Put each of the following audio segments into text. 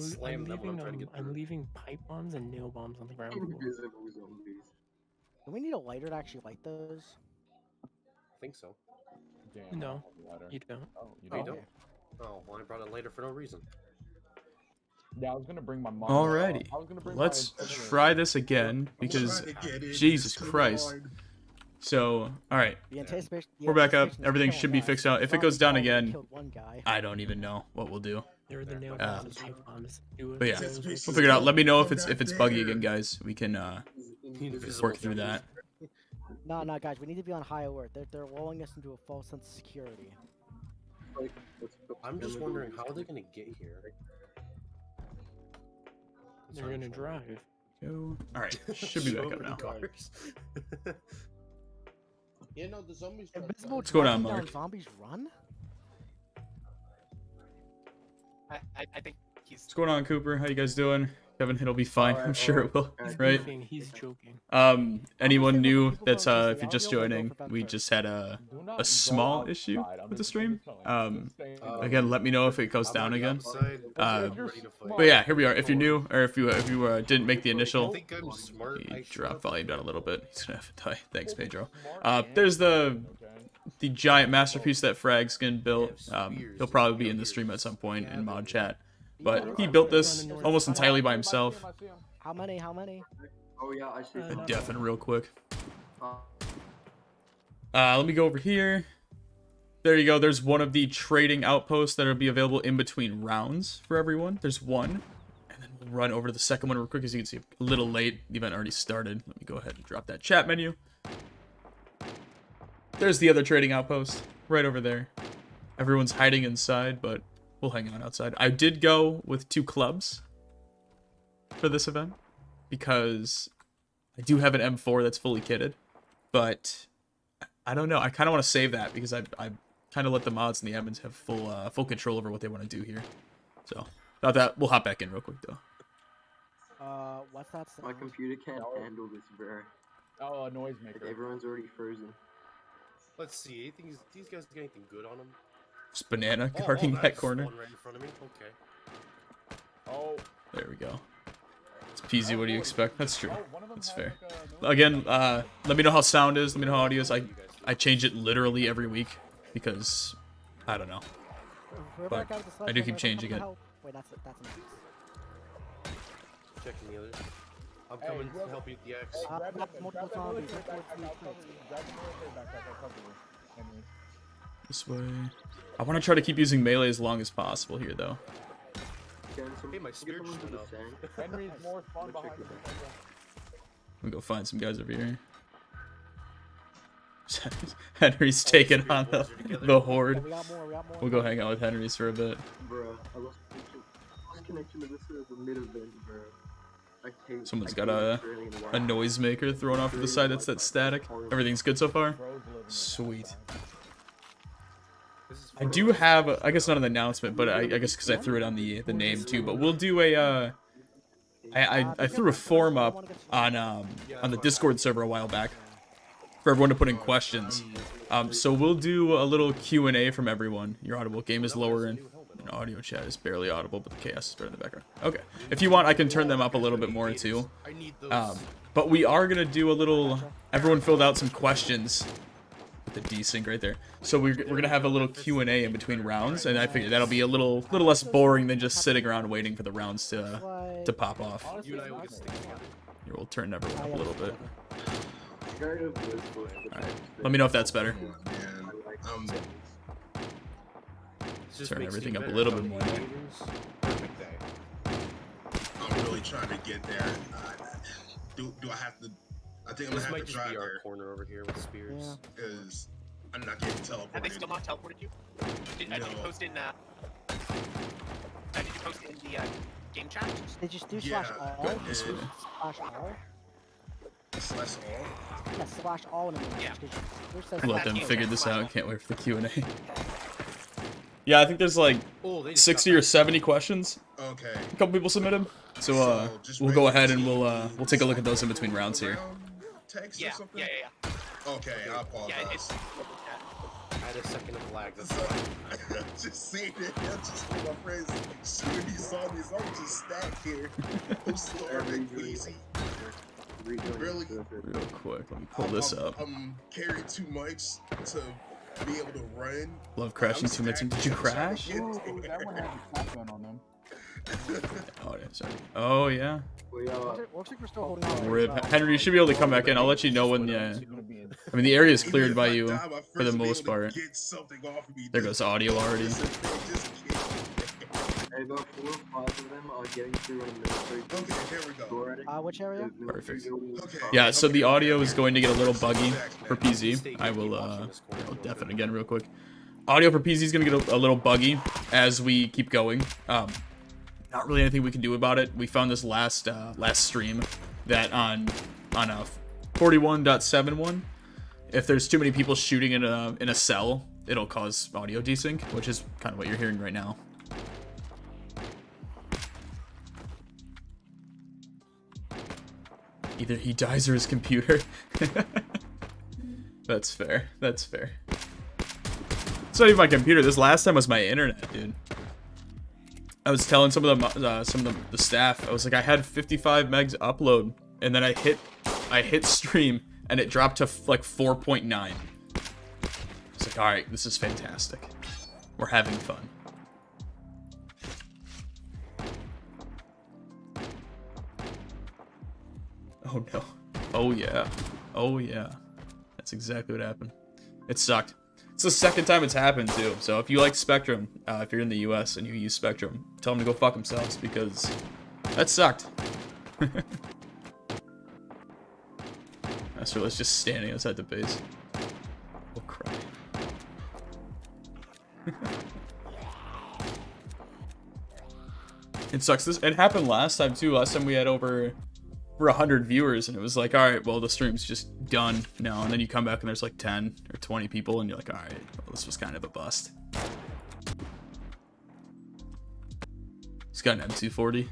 slam them when I'm trying to get I'm through. leaving pipe bombs and nail bombs on the ground. Invisible zombies. Do we need a lighter to actually light those? I think so. Damn, No, I don't have a ladder. you don't. Oh, you Oh, you don't? don't? Oh, well, I brought it later for no reason. Yeah, I was gonna bring my mom. Alrighty, I was gonna bring let's my try this again because Jesus Christ. So, alright, we're back up. Everything should be fixed out. If it goes down again, I don't even know what we'll do. They're the nail bombs and pipe bombs. But yeah, we'll figure it out. Let me know if it's buggy again, guys. We can work through that. No, guys, we need to be on high alert. They're lulling us into a false sense of security. I'm just wondering how they're gonna get here. They're gonna drive. Go. Alright, should be back up now. Yeah, no, the zombies. What's going on, Mark? Zombies run? I think he's. What's going on, Cooper? How you guys doing? Kevin, it'll be fine. I'm sure it will. Right? He's joking. Anyone new that's if you're just joining, we just had a small issue with the stream. Again, let me know if it goes down again. But yeah, here we are. If you're new or if you didn't make the initial, drop volume down a little bit. He's gonna have to die. Thanks, Pedro. There's the giant masterpiece that Fragskin built. He'll probably be in the stream at some point in mod chat. But he built this almost entirely by himself. How many? Oh yeah, I see. Deafen real quick. Let me go over here. There you go. There's one of the trading outposts that'll be available in between rounds for everyone. There's one. And then we'll run over to the second one real quick. As you can see, a little late. The event already started. Let me go ahead and drop that chat menu. There's the other trading outpost right over there. Everyone's hiding inside, but we'll hang on outside. I did go with 2 clubs for this event because I do have an M4 that's fully kitted, but I don't know. I kind of want to save that because I kind of let the mods and the admins have full control over what they want to do here. So thought that we'll hop back in real quick though. What's that sound? My computer can't handle this, bro. Oh, a noisemaker. Like, everyone's already frozen. Let's see. These guys got anything good on them? Just banana guarding that corner. One right in front of me. Okay. Oh. There we go. It's peasy. What do you expect? That's true. That's fair. Again, let me know how sound is. Let me know how audio is. I change it literally every week because I don't know. But I do keep changing it. Wait, that's Checking the others. I'm coming to help you with the X. multiple zombies. This way. I want to try to keep using melee as long as possible here, though. Hey, my spirit just went up. Henry's more fun behind the Let me go find some guys over here. Henry's taking on the Horde. We'll go hang out with Henry's for a bit. Bro, I lost connection to this mid-event, bro. Someone's got a noisemaker thrown off to the side that's that static. Everything's good so far? Sweet. I do have, I guess not an announcement, but I guess because I threw it on the name too, but we'll do a, I threw a form up on the Discord server a while back for everyone to put in questions. So we'll do a little Q&A from everyone. Your audible game is lower and audio chat is barely audible, but the chaos is better in the background. Okay. If you want, I can turn them up a little bit more too. But we are going to do a little, everyone filled out some questions. The desync right there. So we're gonna have a little Q&A in between rounds, and I figure that'll be a little less boring than just sitting around waiting for the rounds to pop off. Here, we'll turn everyone up a little bit. Alright. Let me know if that's better. Turn everything up a little bit more. I'm really trying to get there. Do I have to? I think I'm gonna have to try our corner over here with spears. Because I'm not getting teleported. Have they still not teleported you? Did you post in did you post in the game chat? They just do slash all. Slash all. Slash all. Yeah, slash all in a minute. Yeah. Let them figure this out. Can't wait for the Q&A. Yeah, I think there's like 60 or 70 questions. Okay. A couple people submitted. So we'll go ahead and we'll take a look at those in between rounds here. Text Yeah. or something? Yeah. Okay, I apologize. had a second of lag. That's So, why. I'm just seeing it. I'm just with my friends shooting these zombies. I'm just stacked here. I'm starving, easy. Really? Real quick, let me pull this up. I'm carrying too much to be able to run. Love crashing 2 minutes. Did you crash? Ooh, that one has a shotgun on them. Oh, yeah, sorry. Oh, yeah. Looks like we're still holding on. Rip. Henry, you should be able to come back in. I'll let you know when, I mean, the area is cleared by you for the most part. There goes audio already. Hey, about 4 or 5 of them are getting through on the military. Okay, here we go. Which area? Perfect. Okay. Yeah, so the audio is going to get a little buggy for PZ. I will, I'll def it again real quick. Audio for PZ is going to get a little buggy as we keep going. Not really anything we can do about it. We found this last stream that on 41.71, if there's too many people shooting in a cell, it'll cause audio desync, which is kind of what you're hearing right now. Either he dies or his computer. That's fair. That's fair. It's not even my computer. This last time was my internet, dude. I was telling some of the staff, I was like, I had 55 megs upload, and then I hit stream, and it dropped to like 4.9. It's like, all right, this is fantastic. We're having fun. Oh no. Oh yeah. Oh yeah. That's exactly what happened. It sucked. It's the second time it's happened too. So if you like Spectrum, if you're in the US and you use Spectrum, tell them to go fuck themselves because that sucked. So let's just standing outside the base. Oh crap. It sucks. It happened last time too. Last time we had over 100 viewers and it was like, all right, well, the stream's just done now. And then you come back and there's like 10 or 20 people and you're like, all right, well, this was kind of a bust. He's got an MC40.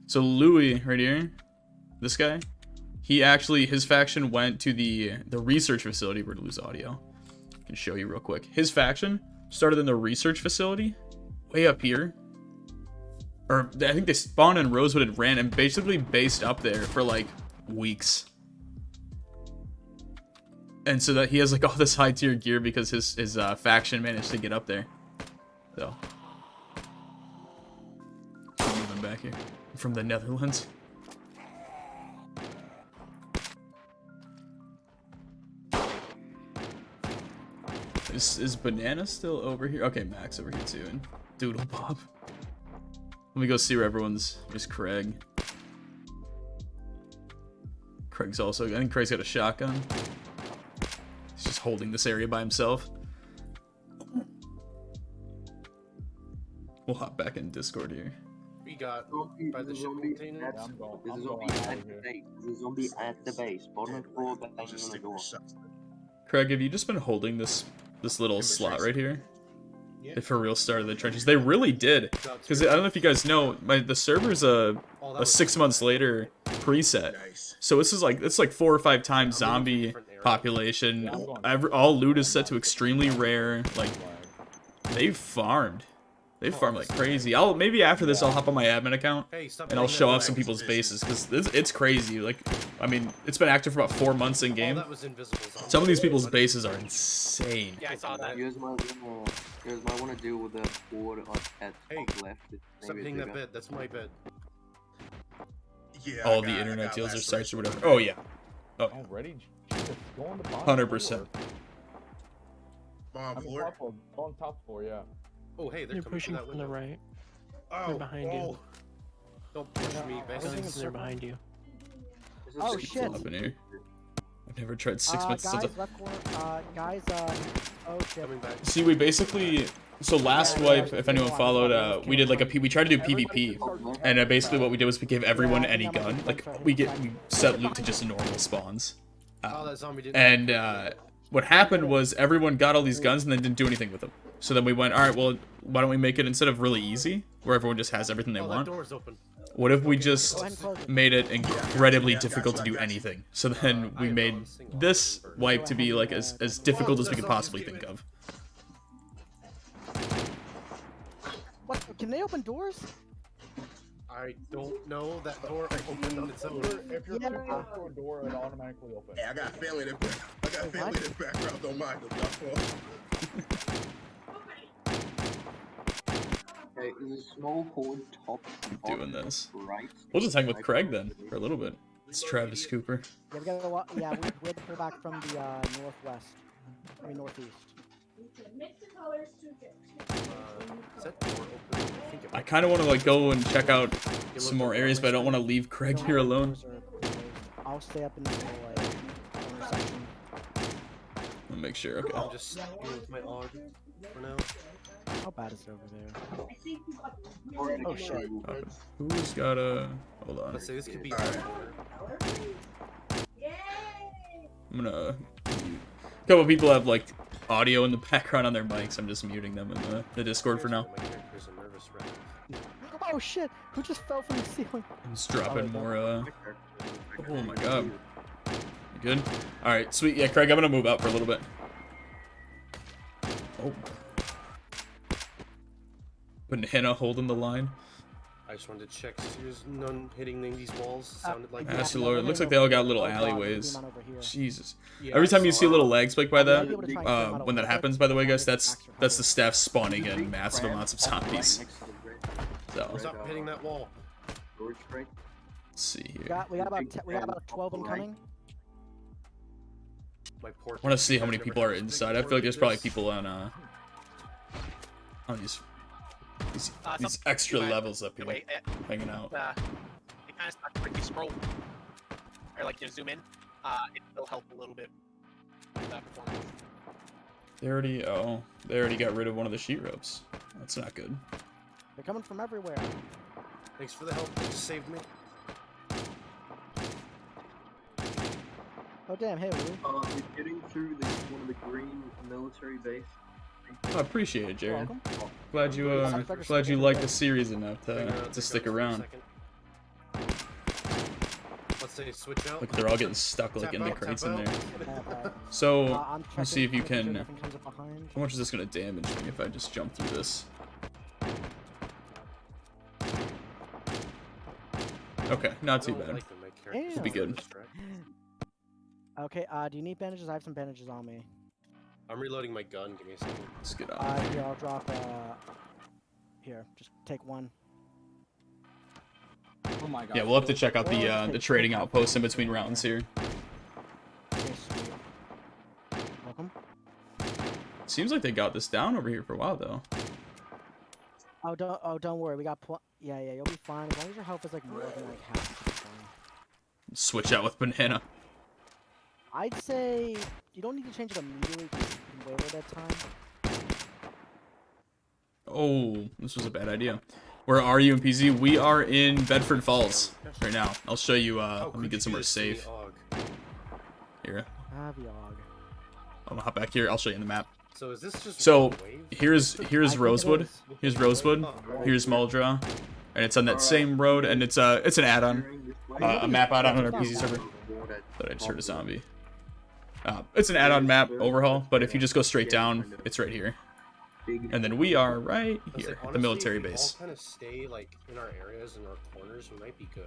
So Louis right here, this guy, he actually, his faction went to the research facility. We're to lose audio. I can show you real quick. His faction started in the research facility way up here. Or I think they spawned in Rosewood and ran and basically based up there for like weeks. And so that he has like all this high tier gear because his faction managed to get up there. So keep moving back here from the Netherlands. Is Banana still over here? Okay, Max over here too, and Doodle Bob. Let me go see where everyone's. There's Craig. Craig's also. I think Craig's got a shotgun. He's just holding this area by himself. We'll hop back in Discord here. We got by the ship container. There's a zombie at the base. There's a zombie at the base. Bottom floor, banging on the door. Craig, have you just been holding this little slot right here? They for real started the trenches. They really did. Because I don't know if you guys know, the server's a 6 months later preset. So this is like, it's like 4 or 5 times zombie population. All loot is set to extremely rare. Like, they've farmed. They farm like crazy. Maybe after this I'll hop on my admin account and I'll show off some people's bases because it's crazy. Like, I mean, it's been active for about 4 months in game. Some of these people's bases are insane. Yeah, I saw that. You guys might want to deal with the board at top left. Stop hitting that bed. That's my bed. Yeah, All the internet deals or sites or whatever. Oh yeah. Oh. Already? Jesus, go on the bottom 100%. Bottom floor. On top floor, yeah. Oh, hey, they're pushing that from the right. Oh, They're behind you. Don't push me, I think best. they're behind you. Oh shit! Up in here. I've never tried 6 months guys, since. left corner. Guys, oh shit. Coming back. See, we basically. So last wipe, if anyone followed, we did like we tried to do PvP, and basically what we did was we gave everyone any gun. Like we set loot to just normal spawns. Oh, that zombie didn't. And what happened was everyone got all these guns and then didn't do anything with them. So then we went, all right, well, why don't we make it instead of really easy, where everyone just has everything they want? That door's open. What if we Go just ahead and close it. made it incredibly difficult to do anything? So then we made this wipe to be like as difficult as we could possibly think of. What? Can they open doors? I don't know. That door opened on its own. If you're Yeah. too close to a door, it automatically opens. Hey, I got family in the back. I got family in the background. Don't mind them. Okay, there's a small horde top. Doing this. Right. We'll just hang with Craig then for a little bit. It's Travis Cooper. Yeah, we gotta we had to pull back from the northwest. I mean northeast. Is that door open? I think it I kind of want to like go and check out some more areas, but I don't want to leave Craig here alone. I'll stay up in the little corner section. I'll make sure. Okay. I'm just sticking with my AUG for now. How bad is it over there? Oh shit. Who's got a? Hold on. Let's say this could be. I'm gonna. A couple people have like audio in the background on their mics. I'm just muting them in the Discord for now. My character's a nervous wreck. Oh shit! Who just fell from the ceiling? I'm just dropping more. Oh my god. You good? All right, sweet. Yeah, Craig, I'm gonna move out for a little bit. Oh. Banana holding the line. I just wanted to check. There's none hitting these walls. Sounded like. That's the Lord. It looks like they all got little alleyways. Jesus. Yeah, Every time I you saw see a it. little leg spike by that, when that happens, by the way, guys, that's the staff spawning in massive amounts of zombies. So Stop hitting that wall. let's see We here. got about 12 incoming. My poor. I want to see how many people are inside. I feel like there's probably people on these extra levels up here Wait, hanging out. it kind of sucks when you scroll or like you zoom in. It will help a little bit with that performance. They already got rid of one of the sheet ropes. That's not good. They're coming from everywhere. Thanks for the help. You just saved me. Oh damn! Hey, Louie. You're getting through one of the green military base. I appreciate it, Jared. Welcome. Glad you like the series enough to stick around. Let's say switch out. Look, they're all getting stuck like in the crates in there. Uh, So I'm let's see if you checking, can. making sure nothing comes up behind. How much is this gonna damage me if I just jump through this? Okay, not too bad. Should be good. Okay, do you need bandages? I have some bandages on me. I'm reloading my gun. Give me a second. Let's get on. Here, I'll drop, here, just take one. Oh my god. Yeah, we'll have to check out the trading outpost in between rounds here. Okay, sweet. Welcome. Seems like they got this down over here for a while though. Don't worry, we got yeah, you'll be fine. As long as your health is like more than like half, you'll be fine. Switch out with banana. I'd say you don't need to change it immediately, just you can wait a little bit of time. Oh, this was a bad idea. Where are you in PZ? We are in Bedford Falls right now. I'll show you. Let me get somewhere safe. Here. Aviog. I'm gonna hop back here. I'll show you in the map. So is this just So one wave? here's Rosewood. Here's Rosewood. Oh, Here's Muldra, and it's on that same road. And it's an add-on, a map add-on on our PZ server. But I just heard a zombie. It's an add-on map overhaul, but if you just go straight down, it's right here. And then we are right I was here like, at the military honestly, if we base. all kind of stay like in our areas and our corners, we might be good.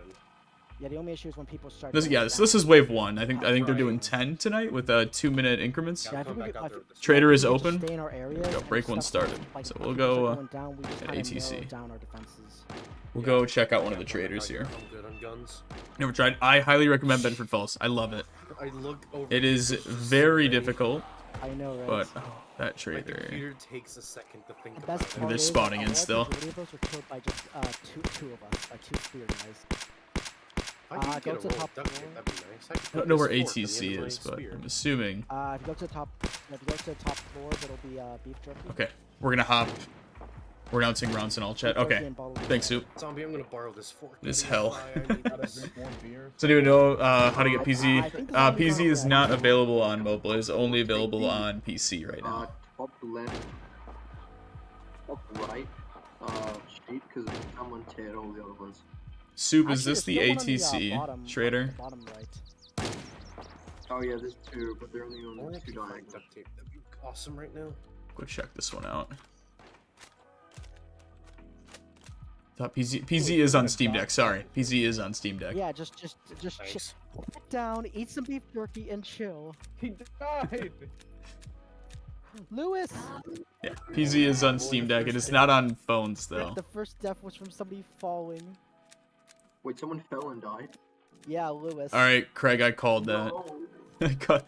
Yeah, the only issue is when people start. This, yeah, so this is wave 1. I think they're doing 10 tonight with 2-minute increments. Yeah, I think Trader is we just open. stay in our areas There we go. and Break one stuff started. like So when we'll people go start going down, we just at kinda ATC. narrow down our defenses. We'll go check out one of the traders here. I'm good on guns. Never tried. I highly recommend Bedford Falls. I love it. I look over. It is it's just very so great. difficult, I know, right? but that My trader. computer takes a second to think The about best it. part They're is, spawning in a large still. majority of those were killed by just two of us, by two spear guys. If I could go get to a the roll top of duct tape, floor. that'd be nice. I could I put don't know where this fort on the ATC end of my is, but spear. I'm assuming. If you go to the top, floors, it'll be beef jerky. Okay, we're gonna hop. We're announcing rounds in all chat. Beef jerky Okay, and bottled thanks, water. Soup. Zombie, I'm gonna borrow this fork. This Give me a hell. fly, I need Gotta this. drink more beer. Does anyone know how to get I PZ? think the zombie PZ is got not red. available on mobile. It's only available on PC right now. Top left, top right, sheet, because someone teared all the other ones. Soup, is Actually, this the there's no one on the, ATC bottom, trader? Bottom right. Oh yeah, there's two, but they're only I on wonder if two you can find diagonals. duct tape. That'd be awesome right now. Go check this one out. Thought PZ is on Steam Deck. Sorry, PZ is on Steam Deck. Yeah, just Nice. sit down, eat some beef jerky, and chill. He died. Lewis, Yeah, PZ is on Steam Deck. It is not on phones though. the first death was from somebody falling. Wait, someone fell and died? Yeah, Lewis. All right, Craig, I called that. No.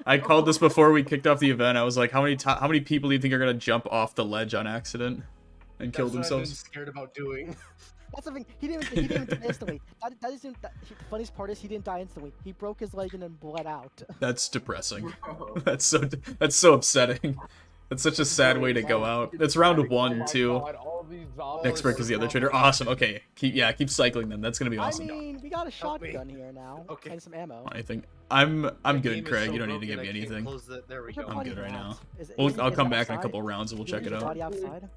I called this before we kicked off the event. I was like, how many people do you think are gonna jump off the ledge on accident and kill That's what I've themselves? been scared about doing. That's the thing. He didn't even die instantly. The funniest part is he didn't die instantly. He broke his leg and then bled out. That's depressing. That's so upsetting. That's such a sad way to go out. It's round 1 too. Next break is the other trader. Awesome. Okay, keep cycling them. That's gonna be awesome. I mean, we got a Help me. shotgun here now. Okay. And some ammo. Anything? I'm The good, game is Craig. so You don't need to broken, give me I can't anything. close the- There we Where's your go. I'm body good right at? now. Is I'll it come back in a outside? couple rounds and we'll check Is it your out. body outside?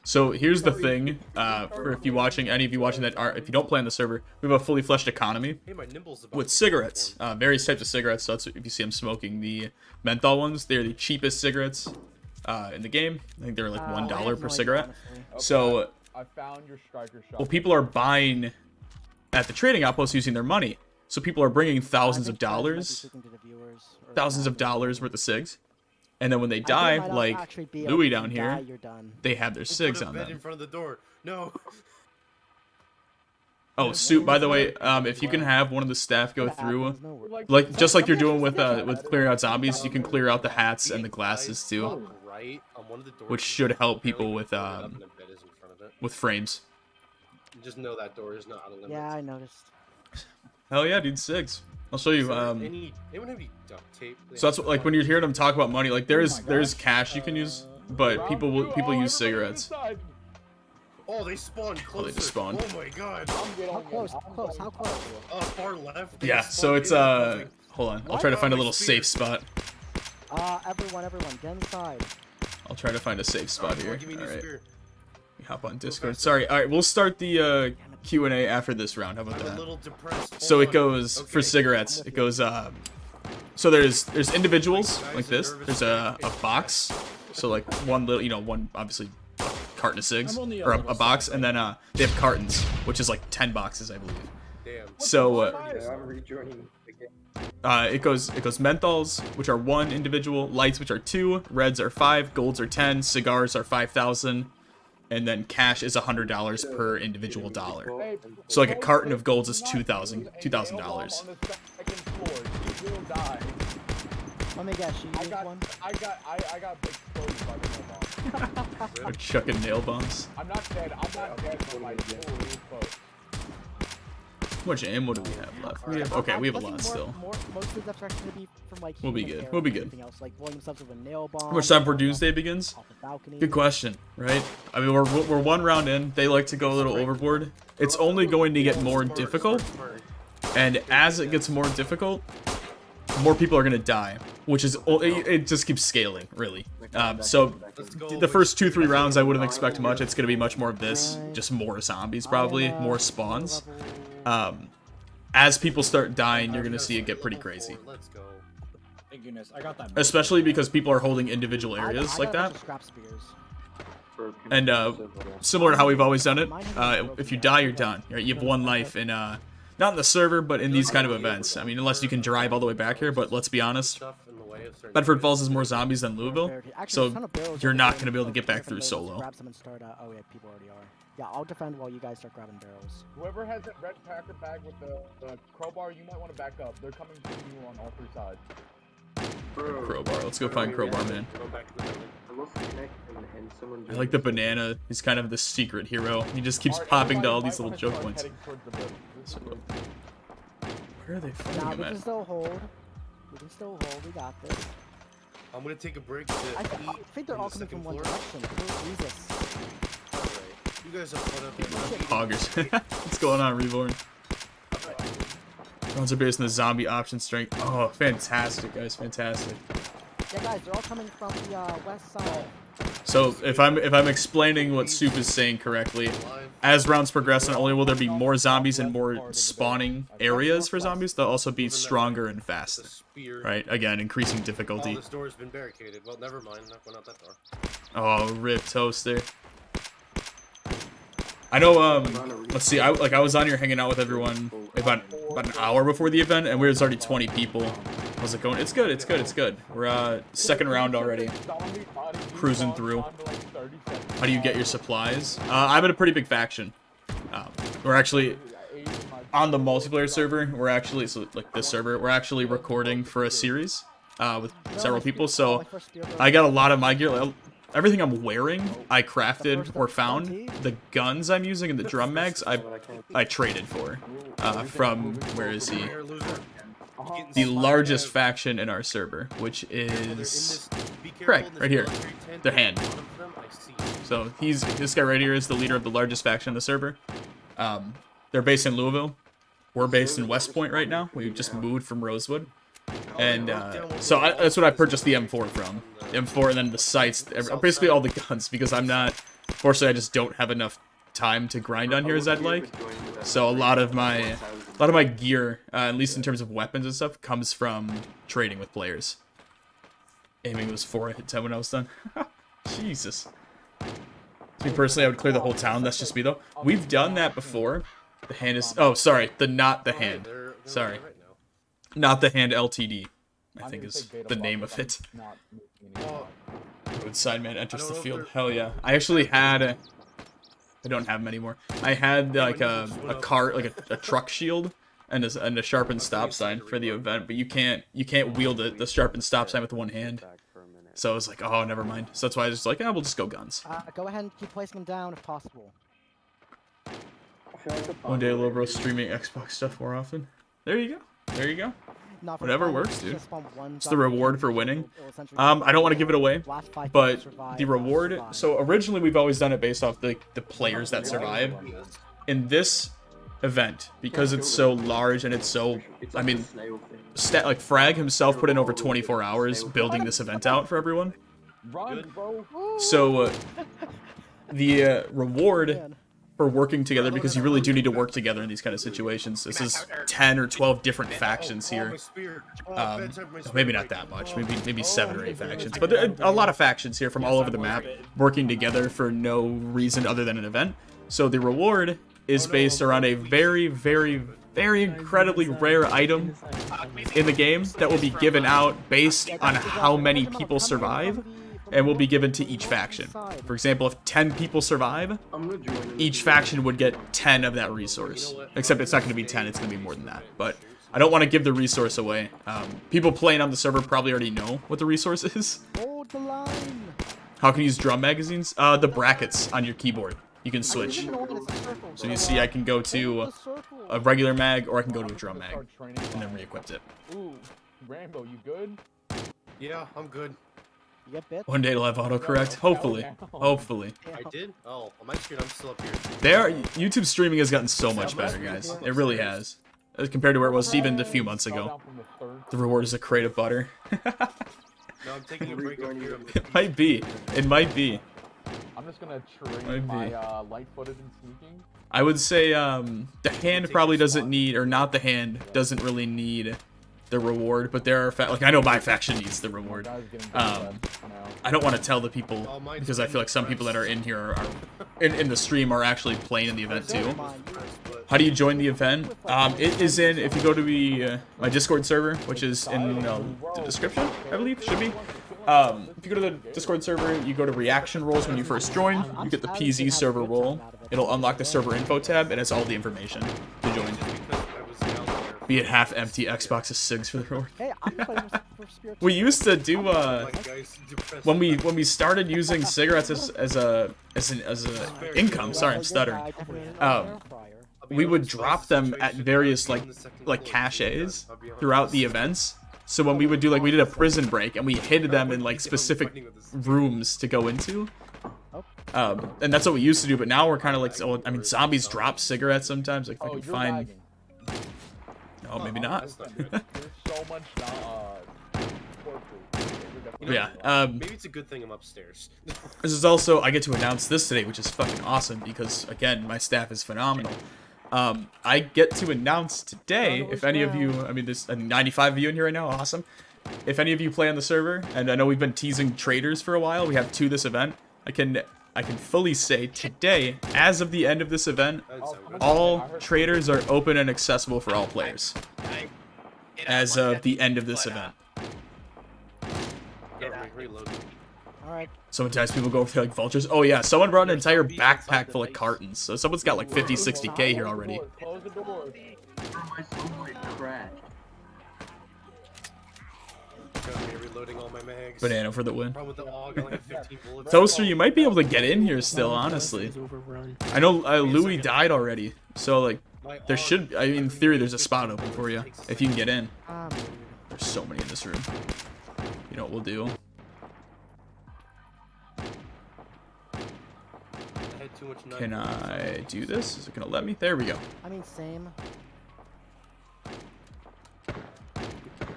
So here's the thing, for if you any of you watching that are, if you don't play on the server, we have a fully fleshed economy Hey, my nimble's about with to be cigarettes, transformed. various types of cigarettes. So that's if you see I'm smoking the menthol ones, they're the cheapest cigarettes in the game. I think they're like I $1 have per no idea, cigarette. honestly. So I found your striker shot. well, people are buying at the trading outpost using their money. So people are bringing thousands I of think Fred might be dollars, speaking to the viewers, or thousands of not. dollars worth of cigs, and then when they I think it die, might not like actually be Louis if down you here, die, you're done. they have their We'll cigs put a on bed them. in front of the door. No. Oh, Soup, by the way, if you can have one of the staff go That through, happens, no worries. like just like you're doing with clearing out zombies, you can clear out the hats and the glasses Top too, right on one of the doors. which should help people with Open it up and a bed is in front of it. frames. Just know that door is not out of limits. Yeah, I noticed. Hell yeah, dude, cigs. I'll show you. Anyone have any duct tape? So that's what, like when you're hearing them talk about money, like there's cash you can use, but people use cigarettes. Oh, they spawned closer. they just spawned. Oh my god. How close? How close? How close? Far left. they Yeah, so spawned it's in the building. hold on, I'll try to find a What? little safe spot. Everyone, get inside. I'll try to find a safe spot Come here. on, give me a new All right, spear. hop on Discord. Sorry. All right, we'll start the Q&A after this round. How about I'm a that? little depressed. So Hold it on. goes for Okay. cigarettes. It goes so there's individuals like this. There's a box. So like one little one obviously carton of cigs or a box, and then they have cartons, which is like 10 boxes I believe. Damn. So I'm rejoining the game. it goes menthols, which are 1 individual, lights, which are 2, reds are 5, golds are 10, cigars are 5,000, and then cash is $100 per individual dollar. So like a carton of golds is $2,000. Let me guess, you I used got one? exploded by the nail bomb. We're chucking nail bombs. I'm not dead, but my full close. How much ammo do we have left? We have a lot still. Most of the deaths are actually gonna be from like. We'll be human good. error We'll be or good. anything else, like blowing themselves with a nail bomb. How much time before Doomsday begins? Off the balcony. Good question, right? I mean, we're 1 round in. They like to go a little overboard. It's only going to get more difficult, and as it gets more difficult, more people are going to die, which is it just keeps scaling, really. So the first 2-3 rounds, I wouldn't expect much. It's going to be much more of this, just more zombies probably, more spawns. As people start dying, you're going to see it get pretty crazy. Let's go. Thank goodness, I got that. Especially because people are holding individual areas like that. Scrap spears. And similar to how we've always done it, if you die, you're done. Right? You have 1 life in, not in the server, but in these kind of events. I mean, unless you can drive all the way back here, but let's be honest, Stuff in the way of certain Bedford areas. Falls is more zombies than Louisville, so you're not going to be able to get back through Let's solo. grab some and start. Oh yeah, people already are. Yeah, I'll defend while you guys start grabbing barrels. Whoever has that red packer bag with the crowbar, you might want to back up. They're coming from you on all 3 sides. Crowbar, let's go find Crowbar, man. Go back to the building. I lost the connect and someone. I like the banana. He's kind of the secret hero. He just keeps popping to all these little choke points. So, where are they Nah, fighting we him can at? still hold. We can still hold. We got this. I'm gonna take a break to I eat. think they're on all the coming from second one floor. direction. Oh, Jesus. Alright. You guys have fun up there. Hoggers. What's going on, Reborn? Rounds are based on the zombie option strength. Oh, fantastic, guys, fantastic. Yeah, guys, they're all coming from the west side. So if I'm explaining what Soup is saying correctly, as rounds progress, not only will there be more zombies and more spawning areas for zombies, they'll also be stronger and faster. Right? Again, increasing Oh, difficulty. this door's been barricaded. Well, never mind. Not going out that door. Oh, rip toaster. I know, let's see, I was on here hanging out with everyone about an hour before the event, and there's already 20 people. How's it going? It's good, it's good, it's good. We're, second round already. Cruising through. How do you get your supplies? I'm in a pretty big faction. We're actually, on the multiplayer server, we're actually, so like this server, we're actually recording for a series, with several people, so I got a lot of my gear. Everything I'm wearing, I crafted or found. The guns I'm using and the drum mags, I traded for. From, where is he? The largest faction in our server, which is Craig, right here. The Hand. So this guy right here is the leader of the largest faction in the server. They're based in Louisville. We're based in West Point right now. We just moved from Rosewood. And so that's what I purchased the M4 from. The M4 and then the sights, basically all the guns, because fortunately I just don't have enough time to grind on here as I'd like. So a lot of my gear, at least in terms of weapons and stuff, comes from trading with players. Aiming was 4, I hit 10 when I was done. Jesus. Me personally, I would clear the whole town. That's just me though. We've done that before. The Hand is, oh sorry, not the Hand. Sorry. Not the Hand LTD, I think is the name of it. Roadside man enters the field. Hell yeah. I actually had I don't have them anymore. I had like a car, like a truck shield and a sharpened stop sign for the event, but you can't wield the sharpened stop sign with one hand. So I was like, oh, never mind. So that's why I was just like, we'll just go guns. Go ahead and keep placing them down if possible. One day, little bro streaming Xbox stuff more often. There you go. There you go. Whatever works, dude. It's the reward for winning. I don't want to give it away, but the reward... So originally we've always done it based off the players that survive. In this because it's so large and it's so, I mean, like Frag himself put in over 24 hours building this event out for everyone. So the reward for working together, because you really do need to work together in these kind of situations. This is 10 or 12 different factions here. Maybe not that much, maybe 7 or 8 factions, but there are a lot of factions here from all over the map working together for no reason other than an event. So the reward is based around a very, very, very incredibly rare item in the game that will be given out based on how many people survive, and will be given to each faction. For example, if 10 people survive, each faction would get 10 of that resource. Except it's not going to be 10, it's going to be more than that. But I don't want to give the resource away. People playing on the server probably already know what the resource is. Hold the line. How can you use drum magazines? The brackets on your keyboard. You can switch. So you see I can go to a regular mag, or I can go to a drum mag, and then re-equip it. Ooh, Rambo, you good? Yeah, I'm good. You get bit? One day it'll have autocorrect. Hopefully. Hopefully. I did? Oh, on my screen I'm still up here. YouTube streaming has gotten so much better, guys. It really has. As compared to where it was even a few months ago. The reward is a crate of butter. No, I'm taking a break up here. It might be. It might be. I'm just gonna train my light-footed and sneaking. I would say the Hand probably doesn't need, or not the Hand, doesn't really need the reward, but there are like I know my faction needs the reward. I don't want to tell the people because I feel like some people that are in here are in the stream are actually playing in the event too. How do you join the event? It is in, if you go to my Discord server, which is in the description, I believe, should be. If you go to the Discord server, you go to reaction roles when you first join, you get the PZ server role. It'll unlock the server info tab, and it's all the information to join. Be it half empty Xbox of SIGs for the reward. Hey, I'm playing for Spirit. We used to do when we started using cigarettes as an income. Sorry, I'm stuttering. We would drop them at various like caches throughout the events. So when we would do we did a prison break and we hid them in like specific rooms to go into. And that's what we used to do. But now we're kind of like, I mean, zombies drop cigarettes sometimes. Like if I can find. No, maybe not. You know, Yeah. maybe it's a good thing I'm upstairs. This is also, I get to announce this today, which is fucking awesome because, again, my staff is phenomenal. I get to announce today, if any of you, I mean, there's 95 of you in here right now, awesome. If any of you play on the server, and I know we've been teasing traders for a while, we have 2 this event, I can fully say today, as of the end of this event, all traders are open and accessible for all players. As of the end of this event. Alright. Sometimes people go for like vultures. Oh yeah, someone brought an entire backpack full of cartons. So someone's got like 50, 60k here already. Close the door. My Zomboid crashed. Reloading all my mags. Banana for the win. Problem with the AUG, I only have 15 bullets. Toaster, you might be able to get in here still, honestly. I know Louis died already, so like there should, I mean, in theory, there's a spot open for you if you can get in. There's so many in this room. You know what we'll do? Can I do this? Is it gonna let me? There we go. I mean, same.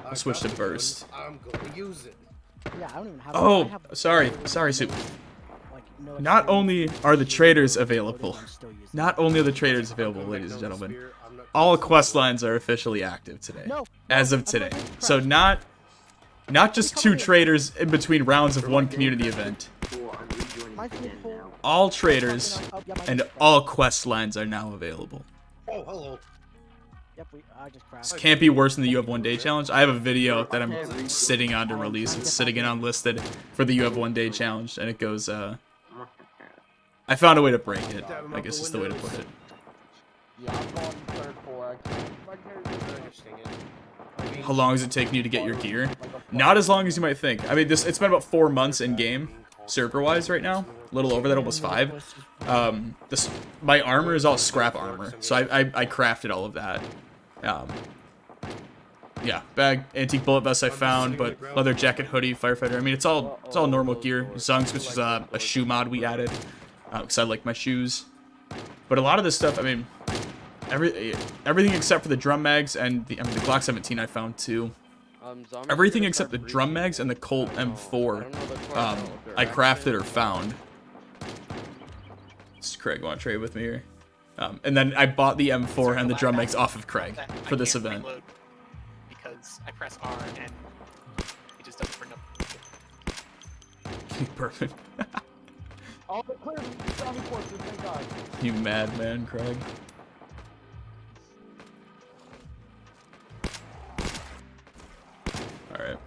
I'll switch to burst. I'm going to use it. Yeah, I don't even have. Oh, sorry, Soup. Like, no Not only are the traders available, ladies and gentlemen, all quest lines are officially active today, as of today. So not just 2 traders in between rounds of one community event. All traders and all quest lines are now available. Oh, hello. Yep, I just crashed. This can't be worse than the You Have One Day challenge. I have a video that I'm sitting on to release. It's sitting in unlisted for the You Have One Day challenge, and it goes, I found a way to break it, I guess is the way to put it. Yeah, I'm going third floor. I can't. How long does it take you to get your gear? Not as long as you might think. I mean, it's been about 4 months in game, server-wise right now. A little over that, almost 5. My armor is all scrap armor, so I crafted all of that. Yeah, bag, antique bullet vest I found, but leather jacket, hoodie, firefighter. I mean, it's all normal gear. Zunks, which is a shoe mod we added, because I like my shoes. But a lot of this stuff, I mean, everything except for the drum mags and the Glock 17 I found too. Everything except the drum mags and the Colt M4, I crafted or found. This is Craig, want to trade with me here? And then I bought the M4 and the drum mags off of Craig for this event. Because I press R and it just doesn't bring up. Perfect. Oh, clear zombie forces, thank God. You madman, Craig. Alright.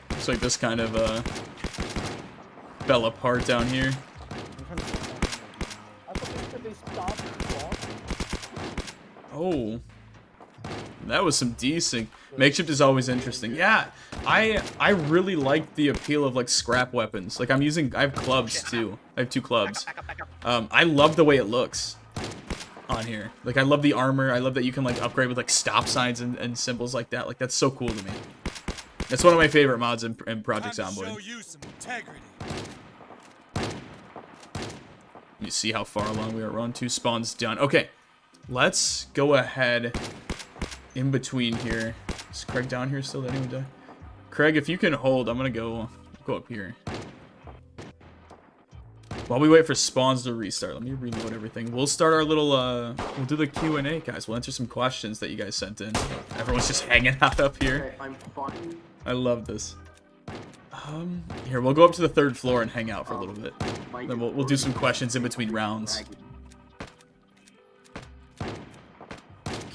Looks like this kind of fell apart down here. Oh, that was some decent. Makeshift is always interesting. Yeah, I really like the appeal of like scrap weapons. Like I have clubs too. I have 2 clubs. I love the way it looks on here. Like I love the armor. I love that you can like upgrade with like stop signs and symbols like that. Like that's so cool to me. That's one of my favorite mods in Project Zomboid. You see how far along we are. Round 2 spawns done. Okay. Let's go ahead in between here. Is Craig down here still? Did anyone die? Craig, if you can hold, I'm gonna go up here. While we wait for spawns to restart, let me reload everything. We'll start our little, we'll do the Q&A, guys. We'll answer some questions that you guys sent in. Everyone's just hanging out up here. I love this. Here, we'll go up to the 3rd floor and hang out for a little bit. Then we'll do some questions in between rounds.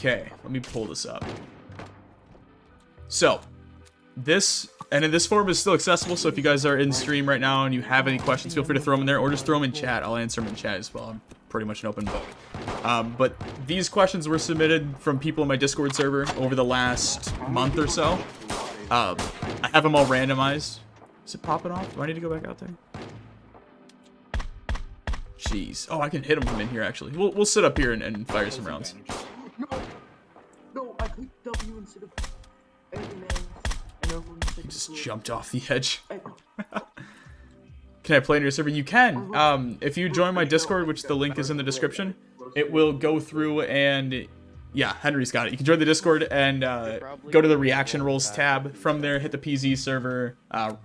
Okay, let me pull this up. So, this form is still accessible, so if you guys are in stream right now and you have any questions, feel free to throw them in there, or just throw them in chat. I'll answer them in chat as well. I'm pretty much an open book. But these questions were submitted from people in my Discord server over the last month or so. I have them all randomized. Is it popping off? Do I need to go back out there? Jeez. Oh, I can hit them from in here, actually. We'll sit up here and fire some rounds. No, I clicked W instead of You just jumped off the edge. Can I play in your server? You can. If you join my Discord, which the link is in the description, it will go through and Yeah, Henry's got it. You can join the Discord and go to the reaction rolls tab. From there, hit the PZ server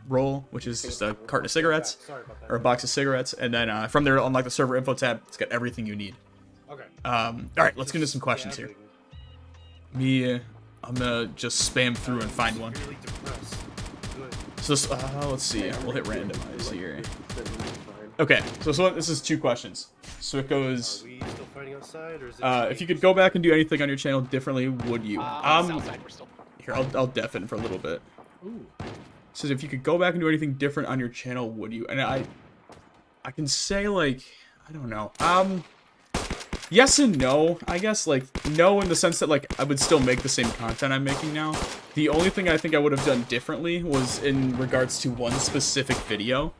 roll, which is just a carton of cigarettes or a box of cigarettes, and then from there, unlock the server info tab. It's got everything you need. Okay. All right, let's get into some questions here. I'm gonna just spam through and find one. Really depressed. Good. So this, let's see. We'll hit randomize here. Okay, so this is 2 questions. So it goes. Are we still fighting outside, or is it If you could go back and do anything on your channel differently, would you? On the south side, we're still... Here, I'll deafen it for a little bit. Ooh. It says if you could go back and do anything different on your channel, would you? And I can say, like, I don't know. Yes and no. I guess, like, no in the sense that, like, I would still make the same content I'm making now. The only thing I think I would have done differently was in regards to one specific video.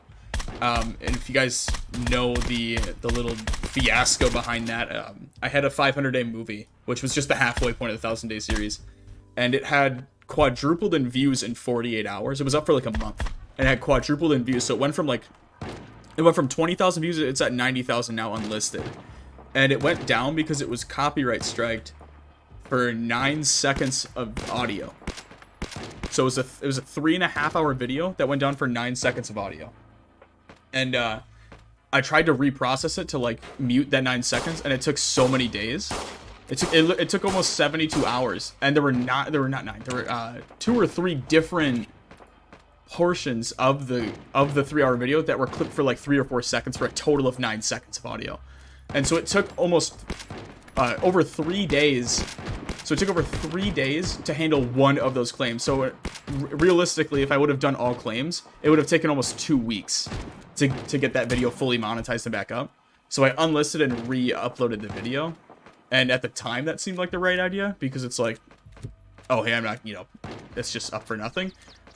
And if you guys know the little fiasco behind that, I had a 500-day movie, which was just the halfway point of the 1,000-day series, and it had quadrupled in views in 48 hours. It was up for like a month, and it had quadrupled in views. So it went from 20,000 views. It's at 90,000 now, unlisted, and it went down because it was copyright striked for 9 seconds of audio. So it was a 3.5-hour video that went down for 9 seconds of audio. And I tried to reprocess it to like mute that 9 seconds, and it took so many days. It took almost 72 hours, and there were 2 or 3 different portions of the 3-hour video that were clipped for like 3 or 4 seconds for a total of 9 seconds of audio. And so it took almost over 3 days. So it took over 3 days to handle one of those claims. So realistically, if I would have done all claims, it would have taken almost 2 weeks to get that video fully monetized and back up. So I unlisted and re-uploaded the video. And at the time, that seemed like the right idea, because it's like, oh, hey, I'm not, it's just up for nothing.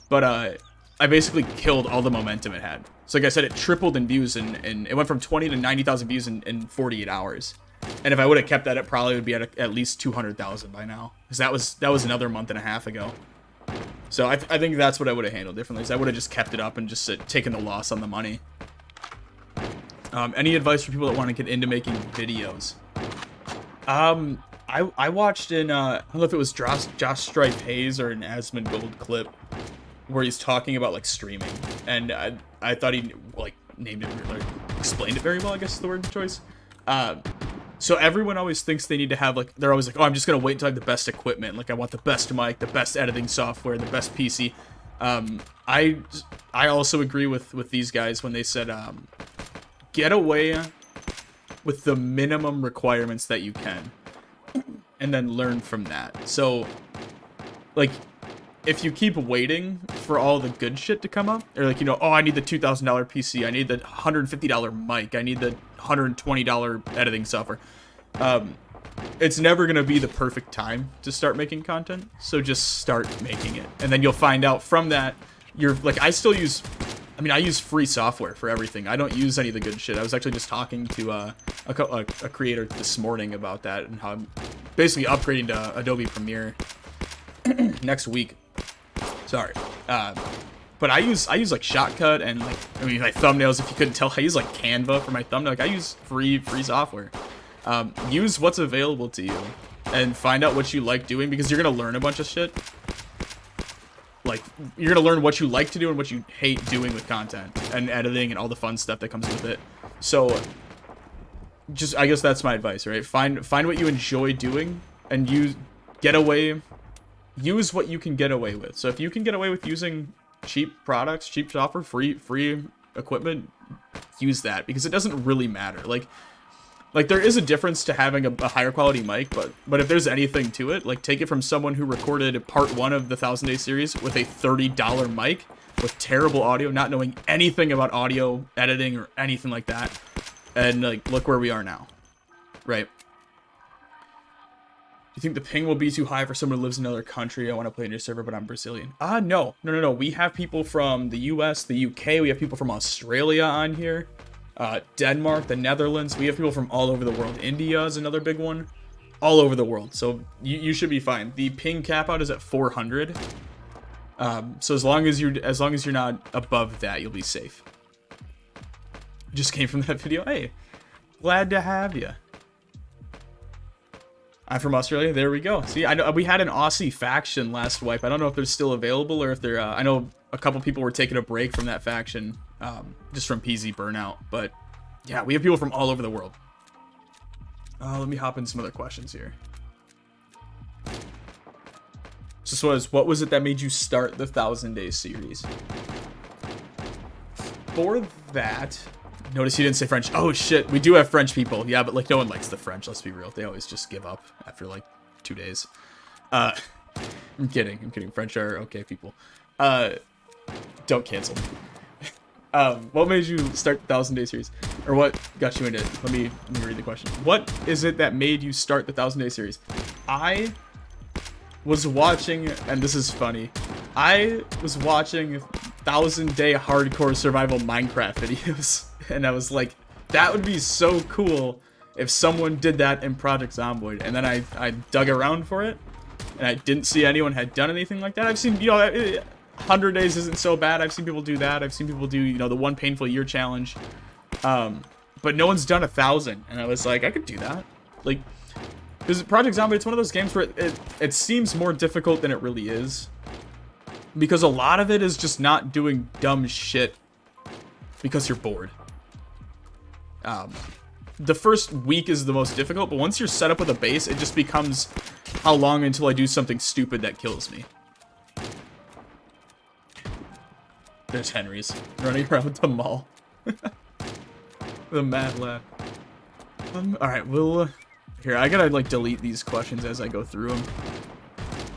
But I basically killed all the momentum it had. So like I said, it tripled in views, and it went from 20 to 90,000 views in 48 hours. And if I would have kept that, it probably would be at least 200,000 by now, because that was another month and a half ago. So I think that's what I would have handled differently. Is I would have just kept it up and just taken the loss on the money. Any advice for people that want to get into making videos? I watched in I don't know if it was Josh Stripe Hayes or an Asmongold clip where he's talking about like streaming, and I thought he like named it, like, explained it very well, I guess is the word choice. So everyone always thinks they need to have, like, they're always like, oh, I'm just gonna wait until I have the best equipment, like I want the best mic, the best editing software, the best PC. I also agree with these guys when they said get away with the minimum requirements that you can, and then learn from that. So, like, if you keep waiting for all the good shit to come up, or like, oh, I need the $2,000 PC, I need the $150 mic, I need the $120 editing software, it's never gonna be the perfect time to start making content. So just start making it, and then you'll find out from that. You're like, I use free software for everything. I don't use any of the good shit. I was actually just talking to a creator this morning about that, and how I'm basically upgrading to Adobe Premiere next week. Sorry. But I use like Shotcut and like, my thumbnails, if you couldn't tell, I use like Canva for my thumbnail. Like, I use free software. Use what's available to you and find out what you like doing, because you're going to learn a bunch of shit. Like, you're going to learn what you like to do and what you hate doing with content and editing and all the fun stuff that comes with it. So just, I guess that's my advice, right? Find what you enjoy doing, and use what you can get away with. So if you can get away with using cheap products, cheap software, free equipment, use that, because it doesn't really matter. Like there is a difference to having a higher quality mic, but if there's anything to it, like, take it from someone who recorded part 1 of the 1,000-day series with a $30 mic with terrible audio, not knowing anything about audio editing or anything like that, and like, look where we are now, right? Do you think the ping will be too high for someone who lives in another country? I want to play in your server, but I'm Brazilian. No. We have people from the US, the UK. We have people from Australia on here. Denmark, the Netherlands. We have people from all over the world. India is another big one. All over the world. So you should be fine. The ping cap out is at 400. So as long as you're not above that, you'll be safe. Just came from that video. Hey, glad to have you. I'm from Australia. There we go. See, I know we had an Aussie faction last wipe. I don't know if they're still available or if they're. I know a couple people were taking a break from that faction, just from PZ burnout. But yeah, we have people from all over the world. Let me hop in some other questions here. So this was, what was it that made you start the 1,000 Days series? For that, notice you didn't say French. Oh shit, we do have French people. Yeah, but like no one likes the French, let's be real. They always just give up after like 2 days. I'm kidding. French are okay people. Don't cancel me. What made you start the 1,000 Day series? Or what got you into it? Let me read the question. What is it that made you start the 1,000 Day series? I was watching, and this is funny, I was watching 1,000 Day hardcore survival Minecraft videos, and I was like, that would be so cool if someone did that in Project Zomboid. And then I dug around for it, and I didn't see anyone had done anything like that. I've seen, 100 days isn't so bad. I've seen people do that. I've seen people do, the one painful year challenge. But no one's done 1,000, and I was like, I could do that. Like, because Project Zomboid, it's one of those games where it seems more difficult than it really is. Because a lot of it is just not doing dumb shit because you're bored. The first week is the most difficult, but once you're set up with a base, it just becomes how long until I do something stupid that kills me. There's Henry's running around the mall. The mad lad. Alright, we'll... Here, I gotta, like, delete these questions as I go through them.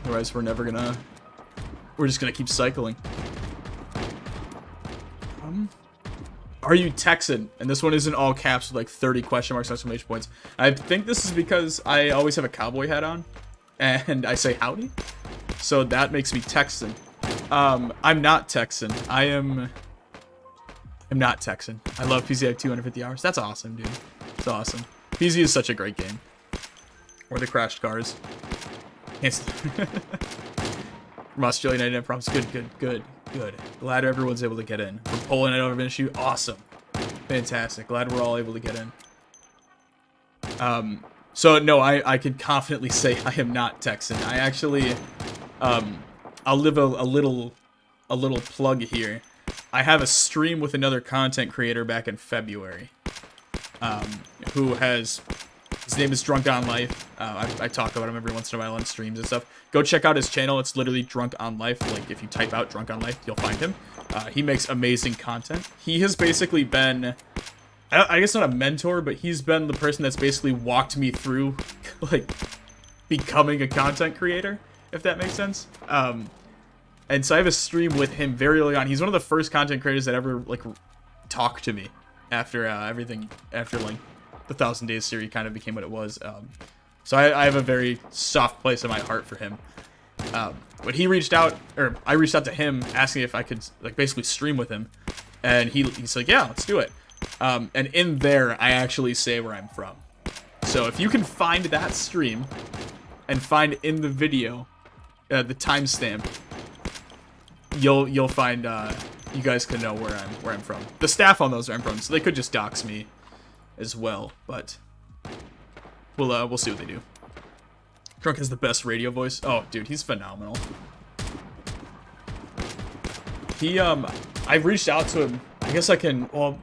Otherwise, we're never gonna... We're just gonna keep cycling. Are you Texan? And this one is in all caps with, like, 30 question marks, exclamation points. I think this is because I always have a cowboy hat on. And I say howdy. So that makes me Texan. I'm not Texan. I'm not Texan. I love PZ. I have 250 hours. That's awesome, dude. It's awesome. PZ is such a great game. Or the crashed cars. From Australia, 99 problems. Good. Glad everyone's able to get in. From Poland, I don't have an issue. Awesome. Fantastic. Glad we're all able to get in. So no, I can confidently say I am not Texan. I actually, I'll live a little plug here. I have a stream with another content creator back in February, who has, his name is Drunk on Life. I talk about him every once in a while on streams and stuff. Go check out his channel. It's literally Drunk on Life. Like, if you type out Drunk on Life, you'll find him. He makes amazing content. He has basically been, I guess not a mentor, but he's been the person that's basically walked me through, like, becoming a content creator, if that makes sense. And so I have a stream with him very early on. He's one of the first content creators that ever, like, talked to me after everything, after, like, the 1,000 Days series kind of became what it was. So I have a very soft place in my heart for him. But he reached out, or I reached out to him asking if I could, like, basically stream with him. And he's like, yeah, let's do it. And in there, I actually say where I'm from. So if you can find that stream and find in the video the timestamp, you'll find you guys can know where I'm from. The staff on those are I'm from, so they could just dox me as well, but we'll see what they do. Drunk has the best radio voice. Oh, dude, he's phenomenal. I reached out to him. I guess I can. Well,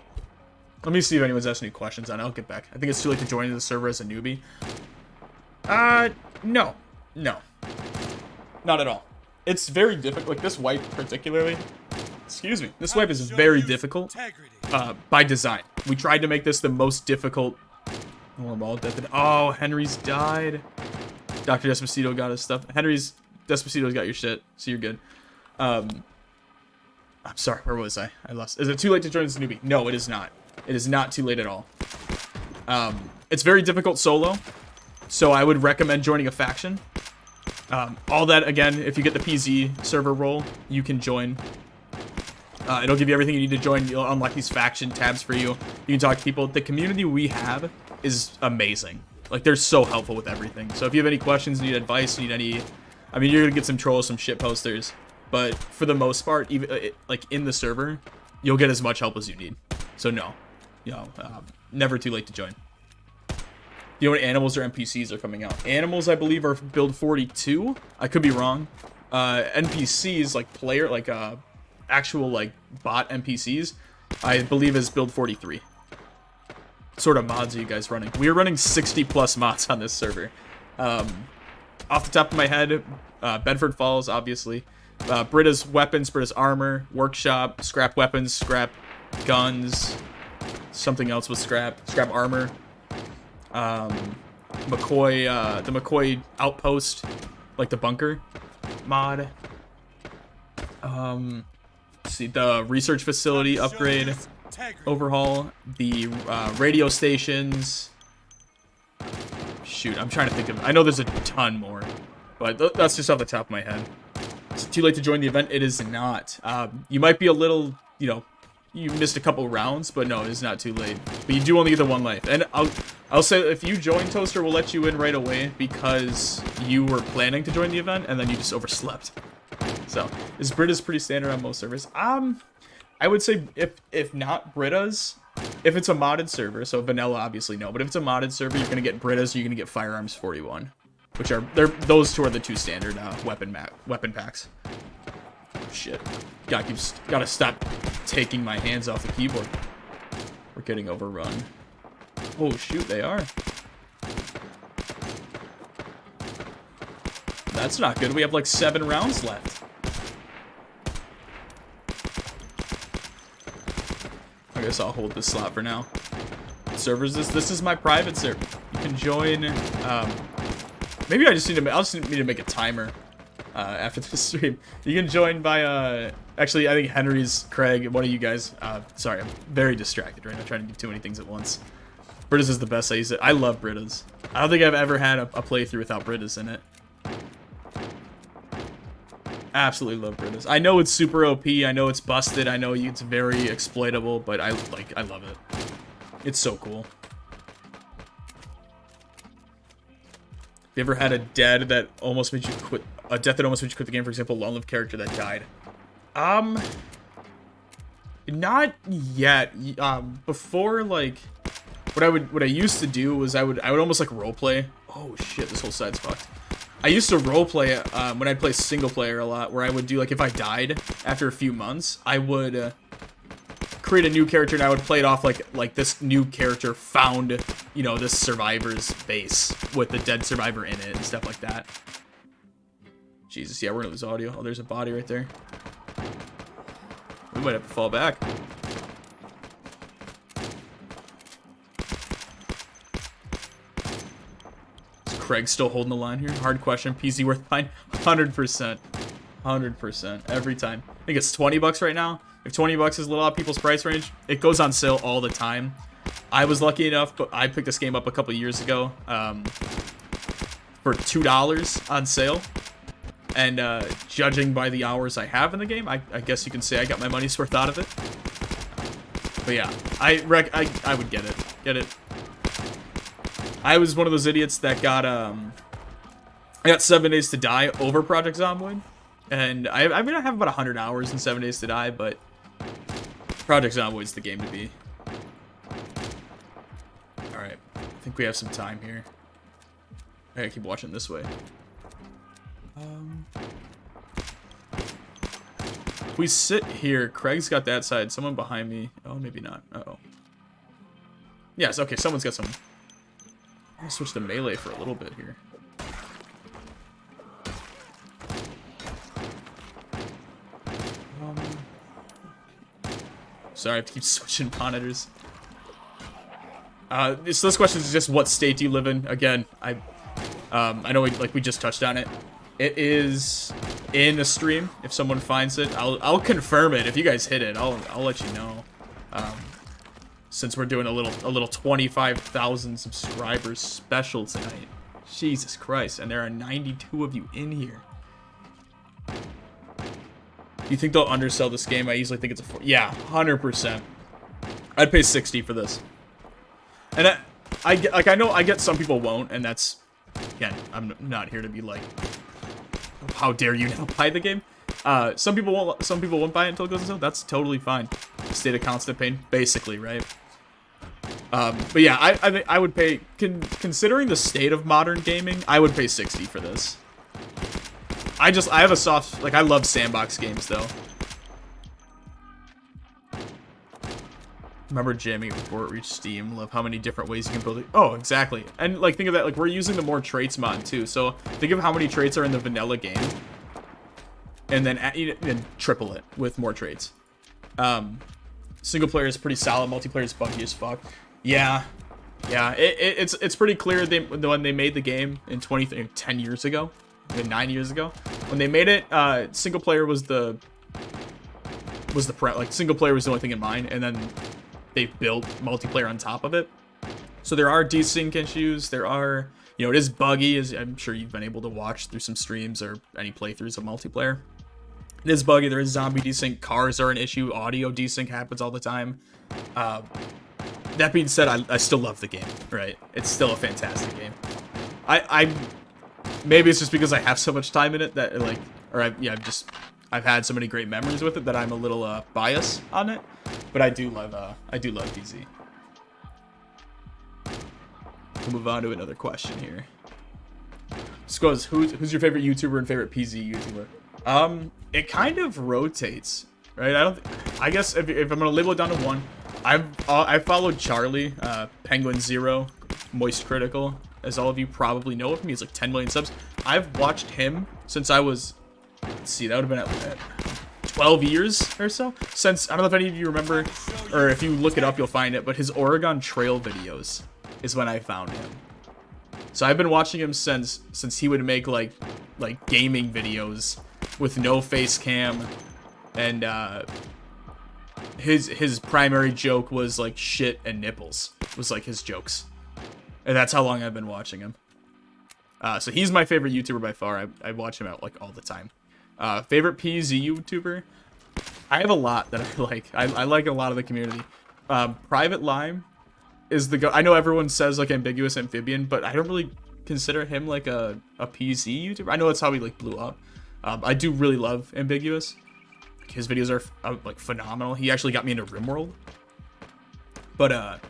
let me see if anyone's asked any questions on it. I'll get back. I think it's too late to join the server as a newbie. No, not at all. It's very difficult. Like, this wipe particularly. Excuse me. This wipe is very difficult by design. We tried to make this the most difficult. Oh, Henry's died. Dr. Despacito got his stuff. Despacito's got your shit, so you're good. I'm sorry, where was I? I lost. Is it too late to join as a newbie? No, it is not. It is not too late at all. It's very difficult solo, so I would recommend joining a faction. All that, again, if you get the PZ server role, you can join. It'll give you everything you need to join. You'll unlock these faction tabs for you. You can talk to people. The community we have is amazing. Like, they're so helpful with everything. So if you have any questions, need advice, need any... I mean, you're gonna get some trolls, some shit posters. But for the most part, even like in the server, you'll get as much help as you need. So no. Never too late to join. you know what animals or NPCs are coming out? Animals, I believe, are build 42. I could be wrong. NPCs, like player, like actual like bot NPCs, I believe is build 43. Sort of mods are you guys running? We are running 60 plus mods on this server. Off the top of my head, Bedford Falls, obviously. Britta's weapons, Britta's armor, workshop, scrap weapons, scrap guns, something else with scrap armor. McCoy, the McCoy outpost, like the bunker mod. Let's see, the research facility upgrade, overhaul, the radio stations. Shoot, I'm trying to think of, I know there's a ton more, but that's just off the top of my head. Is it too late to join the event? It is not. You might be a little, you know, you missed a couple rounds, but no, it is not too late. But you do only get the one life. And I'll say if you join Toaster, we'll let you in right away because you were planning to join the event and then you just overslept. So, Britta's pretty standard on most servers. I would say if not Britta's, if it's a modded server, so vanilla obviously no, but if it's a modded server, you're gonna get Britta's, or you're gonna get Firearms 41, which are those two are the two standard weapon packs. Shit, gotta stop taking my hands off the keyboard. We're getting overrun. Oh shoot, they are. That's not good. We have like 7 rounds left. I guess I'll hold this slot for now. Servers, this is my private server. You can join. Maybe I'll just need to make a timer after this stream. You can join by actually I think Henry's, Craig, one of you guys. Sorry, I'm very distracted right now, trying to do too many things at once. Britta's is the best. I use it. I love Britta's. I don't think I've ever had a playthrough without Britta's in it. Absolutely love Britta's. I know it's super OP. I know it's busted. I know it's very exploitable, but I love it. It's so cool. Have you ever had a death that almost made you quit the game? For example, a long-lived character that died. Not yet. Before, like, what I used to do was I would almost like roleplay. Oh shit, this whole side's fucked. I used to roleplay when I'd play single player a lot, where I would do, like, if I died after a few months, I would create a new character and I would play it off like this new character found, you know, this survivor's base with the dead survivor in it and stuff like that. Jesus, yeah, we're gonna lose audio. Oh, there's a body right there. We might have to fall back. Craig's still holding the line here. Hard question. PC worth buying? 100%. 100%. Every time. I think it's 20 bucks right now. If 20 bucks is a little out of people's price range, it goes on sale all the time. I was lucky enough, but I picked this game up a couple years ago for $2 on sale. And judging by the hours I have in the game, I guess you can say I got my money's worth out of it. But yeah, I would get it. Get it. I was one of those idiots that got I got 7 Days to Die over Project Zomboid, and I mean I have about 100 hours in 7 Days to Die, but Project Zomboid's the game to be. All right, I think we have some time here. I gotta keep watching this way. If we sit here, Craig's got that side. Someone behind me. Oh, maybe not. Uh-oh. Yes. Okay. Someone's got some. I'll switch to melee for a little bit here. Sorry, I have to keep switching monitors. So this question is just what state do you live in? Again, I know we just touched on it. It is in a stream. If someone finds it, I'll confirm it. If you guys hit it, I'll let you know. Since we're doing a little 25,000 subscribers special tonight. Jesus Christ, and there are 92 of you in here. You think they'll undersell this game? I easily think it's a 4. Yeah, 100%. I'd pay 60 for this. And I know I get some people won't, and that's, again, I'm not here to be like, how dare you now buy the game? Some people won't buy it until it goes on sale. That's totally fine. State of constant pain, basically, right? But yeah, I think I would pay, considering the state of modern gaming, I would pay 60 for this. I have a soft, like, I love sandbox games, though. Remember jamming it before it reached Steam. Love how many different ways you can build it. Oh, exactly. And, like, think of that, like, we're using the more traits mod, too. So, think of how many traits are in the vanilla game. And then triple it with more traits. Single player is pretty solid. Multiplayer is buggy as fuck. Yeah. Yeah, it's pretty clear when they made the game in 10 years ago. 9 years ago. When they made it, single player was the single player was the only thing in mind. And then they built multiplayer on top of it. So there are desync issues. There are, you know, it is buggy, as I'm sure you've been able to watch through some streams or any playthroughs of multiplayer. It is buggy. There is zombie desync. Cars are an issue. Audio desync happens all the time. That being said, I still love the game, right? It's still a fantastic game. Maybe it's just because I have so much time in it that, like, I've had so many great memories with it that I'm a little biased on it. But I do love DZ. We'll move on to another question here. This goes, who's your favorite YouTuber and favorite PZ YouTuber? It kind of rotates, right? I guess if I'm gonna label it down to one, I followed Charlie, Penguin Zero, Moist Critical, as all of you probably know of him. He has like 10 million subs. I've watched him since I was, let's see, that would have been at 12 years or so. Since, I don't know if any of you remember, or if you look it up, you'll find it, but his Oregon Trail videos is when I found him. So I've been watching him since he would make like gaming videos with no face cam, and his primary joke was like shit and nipples was like his jokes, and that's how long I've been watching him. So he's my favorite YouTuber by far. I watch him out like all the time. Favorite PZ YouTuber? I have a lot that I like. I like a lot of the community. Private Lime is the go. I know everyone says like Ambiguous Amphibian, but I don't really consider him like a PZ YouTuber. I know that's how he like blew up. I do really love Ambiguous. His videos are like phenomenal. He actually got me into RimWorld. But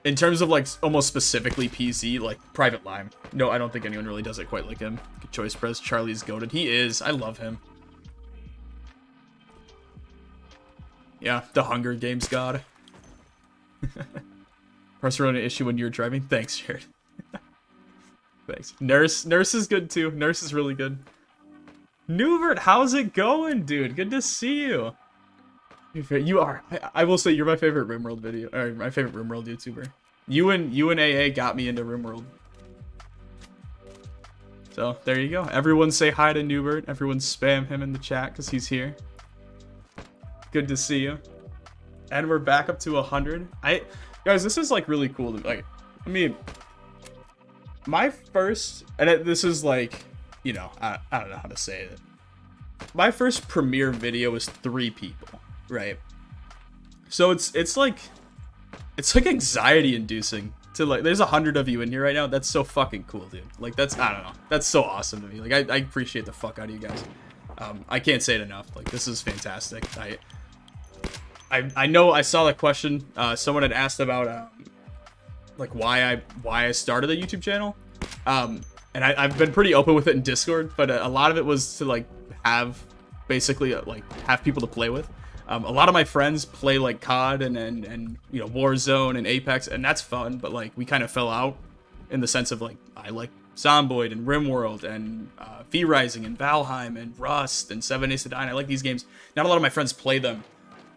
in terms of like almost specifically PZ, like Private Lime, no, I don't think anyone really does it quite like him. Good choice, Prez. Charlie's goated. He is. I love him. Yeah, the Hunger Games god. Barcelona issue when you're driving. Thanks, Jared. Thanks. Nurse is good too. Nurse is really good. Newbert, how's it going, dude? Good to see you. You are. I will say you're my favorite RimWorld video, or my favorite RimWorld YouTuber. You and AA got me into RimWorld. So there you go. Everyone say hi to Newbert. Everyone spam him in the chat because he's here. Good to see you. And we're back up to 100. Guys, this is like really cool. Like, I mean, my first, and this is like, you know, I don't know how to say it. My first premiere video was 3 people, right? So it's like anxiety inducing to like, there's 100 of you in here right now. That's so fucking cool, dude. Like that's, I don't know. That's so awesome to me. Like I appreciate the fuck out of you guys. I can't say it enough. Like this is fantastic. I know I saw that question. Someone had asked about like why I started a YouTube channel. And I've been pretty open with it in Discord, but a lot of it was to like have basically like have people to play with. A lot of my friends play like COD and you know Warzone and Apex, and that's fun. But like we kind of fell out in the sense of like I like Zomboid and RimWorld and V Rising and Valheim and Rust and 7 Days to Die. I like these games. Not a lot of my friends play them.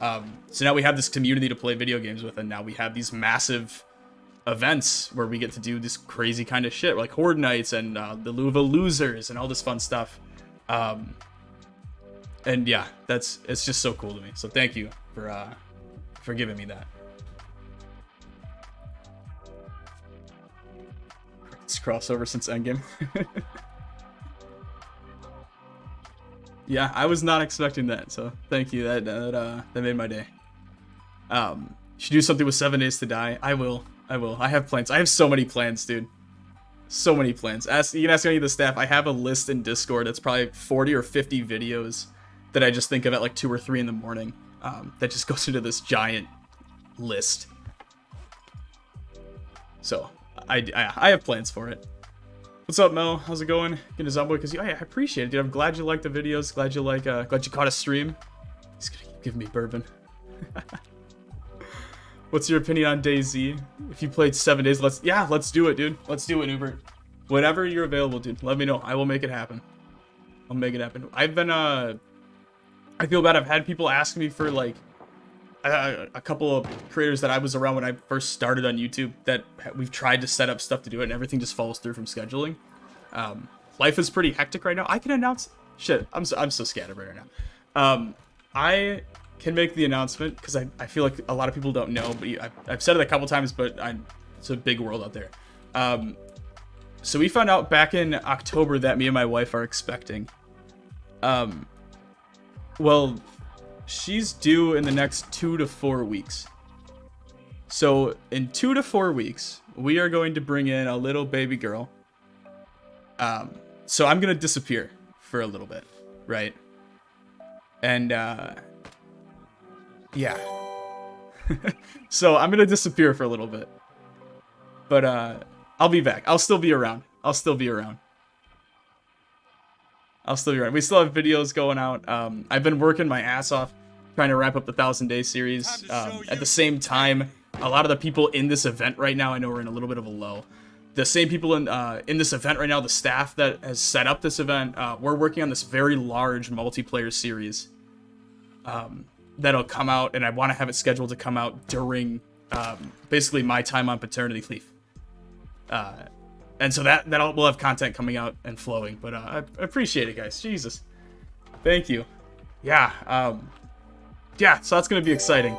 So now we have this community to play video games with, and now we have these massive events where we get to do this crazy kind of shit, like Horde Nights and the Louisville Losers and all this fun stuff. And yeah, it's just so cool to me. So thank you for giving me that. It's crossover since Endgame. Yeah, I was not expecting that, so thank you. That made my day. Should do something with 7 Days to Die. I will. I have plans. I have so many plans, dude. So many plans. You can ask any of the staff. I have a list in Discord that's probably 40 or 50 videos that I just think of at like 2 or 3 in the morning. That just goes into this giant list. So I have plans for it. What's up, Mel? How's it going? Getting a Zomboid because I appreciate it, dude. I'm glad you like the videos. Glad you like. Glad you caught a stream. He's gonna keep giving me bourbon. What's your opinion on DayZ? If you played 7 days, let's do it, dude. Let's do it, Uber. Whenever you're available, dude, let me know. I will make it happen. I'll make it happen. I've been I feel bad. I've had people ask me for like a couple of creators that I was around when I first started on YouTube that we've tried to set up stuff to do it and everything just falls through from scheduling. Life is pretty hectic right now. I can announce shit. I'm so scatterbrained right now. I can make the announcement because I feel like a lot of people don't know, but I've said it a couple times, but it's a big world out there. So we found out back in October that me and my wife are expecting. Well, she's due in the next 2 to 4 weeks. So in 2 to 4 weeks, we are going to bring in a little baby girl. So I'm gonna disappear for a little bit, right? And yeah. So I'm gonna disappear for a little bit. But I'll be back. I'll still be around. We still have videos going out. I've been working my ass off trying to wrap up the 1,000-day series. At the same time, a lot of the people in this event right now, I know we're in a little bit of a low. The same people in this event right now, the staff that has set up this event, we're working on this very large multiplayer series that'll come out, and I want to have it scheduled to come out during basically my time on paternity leave. And so we'll have content coming out and flowing, but I appreciate it, guys. Jesus, thank you. Yeah, yeah. So that's gonna be exciting.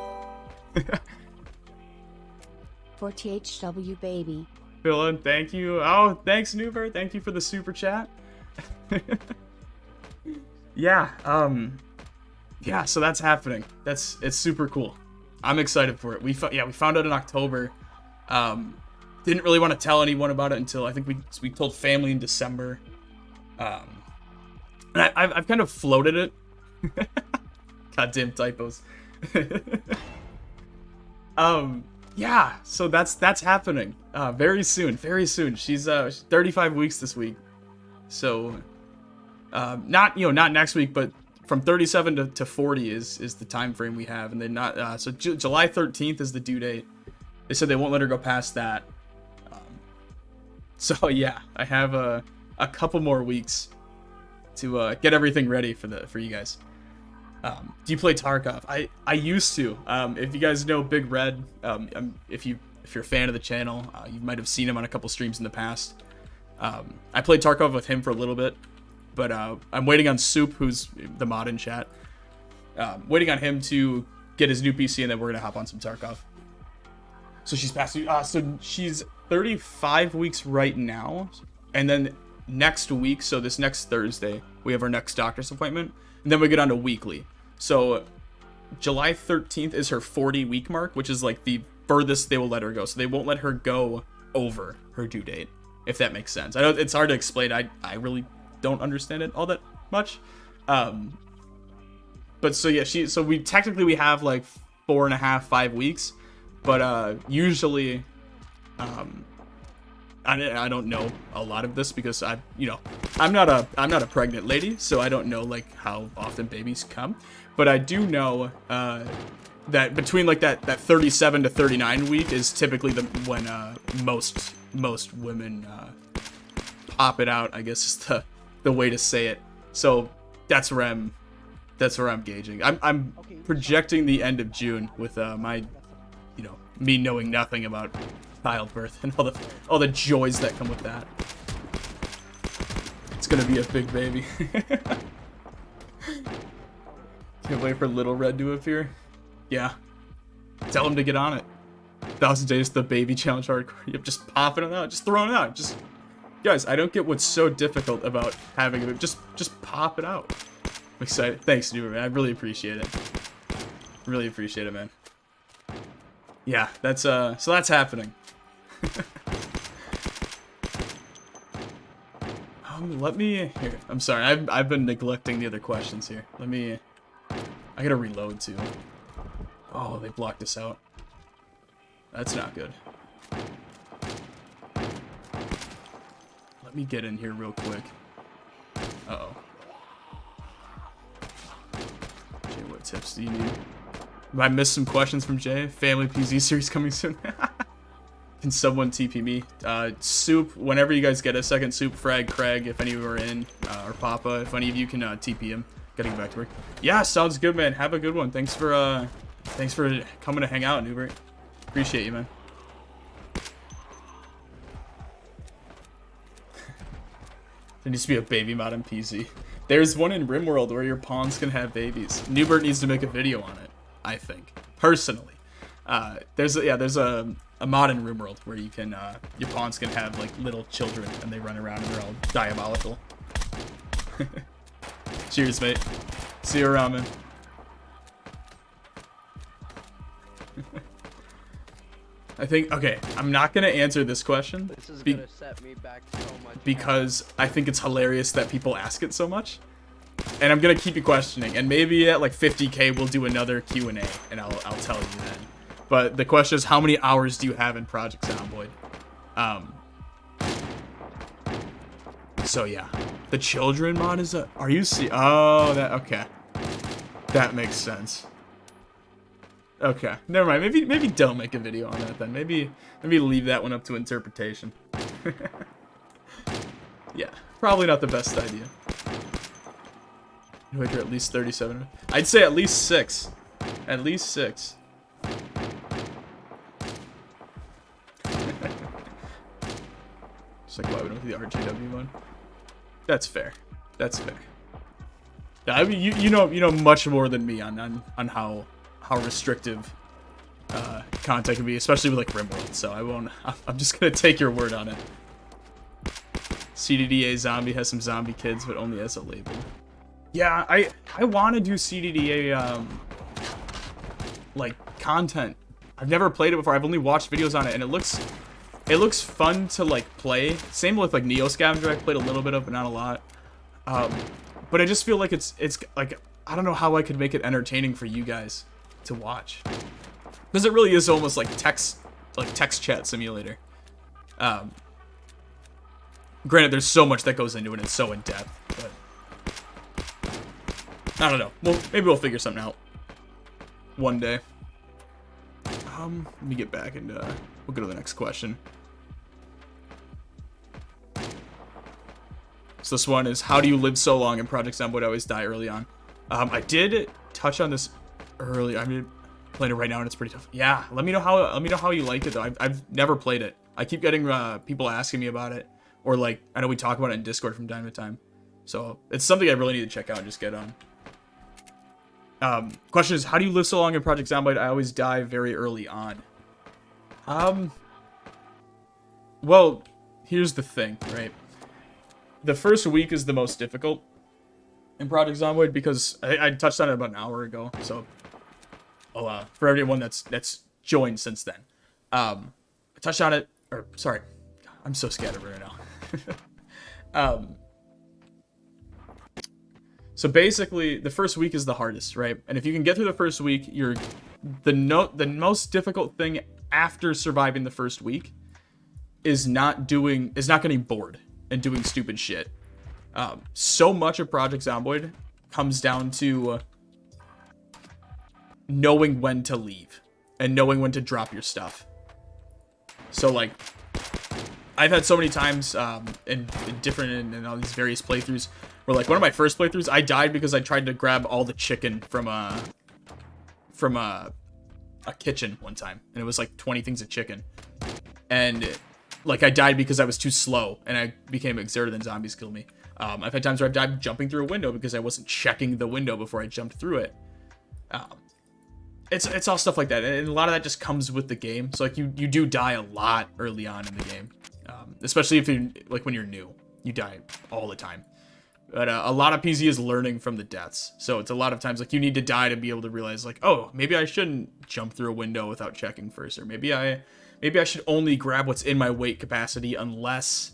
40HW baby. Dylan, thank you. Oh, thanks, Newbert. Thank you for the super chat. Yeah. Yeah. So that's happening. It's super cool. I'm excited for it. We found out in October. Didn't really want to tell anyone about it until I think we told family in December. And I've kind of floated it. Goddamn typos. Yeah, so that's happening. Very soon. She's 35 weeks this week. So not next week, but from 37 to 40 is the time frame we have, and then not so July 13th is the due date. They said they won't let her go past that. So yeah, I have a couple more weeks to get everything ready for you guys. Do you play Tarkov? I used to. If you guys know Big Red, if you're a fan of the channel, you might have seen him on a couple streams in the past. I played Tarkov with him for a little bit, but I'm waiting on Soup, who's the mod in chat. Waiting on him to get his new PC, and then we're gonna hop on some Tarkov. So she's past. So she's 35 weeks right now, and then next week, so this next Thursday, we have our next doctor's appointment, and then we get on to weekly. So July 13th is her 40-week mark, which is like the furthest they will let her go. So they won't let her go over her due date, if that makes sense. I know it's hard to explain. I really don't understand it all that much. But so yeah, we technically have like 4.5, 5 weeks, but usually, I don't know a lot of this because I'm not a pregnant lady, so I don't know like how often babies come, but I do know that between like that 37 to 39 week is typically when most women pop it out, I guess is the way to say it. So that's where I'm gauging. I'm projecting the end of June with my me knowing nothing about childbirth and all the joys that come with that. It's gonna be a big baby. Can't wait for Little Red to appear. Yeah, tell him to get on it. 1,000 days the baby challenge hardcore. Yep, just popping it out, just throwing it out. Just guys, I don't get what's so difficult about having it. Just pop it out. I'm excited. Thanks, New man. I really appreciate it. Really appreciate it, man. Yeah, that's so that's happening. Let me here. I'm sorry. I've been neglecting the other questions here. I gotta reload too. Oh, they blocked us out. That's not good. let me get in here real quick. Uh-oh. Jay, what tips do you need? I missed some questions from Jay. Family PZ series coming soon. Can someone TP me? Soup, whenever you guys get a second, Soup, Frag, Craig, if any of you are in, or Papa, if any of you can TP him. Gotta get back to work. Yeah, sounds good, man. Have a good one. Thanks for coming to hang out, Newbert. Appreciate you, man. There needs to be a baby mod in PZ. There's one in RimWorld where your pawns can have babies. Newbert needs to make a video on it, I think. Personally. There's a mod in RimWorld where you can, your pawns can have, like, little children and they run around and they're all diabolical. Cheers, mate. See you around, man. I think, okay, I'm not going to answer this question. This is going to set me back so much. Because I think it's hilarious that people ask it so much. And I'm going to keep you questioning. And maybe at like 50K, we'll do another Q&A. And I'll tell you then. But the question is, how many hours do you have in Project Zomboid? So yeah. The children mod is a... Are you see? Oh, that... Okay. That makes sense. Okay, never mind. Maybe don't make a video on that then. Maybe leave that one up to interpretation. Yeah, probably not the best idea. You at least 37. I'd say at least 6. At least 6. Just like why we don't do the RJW one. That's fair. That's fair. Yeah, I mean, you know much more than me on how restrictive content can be, especially with like RimWorld. So I won't. I'm just gonna take your word on it. CDDA zombie has some zombie kids, but only as a label. Yeah, I want to do CDDA like content. I've never played it before. I've only watched videos on it, and it looks fun to like play. Same with like Neo Scavenger. I played a little bit of, but not a lot. But I just feel like it's like I don't know how I could make it entertaining for you guys to watch, because it really is almost like text chat simulator. Granted, there's so much that goes into it, and it's so in depth, but I don't know. Well, maybe we'll figure something out one day. Let me get back and we'll go to the next question. So this one is, how do you live so long in Project Zomboid? I always die early on. I did touch on this earlier. I mean, playing it right now and it's pretty tough. Yeah, let me know how you like it though. I've never played it. I keep getting people asking me about it, or like I know we talk about it in Discord from time to time. So it's something I really need to check out and just get on. Question is, how do you live so long in Project Zomboid? I always die very early on. Well, here's the thing, right? The first week is the most difficult in Project Zomboid because I touched on it about an hour ago. So, for everyone that's joined since then, I touched on it. Or sorry, I'm so scattered right now. So basically, the first week is the hardest, right? And if you can get through the first week, the most difficult thing after surviving the first week is not getting bored and doing stupid shit. So much of Project Zomboid comes down to knowing when to leave and knowing when to drop your stuff. So like, I've had so many times in all these various playthroughs where like one of my first playthroughs, I died because I tried to grab all the chicken from a kitchen one time, and it was like 20 things of chicken, and like I died because I was too slow and I became exerted and zombies killed me. I've had times where I've died jumping through a window because I wasn't checking the window before I jumped through it. It's all stuff like that, and a lot of that just comes with the game. So like you do die a lot early on in the game, especially if you like when you're new, you die all the time. But a lot of PZ is learning from the deaths, so it's a lot of times like you need to die to be able to realize like, oh, maybe I shouldn't jump through a window without checking first, or maybe I should only grab what's in my weight capacity unless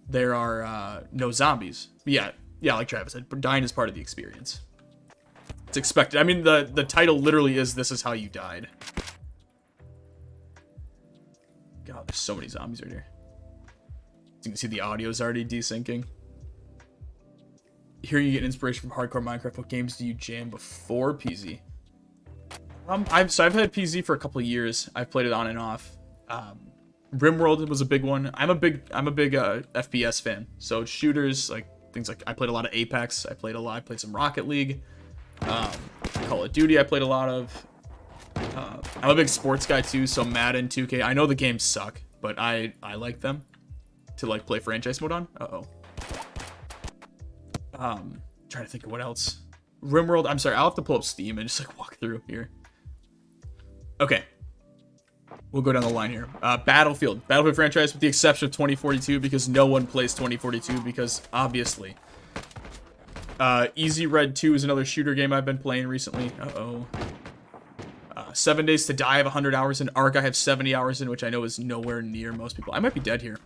there are no zombies. But yeah, like Travis said, dying is part of the experience. It's expected. I mean, the title literally is "This is how you died." God, there's so many zombies right here. You can see the audio is already desyncing. Here you get inspiration from hardcore Minecraft. What games do you jam before PZ? I've had PZ for a couple of years. I've played it on and off. RimWorld was a big one. I'm a big FPS fan. So shooters, like things like I played a lot of Apex. I played some Rocket League. Call of Duty I played a lot of. I'm a big sports guy too, so Madden, 2K. I know the games suck, but I like them to like play franchise mode on. Trying to think of what else. RimWorld, I'm sorry, I'll have to pull up Steam and just like walk through here. Okay. We'll go down the line here. Battlefield franchise with the exception of 2042 because no one plays 2042 because obviously. Easy Red 2 is another shooter game I've been playing recently. 7 Days to Die I have 100 hours in. Ark I have 70 hours in, which I know is nowhere near most people. I might be dead here.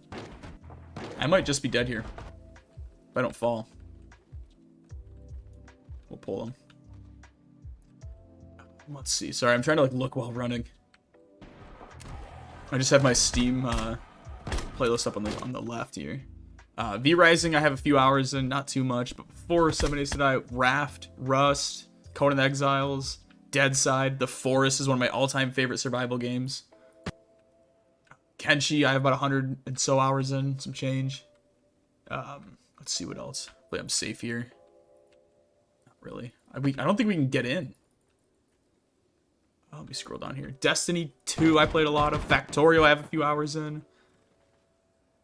I might just be dead here. If I don't fall. We'll pull them. Let's see. Sorry, I'm trying to like look while running. I just have my Steam playlist up on the left here. V Rising I have a few hours in, not too much, but before 7 Days to Die, Raft, Rust, Conan Exiles, Deadside, The Forest is one of my all-time favorite survival games. Kenshi I have about 100 and so hours in, some change. Let's see what else. Hopefully I'm safe here. Not really. I don't think we can get in. Let me scroll down here. Destiny 2 I played a lot of. Factorio I have a few hours in.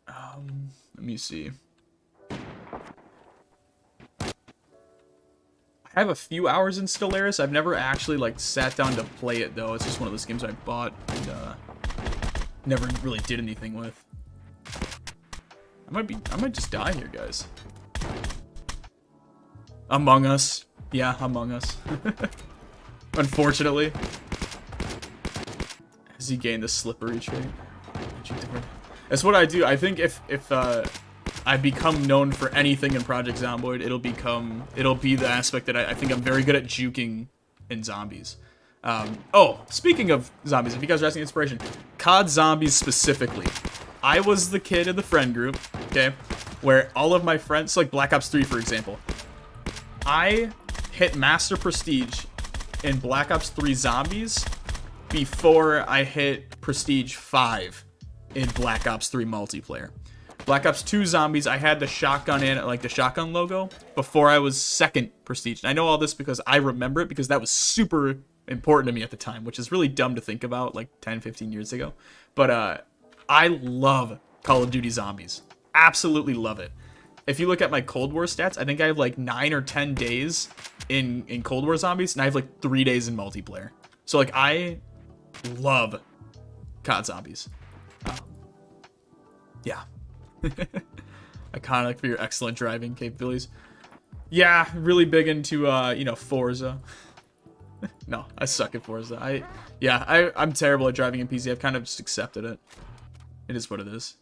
Let me see. I have a few hours in Stellaris. I've never actually like sat down to play it though. It's just one of those games I bought and never really did anything with. I might just die here, guys. Among Us. Yeah, Among Us. Unfortunately. Has he gained the slippery trait? That's what I do. I think if I become known for anything in Project Zomboid, it'll be the aspect that I think I'm very good at juking in zombies. Oh, speaking of zombies, if you guys are asking inspiration, COD Zombies specifically. I was the kid in the friend group, okay, where all of my friends, so like Black Ops 3 for example, I hit Master Prestige in Black Ops 3 Zombies before I hit Prestige 5 in Black Ops 3 multiplayer. Black Ops 2 Zombies, I had the shotgun in, like the shotgun logo, before I was 2nd Prestige. And I know all this because I remember it because that was super important to me at the time, which is really dumb to think about like 10, 15 years ago. But I love Call of Duty Zombies. Absolutely love it. If you look at my Cold War stats, I think I have like 9 or 10 days in Cold War Zombies, and I have like 3 days in multiplayer. So like I love COD Zombies. Yeah. Iconic for your excellent driving capabilities. Yeah, really big into you know, Forza. No, I suck at Forza. I'm terrible at driving in PC. I've kind of just accepted it. It is what it is.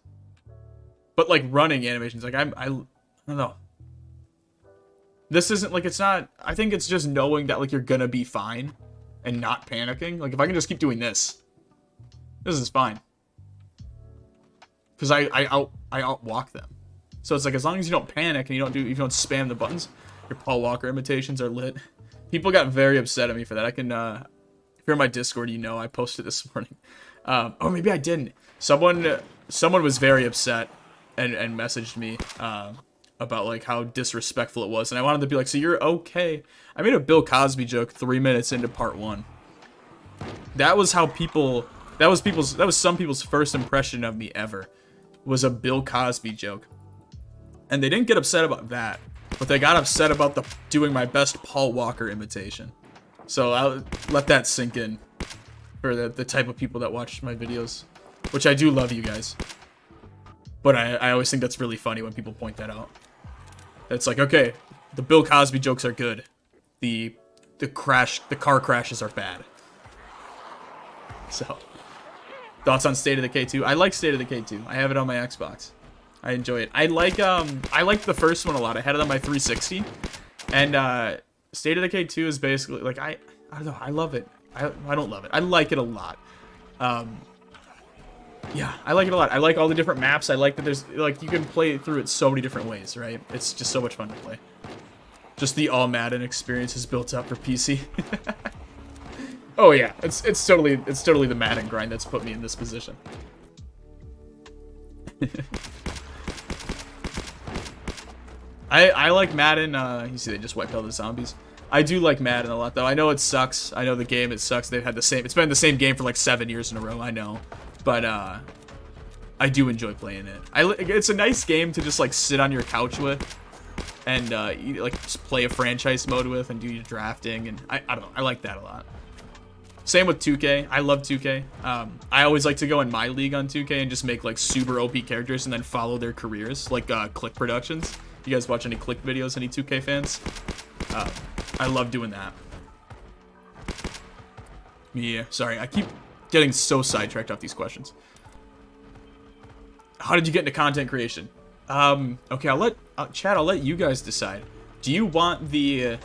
But like running animations, like I don't know. This isn't like, it's not, I think it's just knowing that like you're gonna be fine and not panicking. Like if I can just keep doing this is fine. Because I outwalk them. So it's like, as long as you don't panic and you don't spam the buttons, your Paul Walker imitations are lit. People got very upset at me for that. I can, if you're on my Discord, you know I posted this morning. Oh, maybe I didn't. Someone was very upset and messaged me about like how disrespectful it was, and I wanted to be like, so you're okay. I made a Bill Cosby joke 3 minutes into part 1. That was some people's first impression of me ever, was a Bill Cosby joke. And they didn't get upset about that, but they got upset about doing my best Paul Walker imitation. So I'll let that sink in for the type of people that watch my videos, which I do love you guys. But I always think that's really funny when people point that out. It's like, okay, the Bill Cosby jokes are good. The car crashes are bad. So, thoughts on State of Decay 2? I like State of Decay 2. I have it on my Xbox. I enjoy it. I like the first one a lot. I had it on my 360. And State of Decay 2 is basically like, I don't know, I love it. I don't love it. I like it a lot. yeah, I like it a lot. I like all the different maps. I like that there's, like, you can play through it so many different ways, right? It's just so much fun to play. Just the all Madden experience is built up for PC. Oh yeah, it's totally the Madden grind that's put me in this position. I like Madden. You see, they just wiped all the zombies. I do like Madden a lot, though. I know it sucks. I know the game, it sucks. They've had the same. It's been the same game for like 7 years in a row. I know, but I do enjoy playing it. It's a nice game to just like sit on your couch with, and you, like, just play a franchise mode with and do your drafting. And I don't know. I like that a lot. Same with 2K. I love 2K. I always like to go in my league on 2K and just make like super OP characters and then follow their careers, like Click Productions. You guys watch any Click videos? Any 2K fans? I love doing that. Yeah, sorry. I keep getting so sidetracked off these questions. How did you get into content creation? Okay, Chad, I'll let you guys decide. Do you want the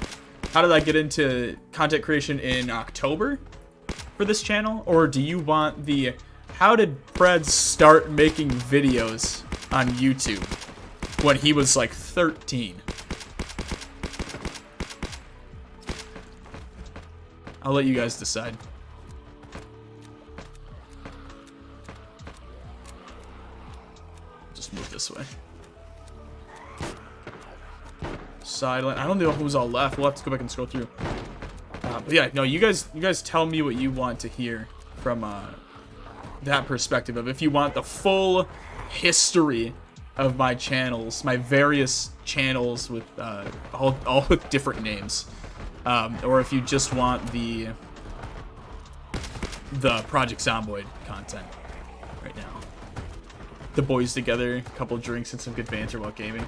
how did I get into content creation in October for this channel? Or do you want the how did Predz start making videos on YouTube when he was like 13? I'll let you guys decide. Just move this way. Sideline. I don't know who's all left. We'll have to go back and scroll through. But yeah, no, you guys tell me what you want to hear from that perspective of if you want the full history of my channels, my various channels with all with different names, or if you just want the Project Zomboid content right now. The boys together, a couple drinks and some good banter while gaming.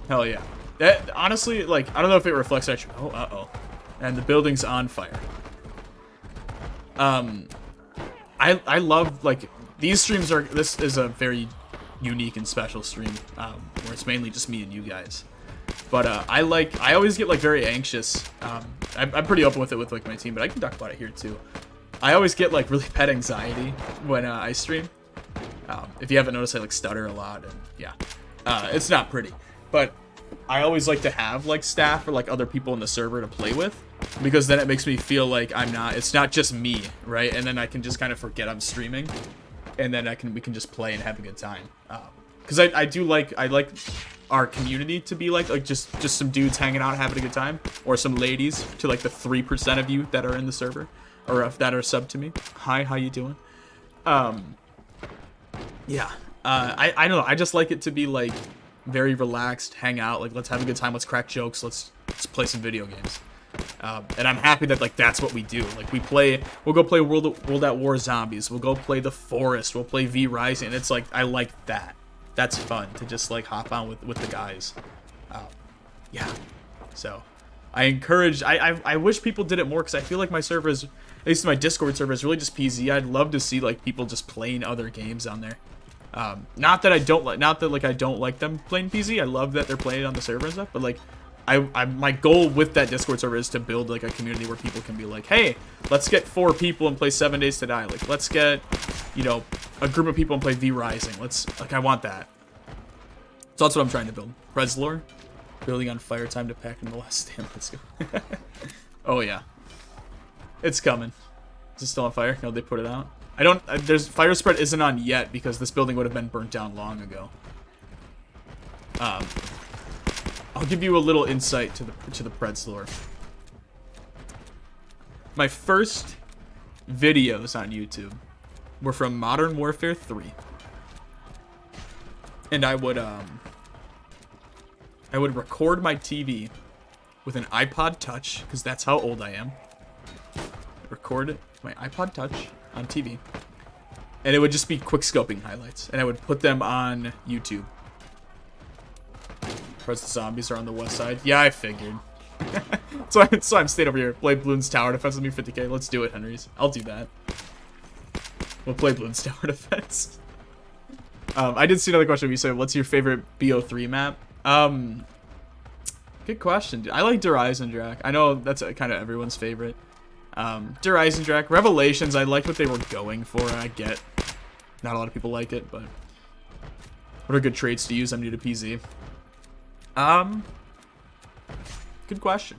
Hell yeah. That honestly, like, I don't know if it reflects actually. Oh, uh-oh. And the building's on fire. I love, like, these streams are, this is a very unique and special stream, where it's mainly just me and you guys. But I always get like very anxious. I'm pretty open with it with like my team, but I can talk about it here too. I always get like really pet anxiety when I stream. If you haven't noticed, I like stutter a lot, and yeah, it's not pretty. But I always like to have like staff or like other people in the server to play with, because then it makes me feel like it's not just me, right? And then I can just kind of forget I'm streaming, and then we can just play and have a good time. Because I like our community to be like just some dudes hanging out having a good time, or some ladies, to like the 3% of you that are in the server or that are sub to me. Hi, how you doing? Yeah, I don't know, I just like it to be like very relaxed, hang out, like let's have a good time, let's crack jokes, let's play some video games. And I'm happy that like that's what we do. Like we'll go play World at War Zombies, we'll go play The Forest, we'll play V Rising, and it's like I like that. That's fun to just like hop on with the guys. Yeah, so I encourage, I wish people did it more, because I feel like my server is, at least my Discord server, is really just PZ. I'd love to see like people just playing other games on there. Not that I don't like them playing PZ. I love that they're playing on the server and stuff, but like my goal with that Discord server is to build like a community where people can be like, hey, let's get 4 people and play 7 Days to Die. Like, let's get, you know, a group of people and play V Rising. I want that. So that's what I'm trying to build. Predz lore, building on fire, time to pack in the last stand. Let's go. Oh yeah, it's coming. Is it still on fire? No, they put it out. There's fire spread isn't on yet because this building would have been burnt down long ago. I'll give you a little insight to the Predz lore. My first videos on YouTube were from Modern Warfare 3. And I would record my TV with an iPod Touch, because that's how old I am. Record my iPod Touch on TV. And it would just be quick scoping highlights, and I would put them on YouTube. Because the zombies are on the west side. Yeah, I figured. so I'm staying over here. Play Bloons Tower Defense with me, 50k. Let's do it, Henrys. I'll do that. We'll play Bloons Tower Defense. I did see another question. You said, what's your favorite BO3 map? Good question, dude. I like Der Eisendrache. I know that's kind of everyone's favorite. Der Eisendrache. Revelations, I liked what they were going for. I get Not a lot of people like it, but what are good traits to use? I'm new to PZ. Good question.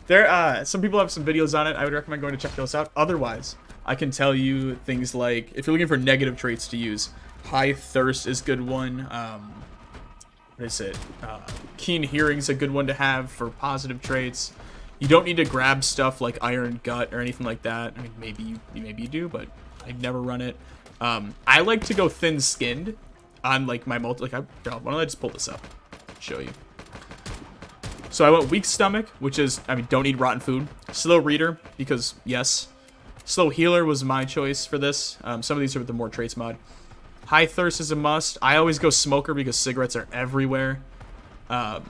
There, some people have some videos on it. I would recommend going to check those out. Otherwise, I can tell you things like, if you're looking for negative traits to use, high thirst is a good one. What is it? Keen hearing's a good one to have for positive traits. You don't need to grab stuff like iron gut or anything like that. I mean, maybe you do, but I never run it. I like to go thin-skinned on like my multi. Like, why don't I just pull this up? Show you. So I went weak stomach, which is, I mean, don't eat rotten food. Slow reader, because yes. Slow healer was my choice for this. Some of these are with the more traits mod. High thirst is a must. I always go smoker because cigarettes are everywhere. Let's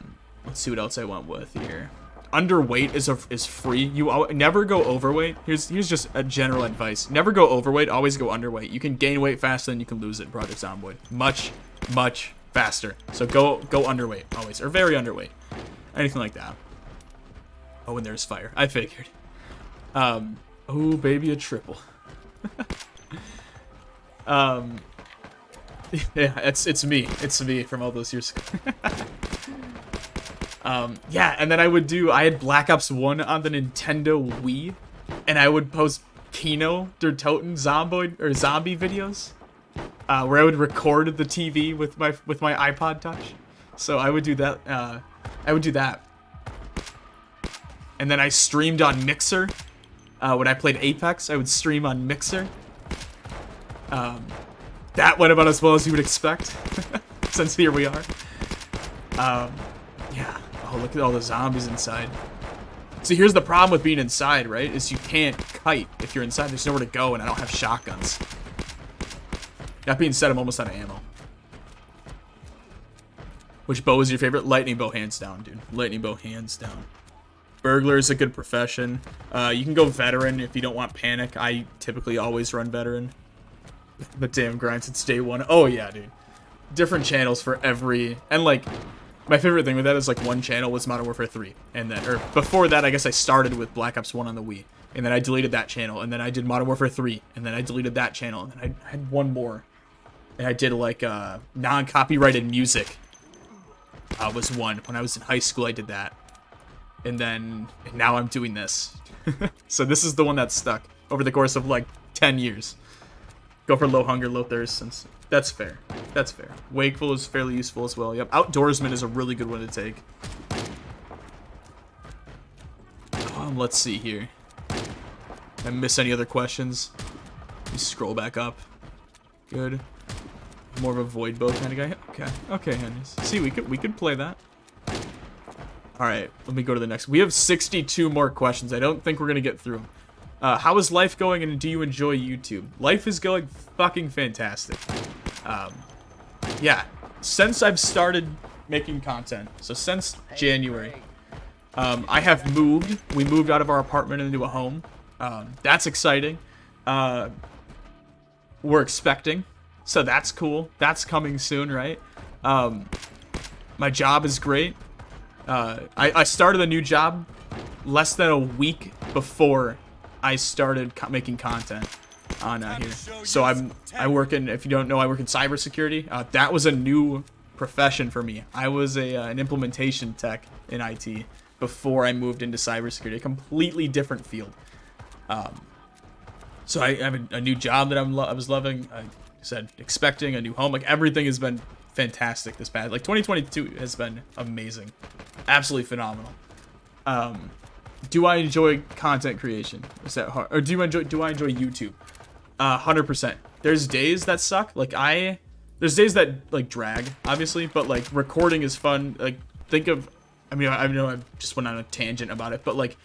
see what else I went with here. Underweight is free. You never go overweight. Here's just a general advice. Never go overweight. Always go underweight. You can gain weight faster than you can lose it in Project Zomboid. Much faster. So go underweight always, or very underweight. Anything like that. Oh, and there's fire. I figured. Oh, baby, a triple. Yeah, it's me. It's me from all those years ago. Yeah, and then I had Black Ops 1 on the Nintendo Wii, and I would post Kino, Der Toten, Zomboid, or zombie videos, where I would record the TV with my iPod Touch. So I would do that, And then I streamed on Mixer. When I played Apex, I would stream on Mixer. That went about as well as you would expect, since here we are. Yeah. Oh, look at all the zombies inside. So here's the problem with being inside, right? Is you can't kite if you're inside. There's nowhere to go, and I don't have shotguns. That being said, I'm almost out of ammo. Which bow is your favorite? Lightning bow, hands down, dude. Lightning bow, hands down. Burglar is a good profession. You can go veteran if you don't want panic. I typically always run veteran. The damn grind since day one. Oh yeah, dude. Different channels for every, and like, my favorite thing with that is like one channel was Modern Warfare 3, and then, or before that, I guess I started with Black Ops 1 on the Wii, and then I deleted that channel, and then I did Modern Warfare 3, and then I deleted that channel, and then I had one more, and I did like non-copyrighted music. Was one when I was in high school. I did that, and now I'm doing this. So this is the one that's stuck over the course of like 10 years. Go for low hunger, low thirst, since that's fair. That's fair. Wakeful is fairly useful as well. Yep. Outdoorsman is a really good one to take. Let's see here. Did I miss any other questions? Let me scroll back up. Good. More of a void bow kind of guy. Okay. Okay, Henrys. See, we could play that. All right. Let me go to the next. We have 62 more questions. I don't think we're gonna get through them. How is life going, and do you enjoy YouTube? Life is going fucking fantastic. Yeah, since I've started making content, so since January, I have moved. We moved out of our apartment into a home. That's exciting. We're expecting, so that's cool. That's coming soon, right? My job is great. I started a new job less than a week before I started making content on here. So I work in, if you don't know, I work in cybersecurity. That was a new profession for me. I was an implementation tech in IT before I moved into cybersecurity, a completely different field. So I have a new job that I was loving. I said expecting a new home. Like, everything has been fantastic this past. Like, 2022 has been amazing, absolutely phenomenal. Do I enjoy content creation? Is that hard? Or do I enjoy YouTube? 100%. There's days that suck. Like, there's days that like drag, obviously, but like recording is fun. Like, think of, I mean, I know I just went on a tangent about it, but like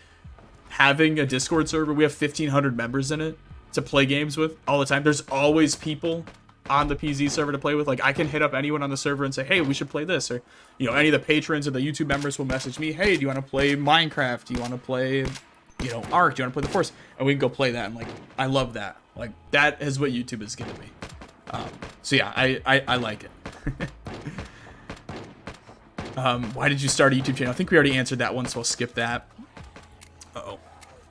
having a Discord server, we have 1,500 members in it to play games with all the time. There's always people on the PZ server to play with. Like, I can hit up anyone on the server and say, hey, we should play this, or, you know, any of the patrons or the YouTube members will message me, hey, do you want to play Minecraft? Do you want to play, you know, Ark? Do you want to play The Force? And we can go play that. And like, I love that. Like, that is what YouTube is giving me. So yeah, I like it. Why did you start a YouTube channel? I think we already answered that one, so I'll skip that. Uh-oh.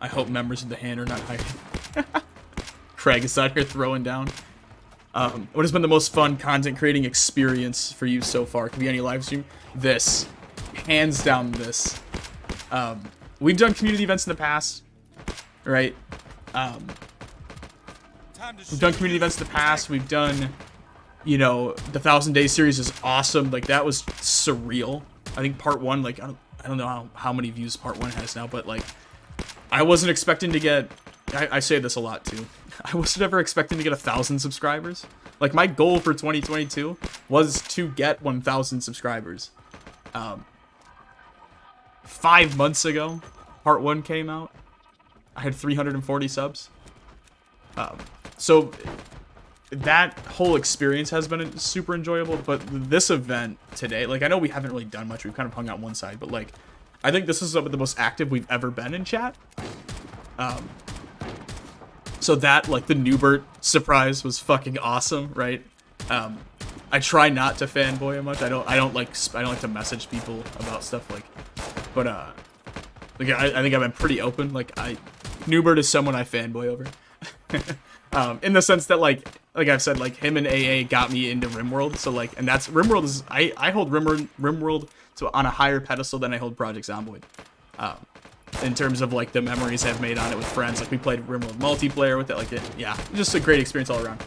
I hope members of the hand are not hiding. Craig is out here throwing down. What has been the most fun content creating experience for you so far? Could be any live stream. This. Hands down this. We've done community events in the past, right? We've done community events in the past. We've done, you know, the 1,000 Day series is awesome. Like, that was surreal. I think part 1, like, I don't know how many views part 1 has now, but, like, I wasn't expecting to get... I say this a lot, too. I wasn't ever expecting to get 1,000 subscribers. Like, my goal for 2022 was to get 1,000 subscribers. 5 months ago, part 1 came out. I had 340 subs. So, that whole experience has been super enjoyable, but this event today, like, I know we haven't really done much. We've kind of hung out one side, but, like, I think this is the most active we've ever been in chat. So that, like, the Newbert surprise was fucking awesome, right? I try not to fanboy much. I don't like to message people about stuff, like, but like, I think I've been pretty open. Like, Newbert is someone I fanboy over. In the sense that, like I've said, like, him and AA got me into RimWorld, so, like, and that's, RimWorld is, I hold RimWorld on a higher pedestal than I hold Project Zomboid. In terms of, like, the memories I've made on it with friends. Like, we played RimWorld multiplayer with it, like, yeah, just a great experience all around.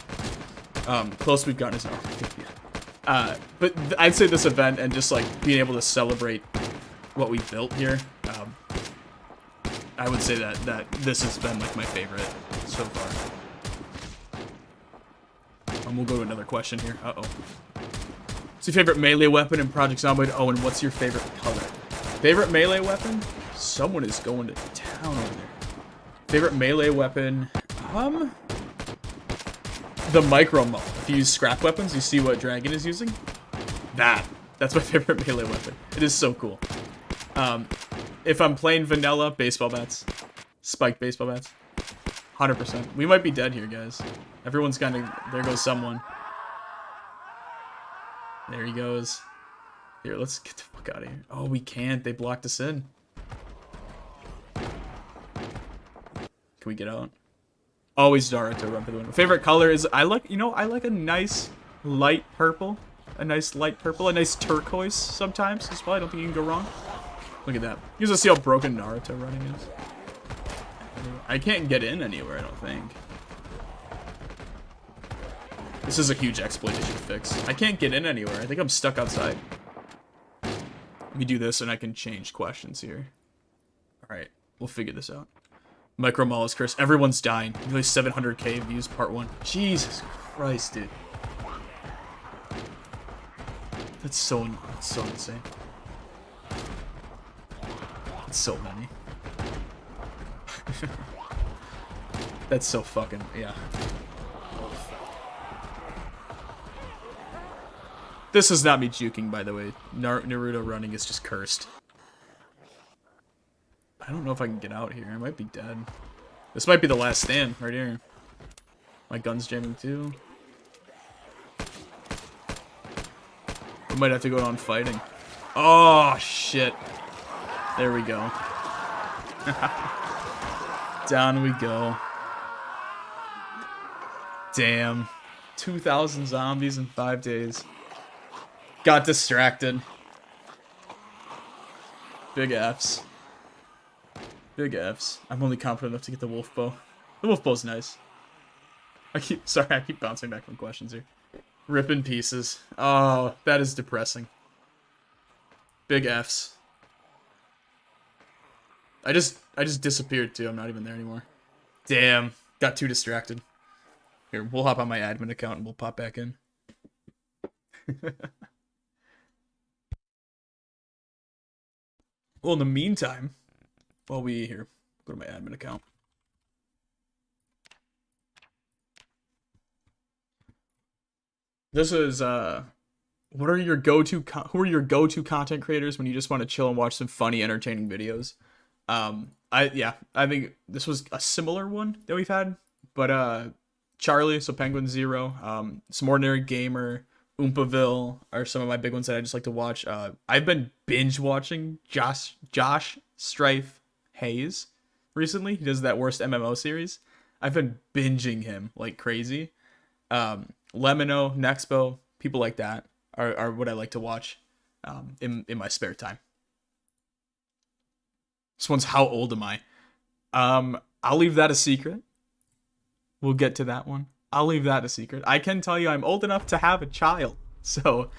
Close we've gotten is but I'd say this event and just, like, being able to celebrate what we built here, I would say that this has been, like, my favorite so far. We'll go to another question here. Uh-oh. What's your favorite melee weapon in Project Zomboid? Oh, and what's your favorite color? Favorite melee weapon? Someone is going to town over there. Favorite melee weapon? The micro maul. If you use scrap weapons, you see what Dragon is using? That's my favorite melee weapon. It is so cool. If I'm playing vanilla, baseball bats. Spiked baseball bats. 100%. We might be dead here, guys. Everyone's kind of... There goes someone. There he goes. Here, let's get the fuck out of here. Oh, we can't. They blocked us in. Can we get out? Always Naruto run for the win. Favorite color is... I like a nice light purple. A nice light purple. A nice turquoise sometimes as well. I don't think you can go wrong. Look at that. You guys see how broken Naruto running is? I can't get in anywhere, I don't think. This is a huge exploit they should fix. I can't get in anywhere. I think I'm stuck outside. Let me do this and I can change questions here. Alright, we'll figure this out. Micro Maul is cursed. Everyone's dying. Nearly 700k views, part 1. Jesus Christ, dude. That's so insane. That's so many. That's so fucking, yeah. This is not me juking, by the way. Naruto running is just cursed. I don't know if I can get out here. I might be dead. This might be the last stand right here. My gun's jamming too. We might have to go on fighting. Oh, shit. There we go. Down we go. Damn. 2,000 zombies in 5 days. Got distracted. Big Fs. Big Fs. I'm only confident enough to get the wolf bow. The wolf bow's nice. I keep bouncing back from questions here. Rip in pieces. Oh, that is depressing. Big Fs. I just disappeared too. I'm not even there anymore. Damn. Got too distracted. Here, we'll hop on my admin account and we'll pop back in. Well, in the meantime, while we here, go to my admin account. This is what are your who are your go-to content creators when you just want to chill and watch some funny, entertaining videos? I think this was a similar one that we've had, but Charlie, so Penguin Zero, Some Ordinary Gamer, Oompaville are some of my big ones that I just like to watch. I've been binge watching Josh Strife Hayes recently. He does that Worst MMO series. I've been binging him like crazy. Lemino, Nexpo, people like that are what I like to watch in my spare time. This one's How Old Am I? I'll leave that a secret. We'll get to that one. I'll leave that a secret. I can tell you I'm old enough to have a child. So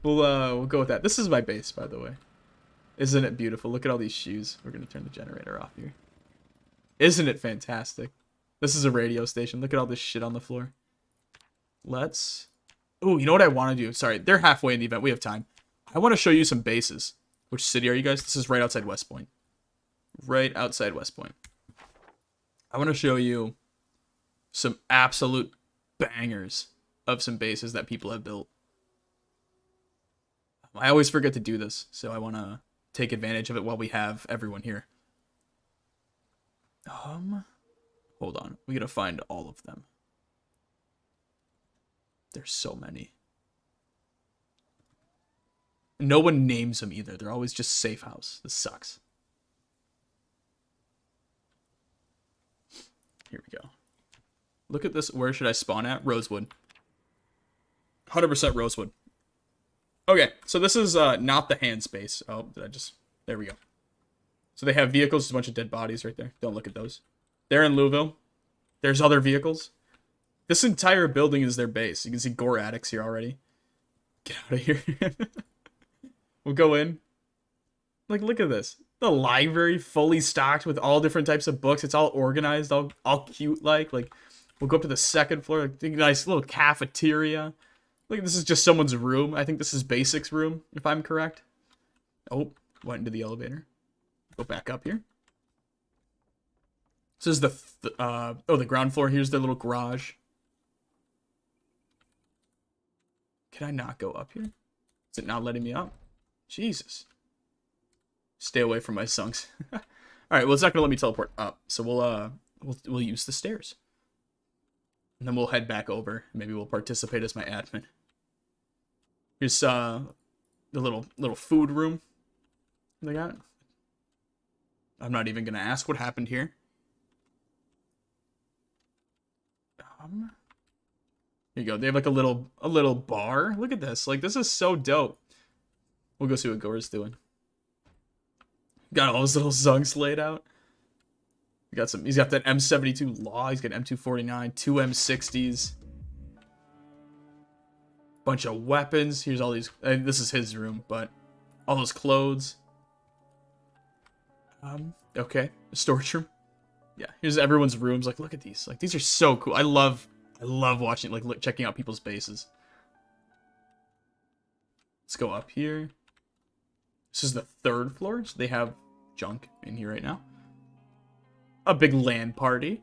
we'll go with that. This is my base, by the way. Isn't it beautiful? Look at all these shoes. We're going to turn the generator off here. Isn't it fantastic? This is a radio station. Look at all this shit on the floor. Let's... Ooh, you know what I want to do? Sorry, they're halfway in the event. We have time. I want to show you some bases. Which city are you guys? This is right outside West Point. Right outside West Point. I want to show you some absolute bangers of some bases that people have built. I always forget to do this, so I want to take advantage of it while we have everyone here. Hold on. We gotta find all of them. There's so many. No one names them either. They're always just safe house. This sucks. Here we go. Look at this. Where should I spawn at? Rosewood. 100% Rosewood. Okay, so this is not the hand space. Oh, did I just... There we go. So they have vehicles. There's a bunch of dead bodies right there. Don't look at those. They're in Louisville. There's other vehicles. This entire building is their base. You can see Gore Addicts here already. Get out of here. We'll go in. Like, look at this. The library fully stocked with all different types of books. It's all organized, all cute-like. Like, we'll go up to the second floor. Like, nice little cafeteria. Look, this is just someone's room. I think this is Basics' room, if I'm correct. Oh, went into the elevator. Go back up here. This is the ground floor. Here's their little garage. Can I not go up here? Is it not letting me up? Jesus. Stay away from my sunks. All right, well, it's not gonna let me teleport up, so we'll use the stairs, and then we'll head back over. Maybe we'll participate as my admin. Here's the little food room they got. I'm not even gonna ask what happened here. Here you go. They have like a little bar. Look at this. Like, this is so dope. We'll go see what Gore's doing. Got all his little zunks laid out. He's got that M72 Law. He's got M249, two M60s. Bunch of weapons. Here's all these. This is his room, but all those clothes. Okay, a storage room. Yeah, here's everyone's rooms. Like, look at these. Like, these are so cool. I love watching, like, checking out people's bases. Let's go up here. This is the third floor, so they have junk in here right now. A big LAN party.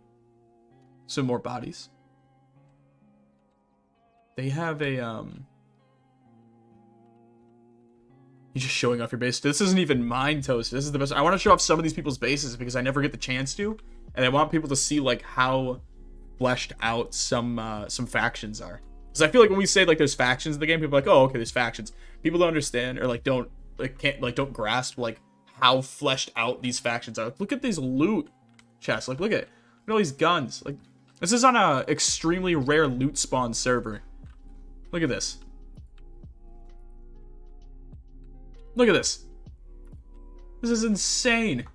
Some more bodies. They have a, You're just showing off your base. This isn't even mine, Toast. This is the best. I want to show off some of these people's bases because I never get the chance to. And I want people to see, like, how fleshed out some factions are. Because I feel like when we say, like, there's factions in the game, people are like, oh, okay, there's factions. People don't understand, or, like, don't grasp, like, how fleshed out these factions are. Look at these loot chests. Like, look at all these guns. Like, this is on a extremely rare loot spawn server. Look at this. Look at this. This is insane.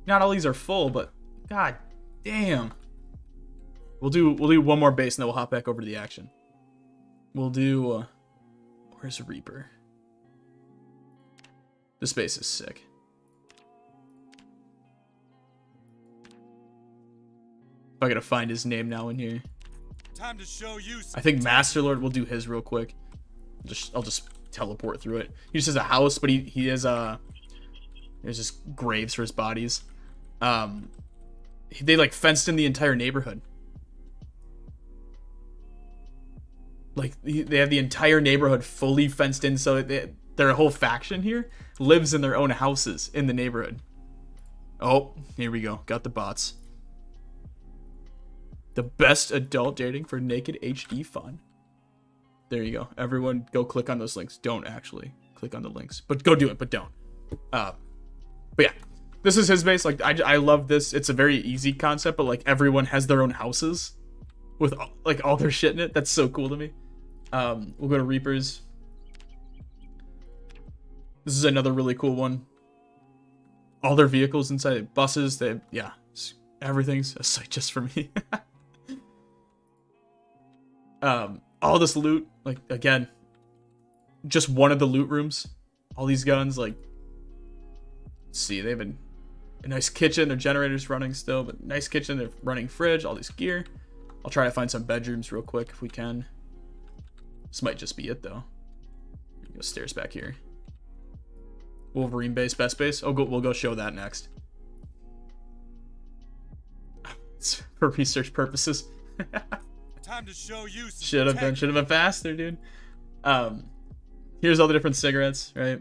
Not all these are full, but god damn. We'll do one more base and then we'll hop back over to the action. We'll do where's Reaper? This base is sick. I gotta find his name now in here. Time to show you. I think Master Lord will do his real quick. I'll just teleport through it. He just has a house, but he has there's just graves for his bodies. They like fenced in the entire neighborhood. Like they have the entire neighborhood fully fenced in, so their whole faction here lives in their own houses in the neighborhood. Oh, here we go. Got the bots. The best adult dating for naked HD fun. There you go. Everyone go click on those links. Don't actually click on the links, but go do it, but don't. But yeah, this is his base. Like I love this. It's a very easy concept, but like everyone has their own houses with like all their shit in it. That's so cool to me. We'll go to Reapers. This is another really cool one. All their vehicles inside buses, everything's a sight just for me. All this loot, like, again, just one of the loot rooms. All these guns, like, let's see, they have a nice kitchen. Their generator's running still, but nice kitchen. They're running fridge, all this gear. I'll try to find some bedrooms real quick if we can. This might just be it, though. Go stairs back here. Wolverine base, best base. We'll go show that next. It's for research purposes. Time to show you some should have been faster, dude. Here's all the different cigarettes, right?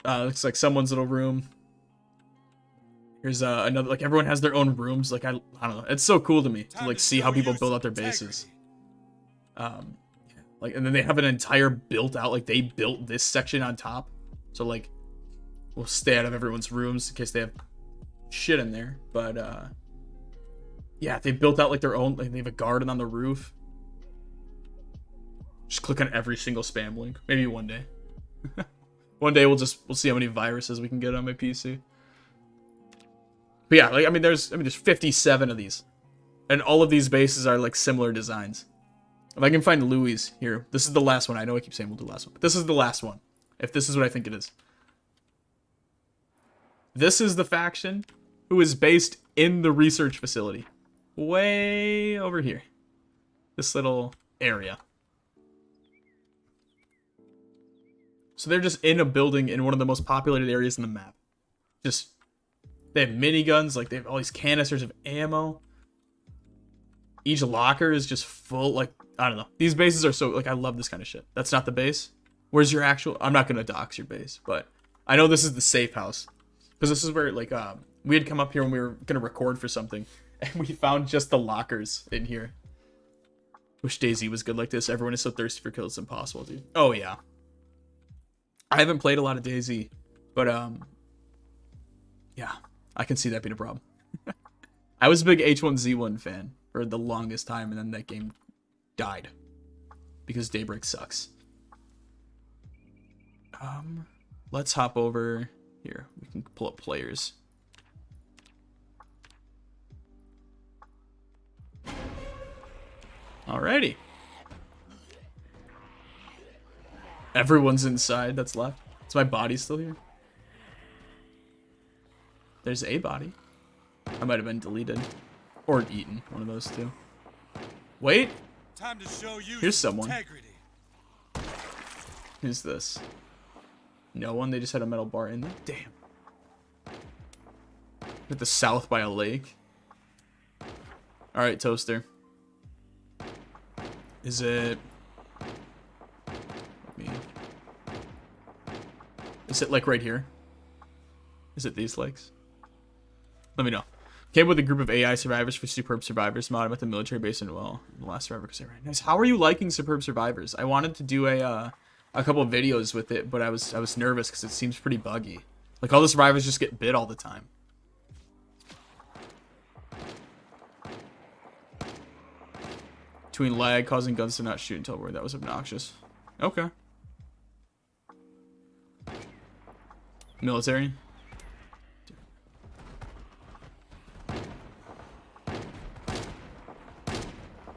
Looks like someone's little room. Here's another, like, everyone has their own rooms. Like, I don't know. It's so cool to me to, like, see how people build out their bases. Like, and then they have an entire built out, like, they built this section on top. So, like, we'll stay out of everyone's rooms in case they have shit in there. But, yeah, they built out, like, their own, like, they have a garden on the roof. Just click on every single spam link. Maybe one day. One day we'll see how many viruses we can get on my PC. But yeah, like, there's 57 of these. And all of these bases are, like, similar designs. If I can find Louis here. This is the last one. I know I keep saying we'll do the last one. But this is the last one. If this is what I think it is. This is the faction who is based in the research facility. Way over here. This little area. So they're just in a building in one of the most populated areas in the map. Just, they have miniguns, like, they have all these canisters of ammo. Each locker is just full, like, I don't know. These bases are so, like, I love this kind of shit. That's not the base. Where's your actual, I'm not going to dox your base, but I know this is the safe house. Because this is where, like, we had come up here when we were going to record for something. And we found just the lockers in here. Wish DayZ was good like this. Everyone is so thirsty for kills, it's impossible, dude. Oh, yeah. I haven't played a lot of DayZ, but, yeah, I can see that being a problem. I was a big H1Z1 fan for the longest time, and then that game died because Daybreak sucks. Let's hop over here. We can pull up players. Alrighty. Everyone's inside that's left. Is my body still here? There's a body. I might have been deleted. Or eaten. One of those two. Wait. Time to show you here's someone. Integrity. Who's this? No one. They just had a metal bar in there. Damn. At the south by a lake. Alright, Toaster. Is it... Is it, like, right here? Is it these lakes? Let me know. Came with a group of AI survivors for Superb Survivors mod. I'm at the military base in, well, the last survivor because they were nice. How are you liking Superb Survivors? I wanted to do a couple of videos with it, but I was nervous because it seems pretty buggy. Like, all the survivors just get bit all the time. Between lag, causing guns to not shoot until where that was obnoxious. Okay. Military.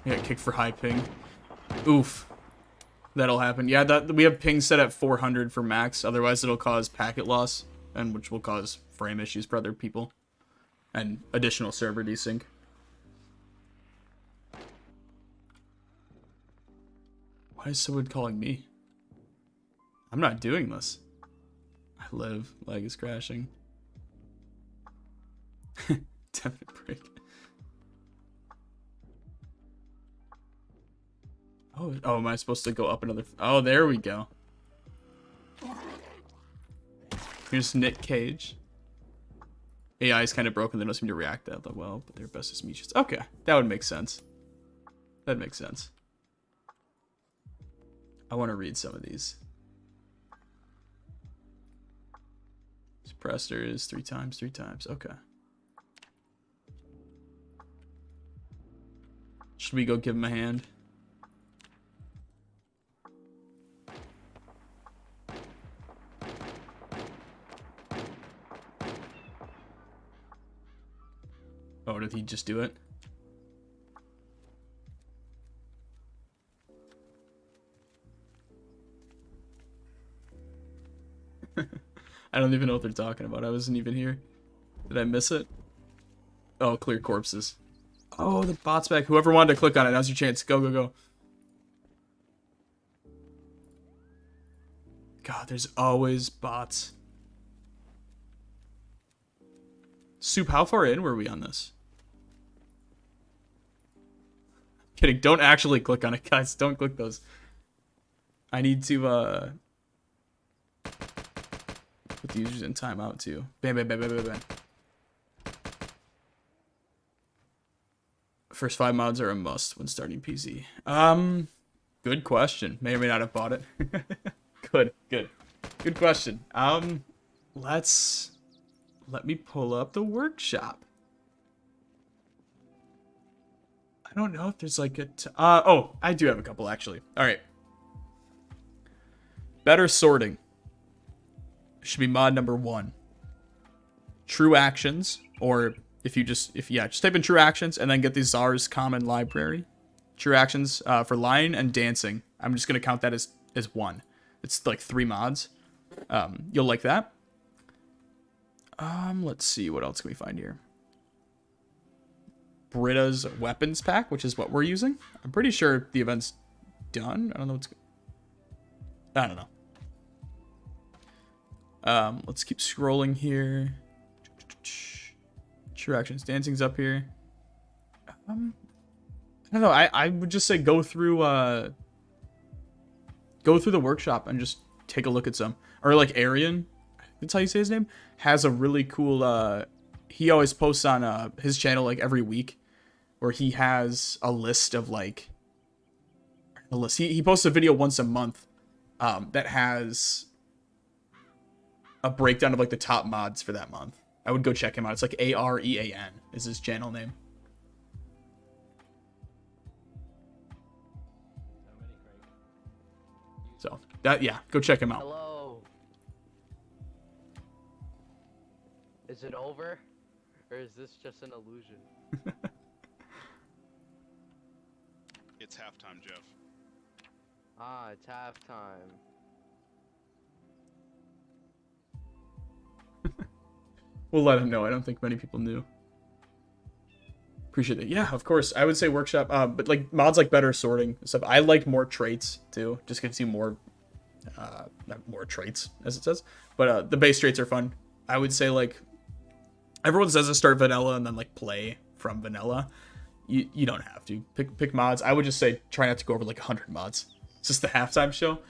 Yeah, kick for high ping. Oof. That'll happen. Yeah, that we have ping set at 400 for max. Otherwise, it'll cause packet loss, and which will cause frame issues for other people, and additional server desync. Why is someone calling me? I'm not doing this. I live. Leg is crashing. 10-minute break. Oh, am I supposed to go up another? Oh, there we go. Here's Nick Cage. AI is kind of broken. They don't seem to react that well, but their best is Miches. Okay, that would make sense. That makes sense. I want to read some of these. Suppressor is 3 times, 3 times. Okay. Should we go give him a hand? Oh, did he just do it? I don't even know what they're talking about. I wasn't even here. Did I miss it? Oh, clear corpses. Oh, the bot's back. Whoever wanted to click on it, now's your chance. Go, go, go. God, there's always bots. Soup, how far in were we on this? Kidding, don't actually click on it, guys. Don't click those. I need to, put the users in timeout, too. Bam, bam, bam, bam, bam, bam. First 5 mods are a must when starting PC. Good question. May or may not have bought it. Good question. Let me pull up the workshop. I don't know if there's like a oh, I do have a couple actually. All right. Better sorting. Should be mod number 1. True actions, or if just type in true actions and then get the Czar's common library. True actions for lying and dancing. I'm just gonna count that as 1. It's like 3 mods. You'll like that. Let's see, what else can we find here? Britta's weapons pack, which is what we're using. I'm pretty sure the event's done. I don't know what's... I don't know. Let's keep scrolling here. True actions. Dancing's up here. I don't know. I would just say go through the workshop and just take a look at some. Or like Arian, that's how you say his name, has a really cool he always posts on his channel like every week where he has a list of like he posts a video once a month that has a breakdown of like the top mods for that month. I would go check him out. It's like AREAN is his channel name. So that, yeah, go check him out. Hello. Is it over? Or is this just an illusion? It's halftime, Jeff. Ah, it's halftime. We'll let him know. I don't think many people knew. Appreciate it. Yeah, of course. I would say workshop, but like mods like better sorting and stuff. I like more traits too. Just gives you more traits, as it says. But the base traits are fun. I would say like everyone says to start vanilla and then like play from vanilla. You don't have to pick mods. I would just say try not to go over like 100 mods. It's just the halftime show.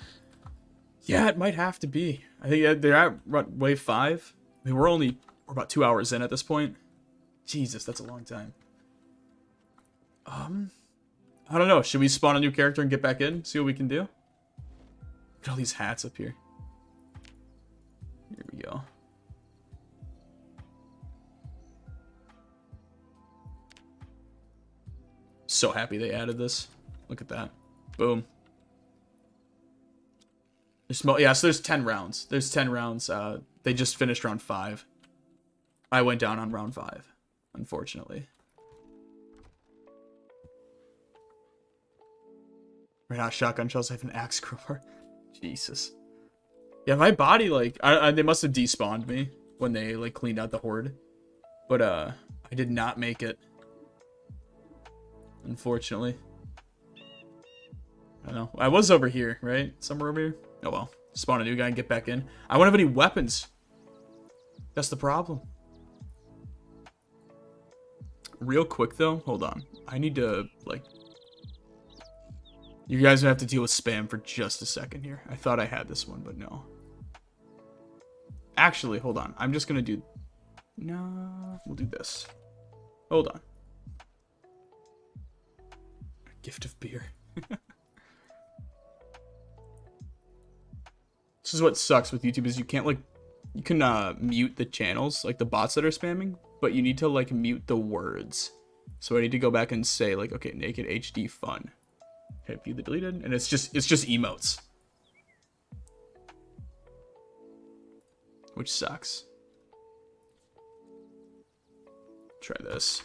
Yeah, it might have to be. I think they're at wave 5. I mean, we're about 2 hours in at this point. Jesus, that's a long time. I don't know. Should we spawn a new character and get back in? See what we can do? Look at all these hats up here. Here we go. So happy they added this. Look at that. Boom. Yeah, so there's 10 rounds. There's 10 rounds. They just finished round 5. I went down on round 5, unfortunately. Right now, shotgun shells have an axe crowbar. Jesus. Yeah, my body, like, they must have despawned me when they, like, cleaned out the Horde. But, I did not make it. Unfortunately. I don't know. I was over here, right? Somewhere over here. Oh, well. Spawn a new guy and get back in. I don't have any weapons. That's the problem. Real quick, though. Hold on. I need to, like... You guys have to deal with spam for just a second here. I thought I had this one, but no. Actually, hold on. I'm just going to do... No, we'll do this. Hold on. Gift of beer. This is what sucks with YouTube is you can't, like... You can mute the channels, like the bots that are spamming, but you need to, like, mute the words. So I need to go back and say, like, okay, naked HD fun. Okay, view the deleted, and it's just emotes. Which sucks. Try this.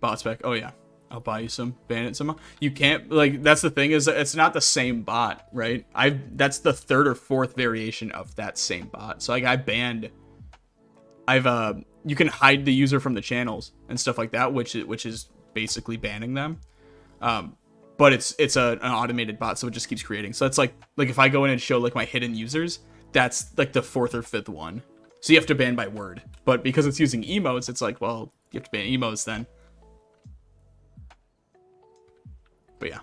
Bot spec. Oh yeah, I'll buy you some. Ban it somehow. You can't, like, that's the thing, is it's not the same bot, right? That's the third or fourth variation of that same bot. So like you can hide the user from the channels and stuff like that, which is basically banning them. But it's an automated bot, so it just keeps creating. So it's like if I go in and show like my hidden users, that's like the fourth or fifth one. So you have to ban by word. But because it's using emotes, it's like, well, you have to ban emotes then. But yeah,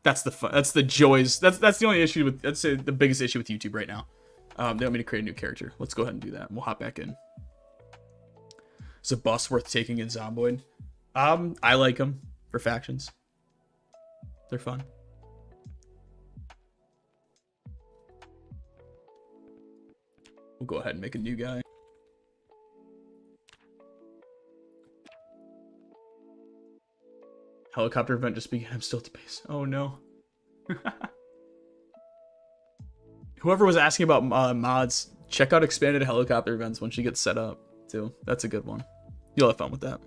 that's the joys. That's the only issue with, that's the biggest issue with YouTube right now. They want me to create a new character. Let's go ahead and do that. We'll hop back in. Is a boss worth taking in Zomboid? I like them for factions. They're fun. We'll go ahead and make a new guy. Helicopter event just began. I'm still at the base. Oh no. Whoever was asking about mods, check out expanded helicopter events when she gets set up too. That's a good one. You'll have fun with that.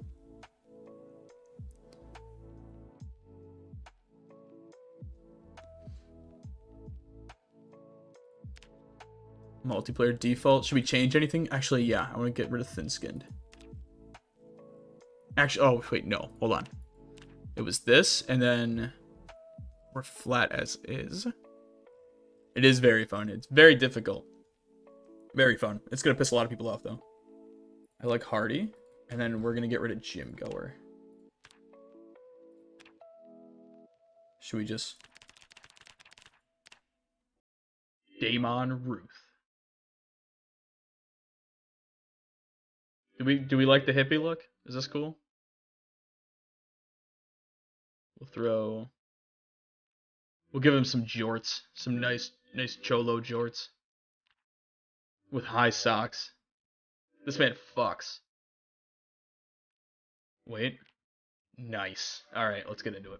Multiplayer default. Should we change anything? Actually, yeah. I want to get rid of thin-skinned. Actually, oh, wait, no. Hold on. It was this, and then we're flat as is. It is very fun. It's very difficult. Very fun. It's going to piss a lot of people off, though. I like Hardy, and then we're going to get rid of Gym Goer. Should we just... Damon Ruth. Do we like the hippie look? Is this cool? We'll give him some jorts, some nice cholo jorts with high socks. This man fucks. Wait. Nice. All right, let's get into it.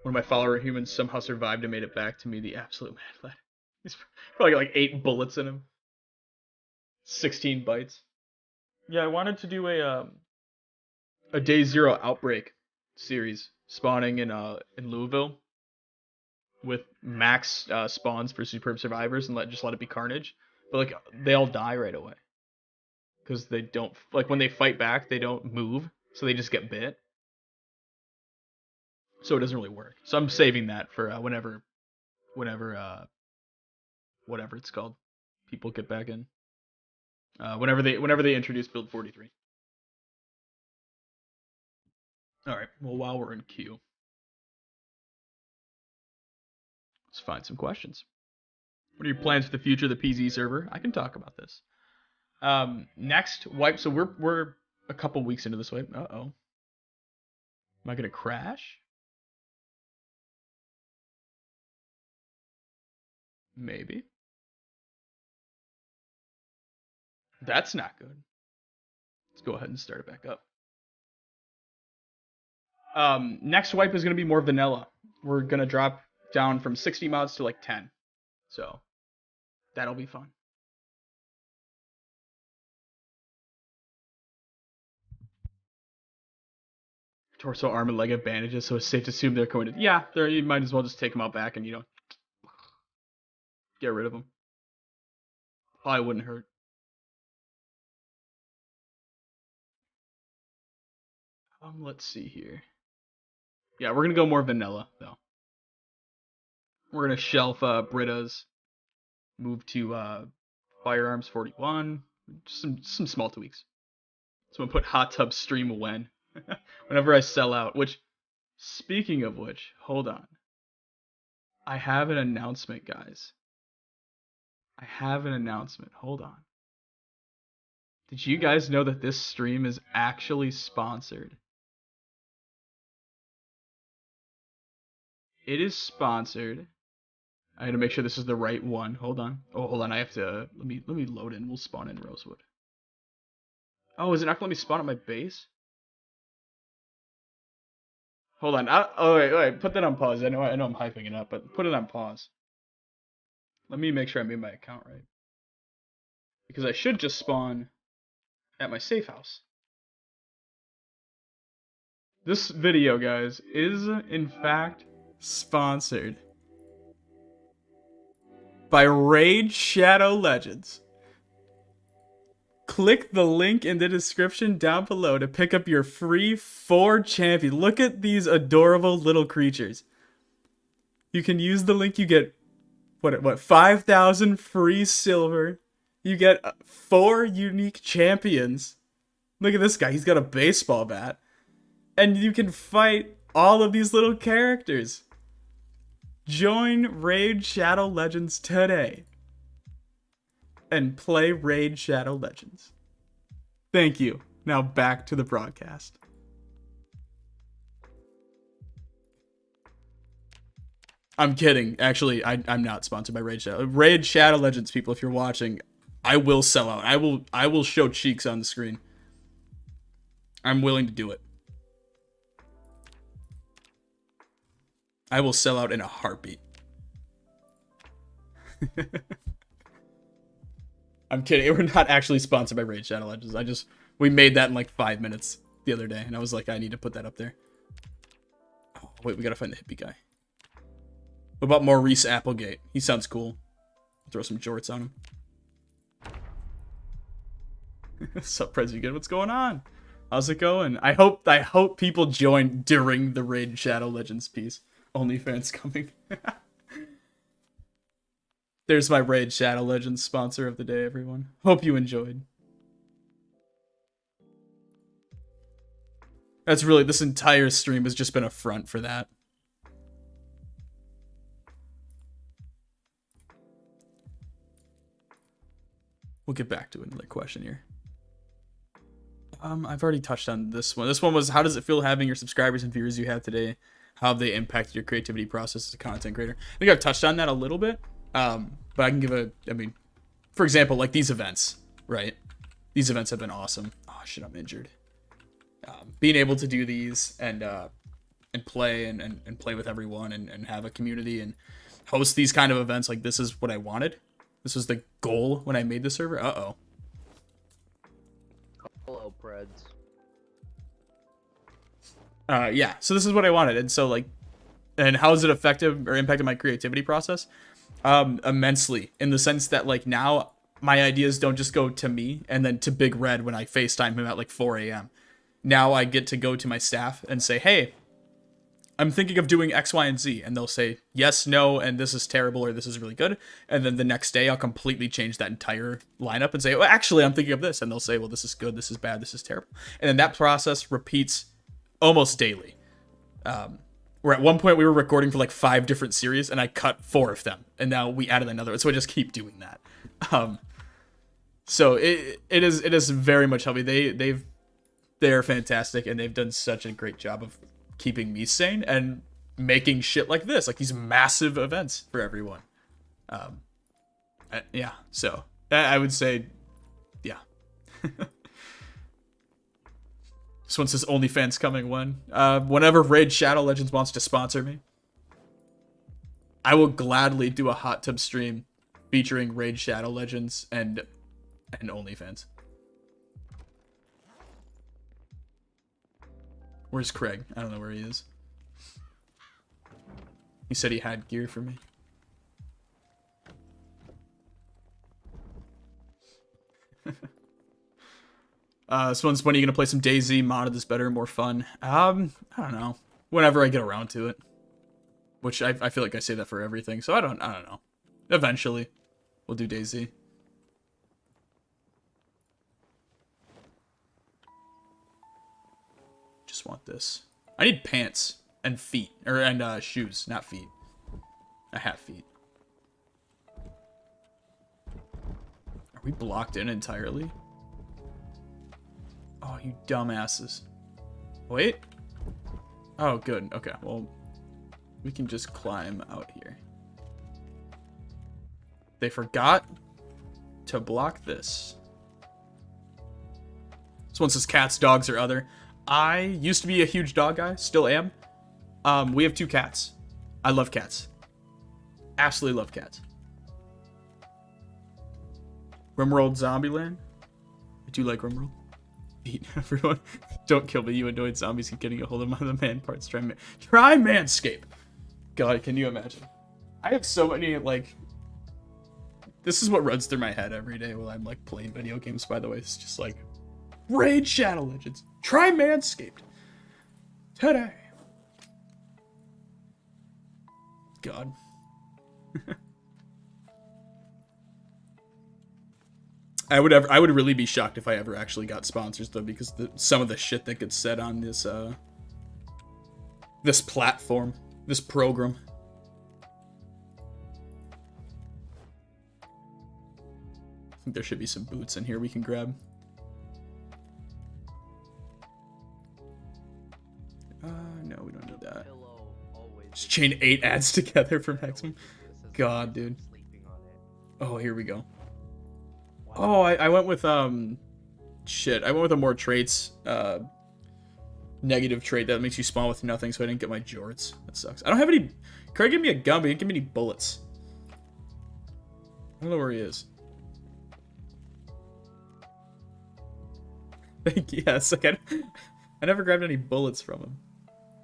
One of my follower humans somehow survived and made it back to me, the absolute mad lad. He's probably got like 8 bullets in him. 16 bites. Yeah, I wanted to do a Day Zero Outbreak series spawning in Louisville with max spawns for superb survivors and just let it be carnage. But like they all die right away because they don't, like, when they fight back they don't move, so they just get bit. So it doesn't really work. So I'm saving that for whenever whatever it's called, people get back in. Whenever they introduce build 43. All right. Well, while we're in queue, let's find some questions. What are your plans for the future of the PZ server? I can talk about this. Next wipe. So we're a couple weeks into this wipe. Uh-oh. Am I gonna crash? Maybe. That's not good. Let's go ahead and start it back up. Next wipe is going to be more vanilla. We're going to drop down from 60 mods to like 10. So that'll be fun. Torso, arm, and leg have bandages, so it's safe to assume they're going to... Yeah, you might as well just take them out back and, you know, get rid of them. Probably wouldn't hurt. Let's see here. Yeah, we're going to go more vanilla, though. We're going to shelf Britta's, move to Firearms 41, some small tweaks. So I'm going to put Hot Tub Stream whenever I sell out, which, speaking of which, hold on. I have an announcement, guys. I have an announcement. Hold on. Did you guys know that this stream is actually sponsored? It is sponsored. I had to make sure this is the right one. Hold on. Oh, hold on. I have to let me load in. We'll spawn in Rosewood. Oh, is it not gonna let me spawn at my base? Hold on. Oh wait. Put that on pause. I know I'm hyping it up, but put it on pause. Let me make sure I made my account right. Because I should just spawn. at my safe house. This video, guys, is in fact sponsored by Raid Shadow Legends. Click the link in the description down below to pick up your free 4 champions. Look at these adorable little creatures. You can use the link, you get, what 5,000 free silver. You get 4 unique champions. Look at this guy, he's got a baseball bat. And you can fight all of these little characters. Join Raid Shadow Legends today. And play Raid Shadow Legends. Thank you. Now back to the broadcast. I'm kidding. Actually, I'm not sponsored by Raid Shadow. Raid Shadow Legends, people, if you're watching, I will sell out. I will show cheeks on the screen. I'm willing to do it. I will sell out in a heartbeat. I'm kidding. We're not actually sponsored by Raid Shadow Legends. We made that in like 5 minutes the other day, and I was like, I need to put that up there. Oh, wait, we gotta find the hippie guy. What about Maurice Applegate? He sounds cool. Throw some jorts on him. Sup, Prez, you good? What's going on? How's it going? I hope people join during the Raid Shadow Legends piece. OnlyFans coming. There's my Raid Shadow Legends sponsor of the day, everyone. Hope you enjoyed. That's really, this entire stream has just been a front for that. We'll get back to another question here. I've already touched on this one. This one was, how does it feel having your subscribers and viewers you have today? How have they impacted your creativity process as a content creator? I think I've touched on that a little bit. But I can give for example, like these events, right? These events have been awesome. Oh shit, I'm injured. Being able to do these and play and play with everyone and have a community and host these kind of events, like this is what I wanted. This was the goal when I made the server. Uh-oh. Hello, Preds. Yeah, so this is what I wanted. And so and how is it effective or impacted my creativity process? Immensely, in the sense that like now my ideas don't just go to me and then to Big Red when I FaceTime him at like 4 a.m. Now I get to go to my staff and say, hey, I'm thinking of doing X, Y, and Z. And they'll say, yes, no, and this is terrible, or this is really good. And then the next day I'll completely change that entire lineup and say, well, actually, I'm thinking of this. And they'll say, well, this is good, this is bad, this is terrible. And then that process repeats almost daily. Where at one point we were recording for like 5 different series and I cut 4 of them. And now we added another one. So I just keep doing that. So it is very much helping. They're fantastic and they've done such a great job of keeping me sane and making shit like this, like these massive events for everyone. Yeah, so I would say, yeah. This one says OnlyFans coming when? Whenever Raid Shadow Legends wants to sponsor me, I will gladly do a hot tub stream featuring Raid Shadow Legends and OnlyFans. Where's Craig? I don't know where he is. He said he had gear for me. This one's, when are you gonna play some DayZ? Modded is better, more fun. I don't know. Whenever I get around to it. Which I feel like I say that for everything, so I don't know. Eventually, we'll do DayZ. Just want this. I need pants and feet, and shoes, not feet. I have feet. Are we blocked in entirely? Oh, you dumbasses. Wait. Oh, good. Okay, well, we can just climb out here. They forgot to block this. This one says cats, dogs, or other. I used to be a huge dog guy, still am. We have 2 cats. I love cats. Absolutely love cats. Rimworld Zombieland. I do like Rimworld. beat everyone. Don't kill me, you annoyed zombies. Keep getting a hold of my man parts. Try Manscape. God, can you imagine? I have so many, like... This is what runs through my head every day while I'm, like, playing video games, by the way. It's just like... Raid Shadow Legends. Try Manscaped. Today. God. I would really be shocked if I ever actually got sponsors though, because some of the shit that gets said on this this platform, this program. I think there should be some boots in here we can grab. No, we don't need that. Just chain 8 ads together for maximum. God, dude. Oh, here we go. Oh, I went with, shit. I went with a more traits, negative trait that makes you spawn with nothing, so I didn't get my jorts. That sucks. I don't have any... Craig gave me a gun, but he didn't give me any bullets. I don't know where he is. Thank you. Yes, like I never grabbed any bullets from him.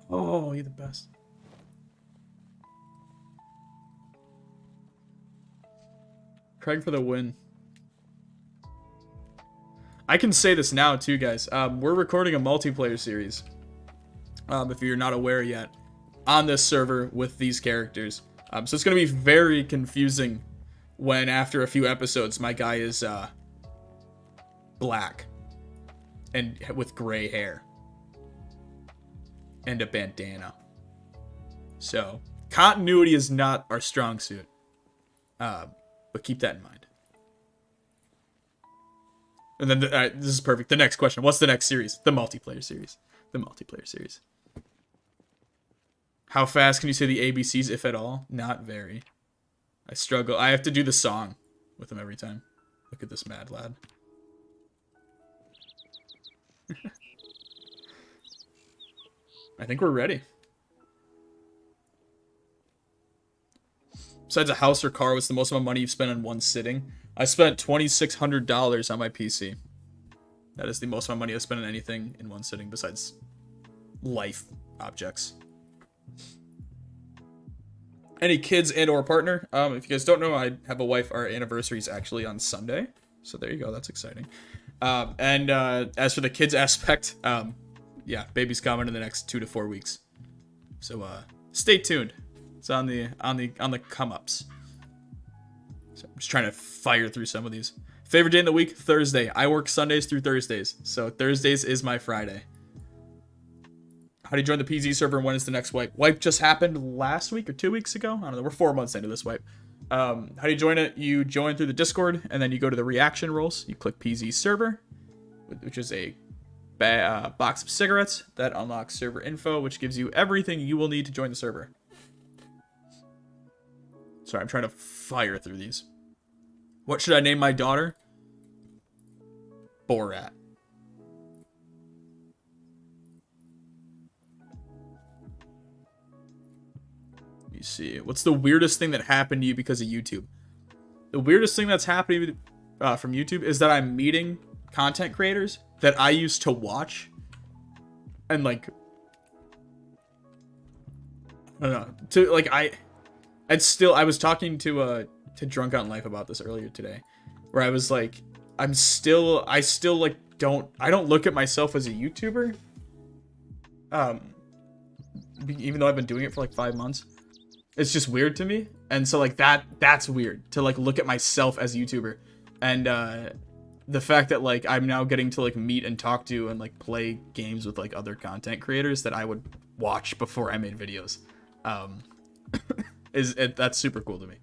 Oh, you're the best. Craig for the win. I can say this now too, guys. We're recording a multiplayer series. If you're not aware yet, on this server with these characters. So it's gonna be very confusing when after a few episodes my guy is black and with gray hair and a bandana. So continuity is not our strong suit, but keep that in mind. And then, this is perfect. The next question. What's the next series? The multiplayer series. The multiplayer series. How fast can you say the ABCs, if at all? Not very. I struggle. I have to do the song with them every time. Look at this mad lad. I think we're ready. Besides a house or car, what's the most amount of money you've spent in one sitting? I spent $2,600 on my PC. That is the most amount of money I've spent on anything in one sitting besides life objects. Any kids and or partner? If you guys don't know, I have a wife. Our anniversary is actually on Sunday. So there you go. That's exciting. And as for the kids aspect, yeah, baby's coming in the next 2 to 4 weeks. So stay tuned. It's on the come ups. So I'm just trying to fire through some of these. Favorite day in the week? Thursday. I work Sundays through Thursdays, so Thursdays is my Friday. How do you join the PZ server and when is the next wipe? Wipe just happened last week or 2 weeks ago. I don't know. We're 4 months into this wipe. How do you join it? You join through the Discord, and then you go to the reaction roles. You click PZ server, which is a box of cigarettes that unlocks server info, which gives you everything you will need to join the server. Sorry, I'm trying to fire through these. What should I name my daughter? Borat. Let me see. What's the weirdest thing that happened to you because of YouTube? The weirdest thing that's happening from YouTube is that I'm meeting content creators that I used to watch. And like... I don't know. I was talking to Drunk on Life about this earlier today, where I was like, I still like I don't look at myself as a YouTuber, even though I've been doing it for like 5 months. It's just weird to me, and so like that's weird to like look at myself as a YouTuber, and the fact that like I'm now getting to like meet and talk to and like play games with like other content creators that I would watch before I made videos, that's super cool to me.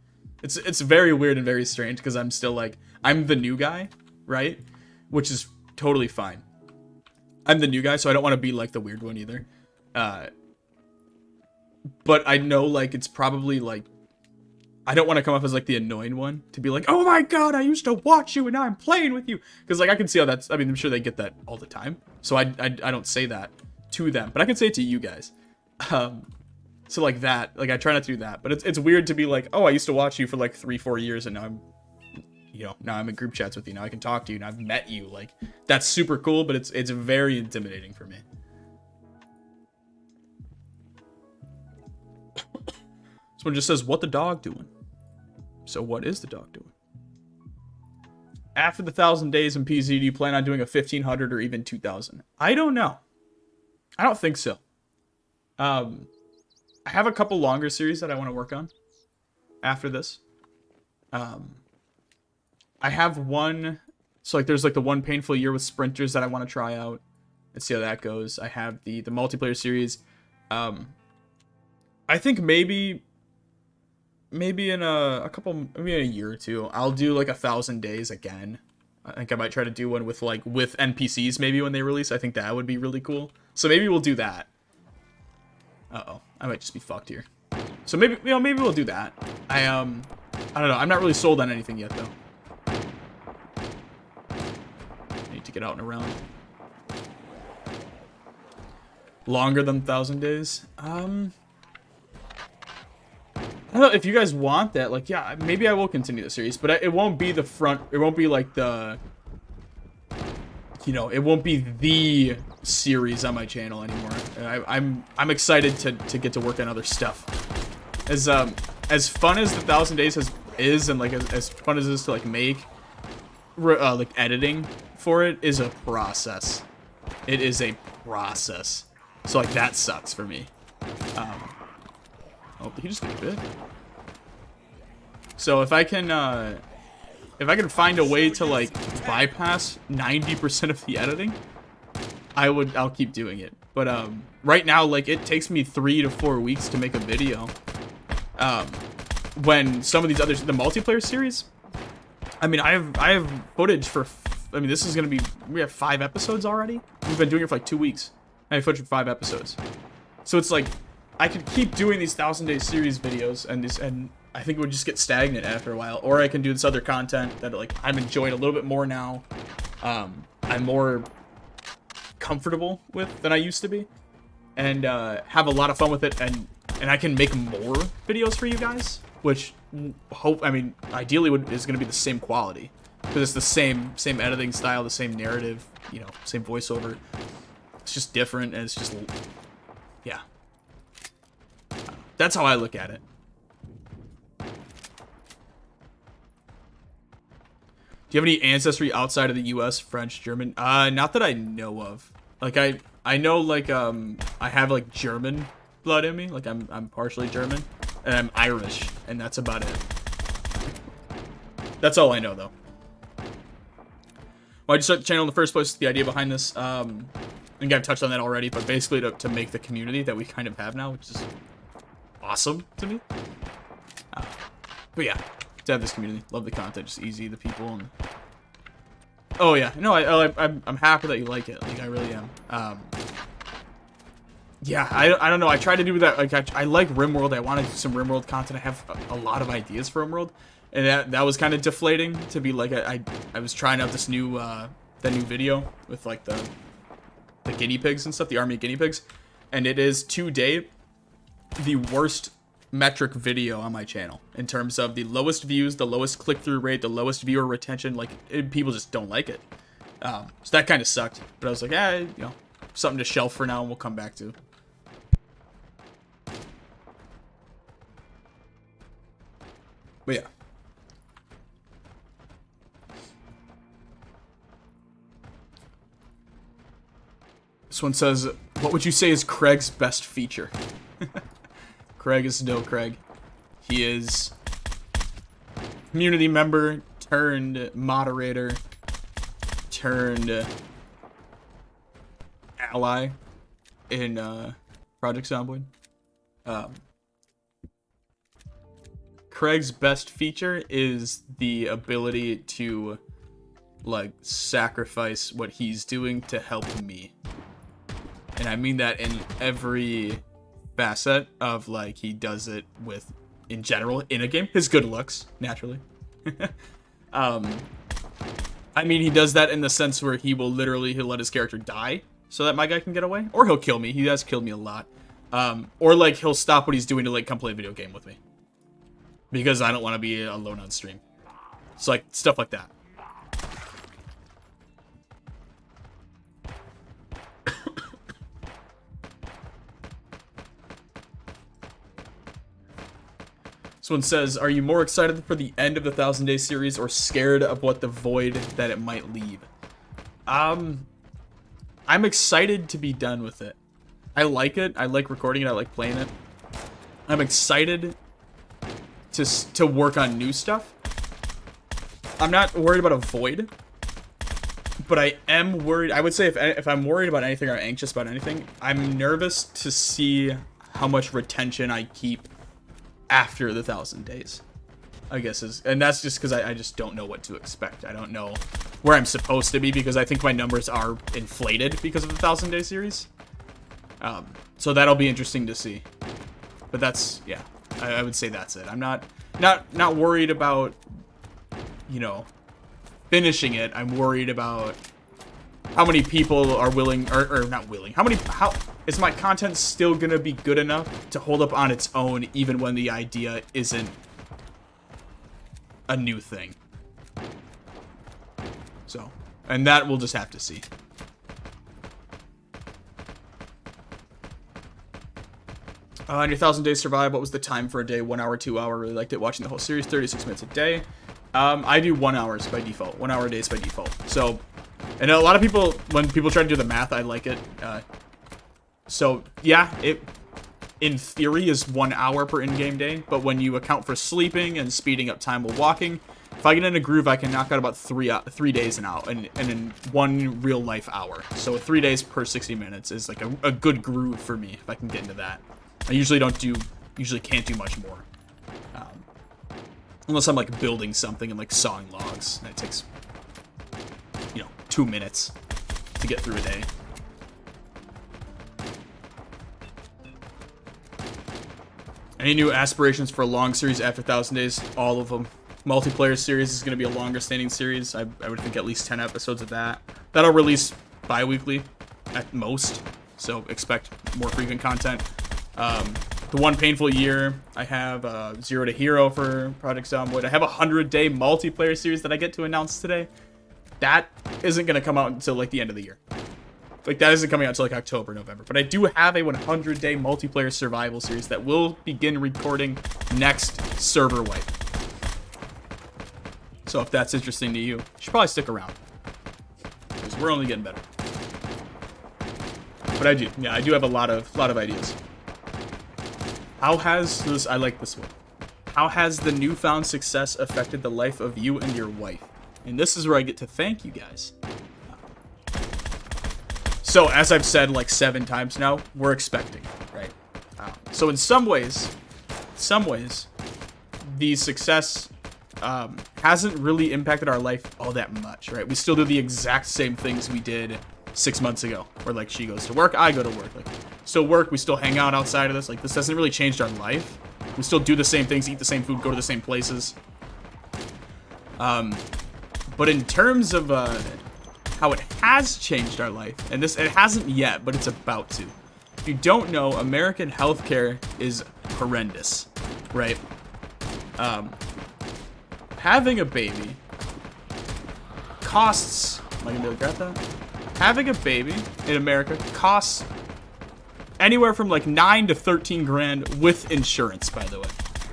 It's very weird and very strange because I'm still like, I'm the new guy, right? Which is totally fine. I'm the new guy, so I don't want to be like the weird one either. But I know like it's probably like, I don't want to come off as like the annoying one to be like, oh my god, I used to watch you and now I'm playing with you. Because like I can see how that's, I mean, I'm sure they get that all the time. So I don't say that to them, but I can say it to you guys. So like that, like I try not to do that, but it's weird to be like, oh, I used to watch you for like 3-4 years and now I'm, you know, now I'm in group chats with you. Now I can talk to you. Now I've met you. Like, that's super cool, but it's very intimidating for me. Someone just says, what the dog doing? So what is the dog doing? After the 1,000 days in PZ, do you plan on doing a 1,500 or even 2,000? I don't know. I don't think so. I have a couple longer series that I want to work on after this. I have one, so like there's like the one painful year with sprinters that I want to try out and see how that goes. I have the multiplayer series. I think maybe in maybe in a year or two, I'll do like 1,000 days again. I think I might try to do one with NPCs maybe when they release. I think that would be really cool. So maybe we'll do that. Uh-oh, I might just be fucked here. So maybe, you know, maybe we'll do that. I don't know. I'm not really sold on anything yet though. I need to get out and around. Longer than 1,000 days. I don't know if you guys want that. Like, yeah, maybe I will continue the series, but it won't be the front. It won't be like the, you know, it won't be the series on my channel anymore. I'm excited to get to work on other stuff. As fun as the 1,000 days is, and like as fun as it is to like make, like editing for it is a process. It is a process. So like that sucks for me. Oh, he just got bit. So if I can find a way to like bypass 90% of the editing, I'll keep doing it. But right now, like, it takes me 3 to 4 weeks to make a video. When some of these others, the multiplayer series, I mean, I have footage for, I mean, this is gonna be, we have 5 episodes already. We've been doing it for like 2 weeks. I have footage for 5 episodes. So it's like, I could keep doing these 1,000 Day series videos, and I think it would just get stagnant after a while. Or I can do this other content that like I'm enjoying a little bit more now. I'm more comfortable with than I used to be, and have a lot of fun with it, and I can make more videos for you guys, which ideally is going to be the same quality, because it's the same editing style, the same narrative, you know, same voiceover. It's just different, and it's just, yeah. That's how I look at it. Do you have any ancestry outside of the U.S., French, German? Not that I know of. Like, I know, like, I have, like, German blood in me. Like, I'm partially German. And I'm Irish. And that's about it. That's all I know, though. Why'd you start the channel in the first place? The idea behind this, I think I've touched on that already, but basically to make the community that we kind of have now, which is awesome to me. But yeah, to have this community, love the content, just easy, the people, and oh yeah, no, I'm happy that you like it. Like, I really am. Yeah, I don't know. I tried to do that. Like, I like RimWorld. I wanted some RimWorld content. I have a lot of ideas for RimWorld, and that was kind of deflating to be like, I was trying out this new the new video with like the guinea pigs and stuff, the army of guinea pigs, and it is to date the worst metric video on my channel in terms of the lowest views, the lowest click-through rate, the lowest viewer retention. Like, people just don't like it. So that kind of sucked. But I was like, you know, something to shelf for now, and we'll come back to. But yeah. This one says, what would you say is Craig's best feature? Craig is no Craig. He is community member turned moderator turned ally in Project Zomboid. Craig's best feature is the ability to like sacrifice what he's doing to help me. And I mean that in every facet of, like, he does it with, in general, in a game. His good looks, naturally. I mean, he does that in the sense where he'll let his character die so that my guy can get away. Or he'll kill me. He has killed me a lot. Or, like, he'll stop what he's doing to, like, come play a video game with me. Because I don't want to be alone on stream. It's like stuff like that. This one says, are you more excited for the end of the 1,000 Day series or scared of what the void that it might leave? I'm excited to be done with it. I like it. I like recording it. I like playing it. I'm excited to work on new stuff. I'm not worried about a void, but I am worried. I would say if I'm worried about anything or anxious about anything, I'm nervous to see how much retention I keep after the 1,000 days, I guess and that's just because I just don't know what to expect. I don't know where I'm supposed to be because I think my numbers are inflated because of the 1,000 Day series. So that'll be interesting to see. But that's, yeah, I would say that's it. I'm not worried about, you know, finishing it. I'm worried about how many people are willing, or not willing. How is my content still gonna be good enough to hold up on its own even when the idea isn't a new thing? So, and that we'll just have to see. On your 1,000 Days Survive, what was the time for a day? 1 hour, 2 hour? Really liked it. Watching the whole series, 36 minutes a day. I do 1 hour by default. 1 hour days by default. So, and a lot of people, when people try to do the math, I like it. So, yeah, it, in theory, is 1 hour per in-game day. But when you account for sleeping and speeding up time while walking, if I get in a groove, I can knock out about 3 days and out, and in 1 real-life hour. So 3 days per 60 minutes is like a good groove for me, if I can get into that. I usually can't do much more. Unless I'm like building something and like sawing logs. And it takes, 2 minutes to get through a day. Any new aspirations for a long series after 1,000 Days? All of them. Multiplayer series is going to be a longer standing series. I would think at least 10 episodes of that. That'll release bi-weekly at most. So expect more frequent content. The One Painful Year, I have 0 to Hero for Project Zomboid. I have a 100-day multiplayer series that I get to announce today. That isn't going to come out until like the end of the year. Like that isn't coming out until like October, November. But I do have a 100-day multiplayer survival series that will begin recording next server wipe. So if that's interesting to you, you should probably stick around. Because we're only getting better. But I do have a lot of ideas. How has this, I like this one. How has the newfound success affected the life of you and your wife? And this is where I get to thank you guys. So, as I've said like 7 times now, we're expecting, right? So in some ways, the success hasn't really impacted our life all that much, right? We still do the exact same things we did 6 months ago, where like she goes to work, I go to work, like still work, we still hang out outside of this. Like this hasn't really changed our life. We still do the same things, eat the same food, go to the same places. But in terms of how it has changed our life, and it hasn't yet, but it's about to. If you don't know, American healthcare is horrendous, right? Having a baby costs. Am I gonna be able to grab that? Having a baby in America costs anywhere from like 9 to 13 grand with insurance, by the way.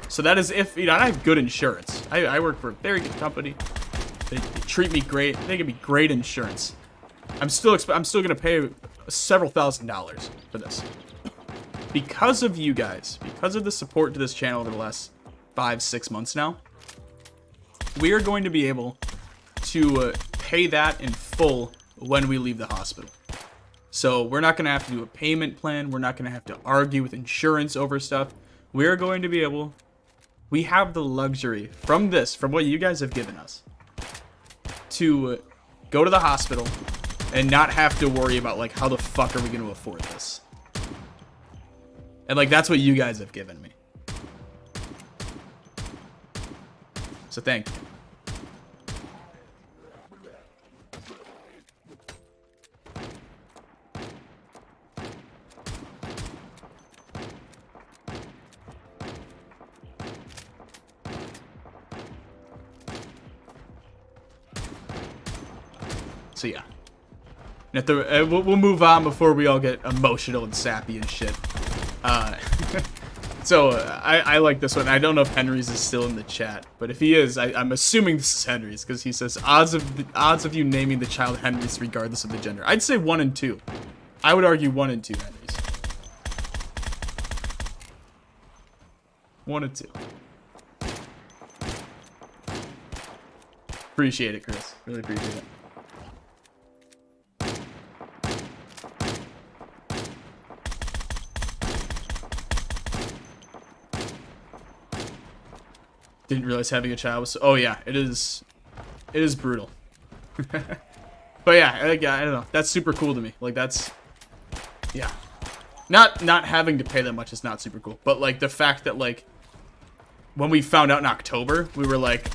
So that is if, I have good insurance. I work for a very good company. They treat me great. They give me great insurance. I'm still gonna pay several $1,000s for this. Because of you guys, because of the support to this channel over the last 5-6 months now, we are going to be able to pay that in full when we leave the hospital. So we're not going to have to do a payment plan. We're not going to have to argue with insurance over stuff. We're going to be able, we have the luxury from what you guys have given us, to go to the hospital and not have to worry about like, how the fuck are we going to afford this? And like, that's what you guys have given me. So thank you. So yeah. We'll move on before we all get emotional and sappy and shit. So I like this one. I don't know if Henry's is still in the chat, but if he is, I'm assuming this is Henry's because he says odds of you naming the child Henry's regardless of the gender. I'd say 1 and 2. I would argue 1 and 2 Henry's. 1 and 2. Appreciate it, Chris. Really appreciate it. Didn't realize having a child was... Oh, yeah. It is brutal. But, yeah. I don't know. That's super cool to me. Like, that's... Yeah. Not having to pay that much is not super cool. But, like, the fact that, like... When we found out in October, we were like...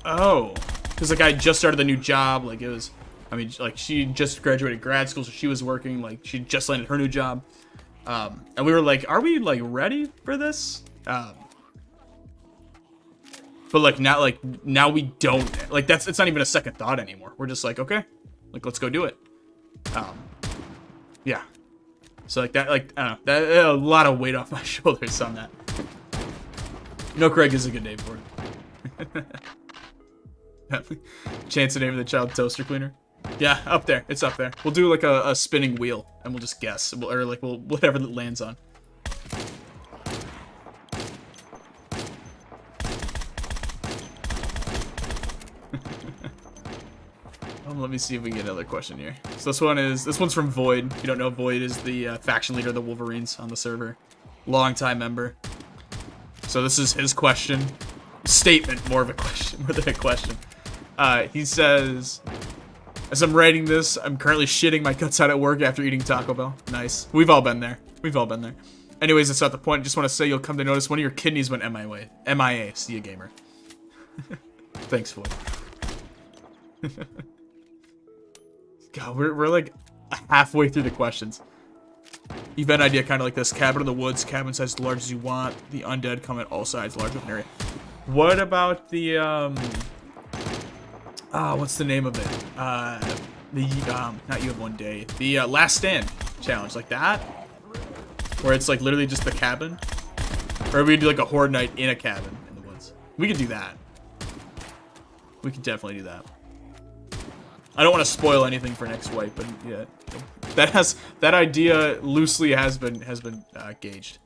Oh. Because, like, I just started the new job. Like, it was... I mean, like, she just graduated grad school, so she was working. Like, she just landed her new job. And we were like, are we, like, ready for this? But, like, now we don't, like, it's not even a second thought anymore. We're just like, okay, like, let's go do it. Yeah. So, like, that, like, I don't know, that, a lot of weight off my shoulders on that. No, Craig is a good name for it. Chance to name the child toaster cleaner. Yeah, up there. It's up there. We'll do, like, a spinning wheel, and we'll just guess. Or, like, whatever that lands on. Let me see if we get another question here. So this one's from Void. If you don't know, Void is the faction leader of the Wolverines on the server. Longtime member. So this is his question. Statement, more than a question. He says, as I'm writing this, I'm currently shitting my guts out at work after eating Taco Bell. Nice. We've all been there. Anyways, that's not the point. Just want to say you'll come to notice one of your kidneys went MIA. See ya, gamer. Thanks, Void. God, we're like halfway through the questions. Event idea kind of like this. Cabin in the woods. Cabin size as large as you want. The undead come at all sides. Large open area. What about the, what's the name of it? Not you have one day. The, Last Stand challenge. Like that? Where it's like literally just the cabin? Or we do like a horde night in a cabin in the woods. We could do that. We could definitely do that. I don't want to spoil anything for next wipe, but yeah, that idea loosely has been gauged.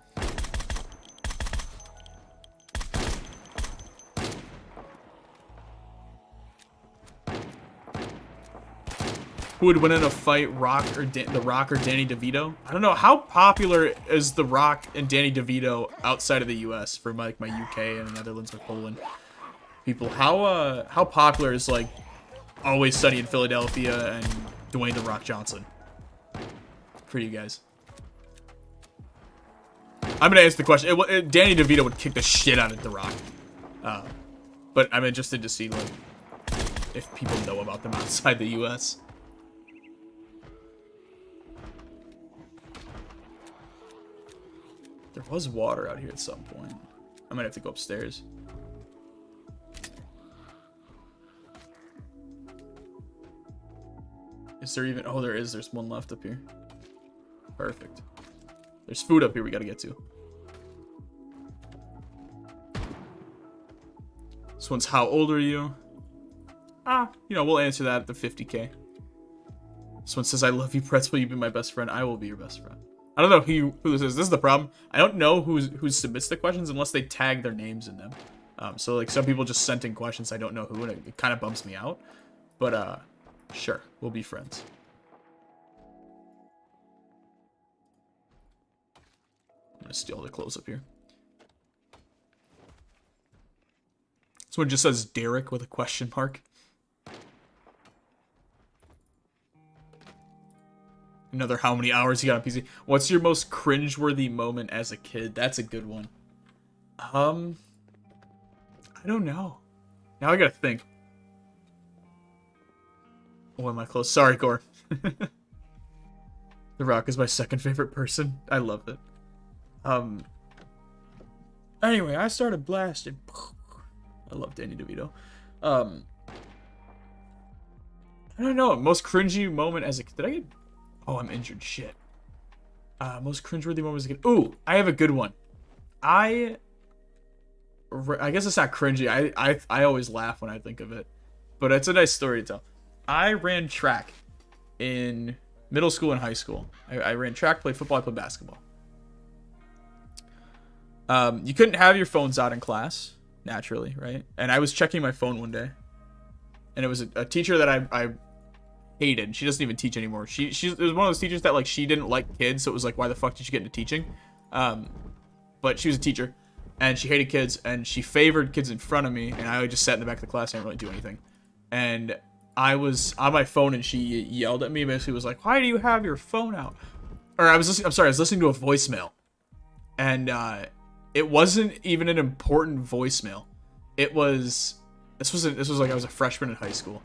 Who would win in a fight, The Rock or Danny DeVito? I don't know. How popular is The Rock and Danny DeVito outside of the U.S. for like my UK and Netherlands or Poland people? How popular is like Always Sunny in Philadelphia and Dwayne The Rock Johnson for you guys? I'm gonna ask the question. Danny DeVito would kick the shit out of The Rock, but I'm interested to see like if people know about them outside the U.S. There was water out here at some point. I might have to go upstairs. Is there even... Oh, there is. There's one left up here. Perfect. There's food up here we gotta get to. This one's how old are you? You know, we'll answer that at the 50K. This one says, I love you, Pretz. Will you be my best friend? I will be your best friend. I don't know who this is. This is the problem. I don't know who submits the questions unless they tag their names in them. So, like, some people just sent in questions. I don't know who, and it kind of bumps me out. But, sure. We'll be friends. I'm going to steal the clothes up here. This one just says Derek with a question mark. Another how many hours you got on PC. What's your most cringeworthy moment as a kid? That's a good one. I don't know. Now I gotta think. Oh, am I close? Sorry, Gore. The Rock is my second favorite person. I love it. Anyway, I started blasting. I love Danny DeVito. I don't know. Most cringy moment as a did I get? Oh, I'm injured. Shit. Most cringeworthy moment as a kid. Ooh, I have a good one. I guess it's not cringy. I always laugh when I think of it, but it's a nice story to tell. I ran track in middle school and high school. I ran track, played football, I played basketball. You couldn't have your phones out in class, naturally, right? And I was checking my phone one day, and it was a teacher that I hated. She doesn't even teach anymore. She was one of those teachers that like she didn't like kids, so it was like, why the fuck did you get into teaching? But she was a teacher, and she hated kids, and she favored kids in front of me, and I just sat in the back of the class and didn't really do anything. And I was on my phone, and she yelled at me, basically was like, why do you have your phone out? Or I was listening to a voicemail, and it wasn't even an important voicemail. This was like I was a freshman in high school.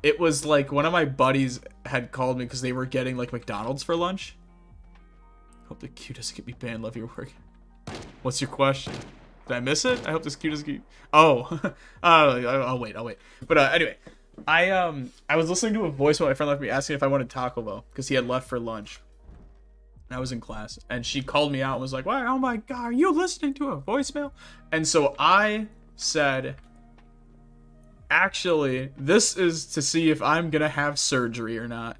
It was like one of my buddies had called me because they were getting like McDonald's for lunch. Hope the Q doesn't get me banned. Love your work. What's your question? Did I miss it? I hope this Q doesn't get. Oh, I'll wait. But anyway, I was listening to a voicemail my friend left me asking if I wanted Taco Bell because he had left for lunch. I was in class, and she called me out and was like, "Wow, oh my god, are you listening to a voicemail?" And so I said, actually, this is to see if I'm gonna have surgery or not.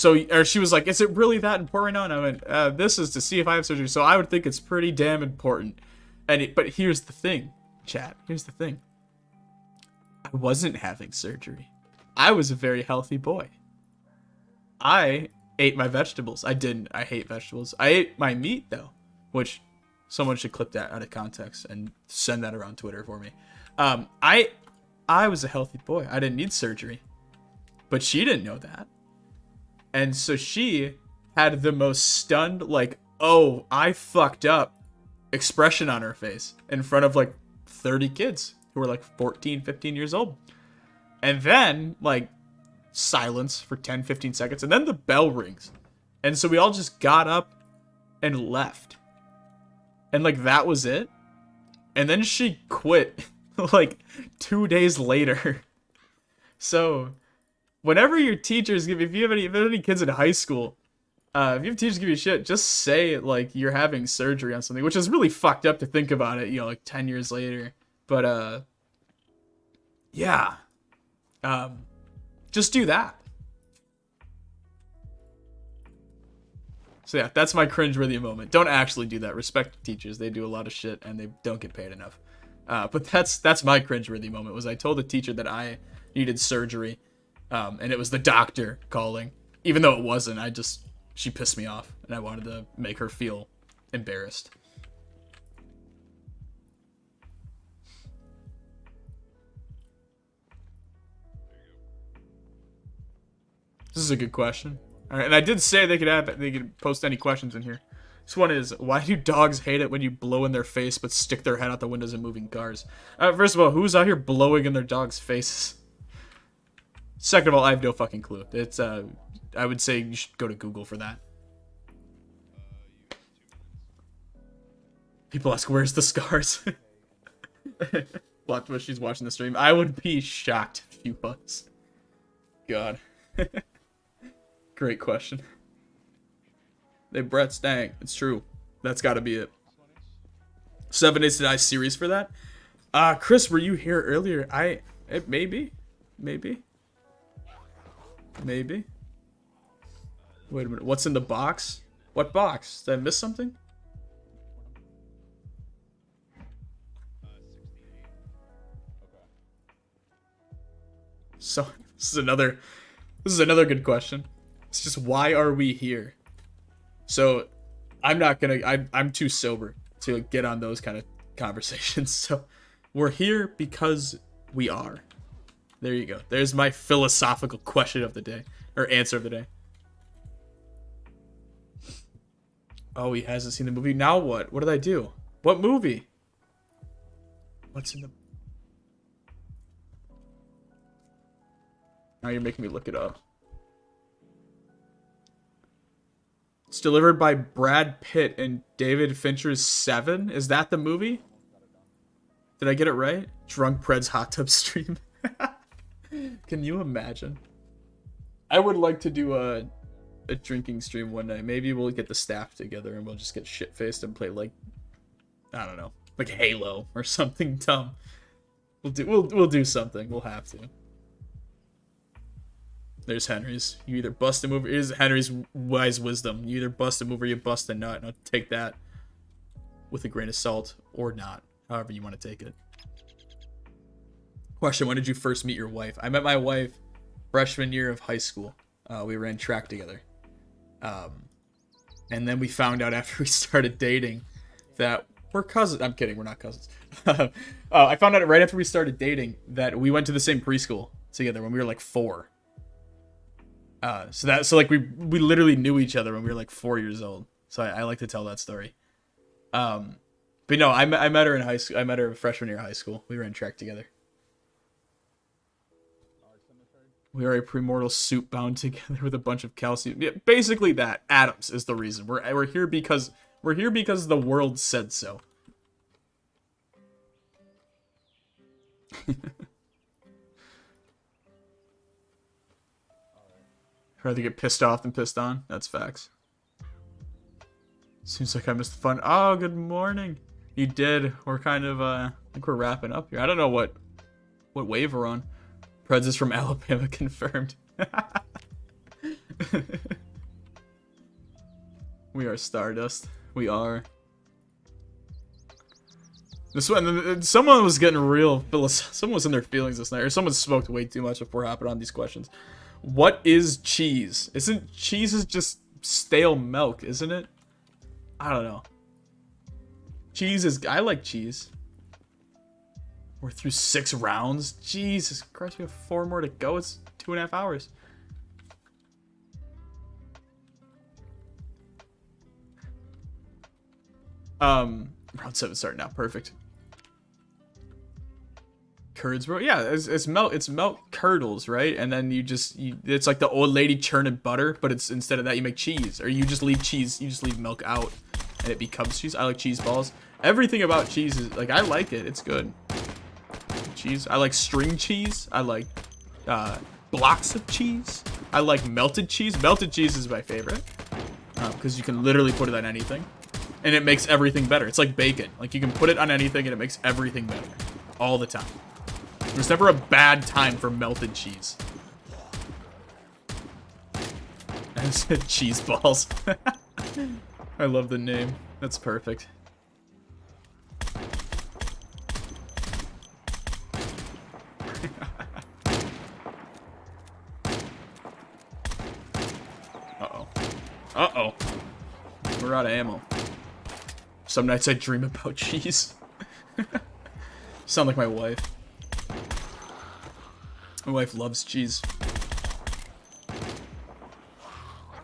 Or she was like, is it really that important right now? And I went, this is to see if I have surgery, so I would think it's pretty damn important. But here's the thing, chat, here's the thing. I wasn't having surgery. I was a very healthy boy. I ate my vegetables. I hate vegetables. I ate my meat, though, which someone should clip that out of context and send that around Twitter for me. I was a healthy boy. I didn't need surgery. But she didn't know that. And so she had the most stunned, like, oh, I fucked up expression on her face in front of like 30 kids who were like 14, 15 years old. And then, like, silence for 10, 15 seconds. And then the bell rings. And so we all just got up and left. And like, that was it. And then she quit like 2 days later. So whenever your teachers if you have any kids in high school, if you have teachers give you shit, just say like you're having surgery on something, which is really fucked up to think about it, like 10 years later. But yeah. Just do that. So yeah, that's my cringeworthy moment. Don't actually do that. Respect teachers. They do a lot of shit and they don't get paid enough. But that's my cringeworthy moment, was I told a teacher that I needed surgery. And it was the doctor calling. Even though it wasn't, she pissed me off. And I wanted to make her feel embarrassed. This is a good question. All right, and I did say they could post any questions in here. This one is, why do dogs hate it when you blow in their face but stick their head out the windows in moving cars? First of all, who's out here blowing in their dog's faces? Second of all, I have no fucking clue. It's I would say you should go to Google for that. People ask, where's the scars? Watch when she's watching the stream. I would be shocked if she was. God. Great question. They Brett's dang. It's true. That's gotta be it. 7 Days to Die series for that? Chris, were you here earlier? Maybe. Wait a minute. What's in the box? What box? Did I miss something? So this is another good question. It's just, why are we here? So I'm too sober to get on those kind of conversations. So we're here because we are. There you go. There's my philosophical question of the day, or answer of the day. Oh, he hasn't seen the movie. Now what? What did I do? What movie? What's in the... Now you're making me look it up. It's delivered by Brad Pitt and David Fincher's Seven. Is that the movie? Did I get it right? Drunk Pred's hot tub stream. Can you imagine? I would like to do a drinking stream one night. Maybe we'll get the staff together and we'll just get shit-faced and play, like, I don't know, like Halo or something dumb. We'll do something. We'll have to. There's Henry's. You either bust a move. Here's Henry's wise wisdom. You either bust a move or you bust a nut. And I'll take that with a grain of salt or not. However you want to take it. Question: when did you first meet your wife? I met my wife freshman year of high school. We ran track together. And then we found out after we started dating that we're cousins. I'm kidding. We're not cousins. I found out right after we started dating that we went to the same preschool together when we were like 4. So we literally knew each other when we were like 4 years old. So I like to tell that story. But no, I met her in high school. I met her freshman year of high school. We ran track together. We are a premortal suit bound together with a bunch of calcium. Yeah, basically that. Atoms is the reason. We're here because the world said so. Rather get pissed off than pissed on. That's facts. Seems like I missed the fun. Oh, good morning. You did. We're kind of I think we're wrapping up here. I don't know what wave we're on. Predz is from Alabama, confirmed. We are Stardust. We are. This one, someone was getting real someone was in their feelings this night, or someone smoked way too much before hopping on these questions. What is cheese? Isn't cheese is just stale milk, isn't it? I don't know. Cheese is, I like cheese. We're through 6 rounds. Jesus Christ, we have 4 more to go. It's 2.5 hours. Round 7 starting now. Perfect. Curds, bro. Yeah, it's milk curdles, right? And then it's like the old lady churning butter, but it's instead of that you make cheese, or you just leave milk out and it becomes cheese. I like cheese balls. Everything about cheese is like, I like it. It's good. Cheese. I like string cheese. I like blocks of cheese. I like melted cheese. Melted cheese is my favorite because you can literally put it on anything and it makes everything better. It's like bacon. Like you can put it on anything and it makes everything better all the time. There's never a bad time for melted cheese. I said cheese balls. I love the name. That's perfect. Uh-oh. Uh-oh. We're out of ammo. Some nights I dream about cheese. Sound like my wife. My wife loves cheese.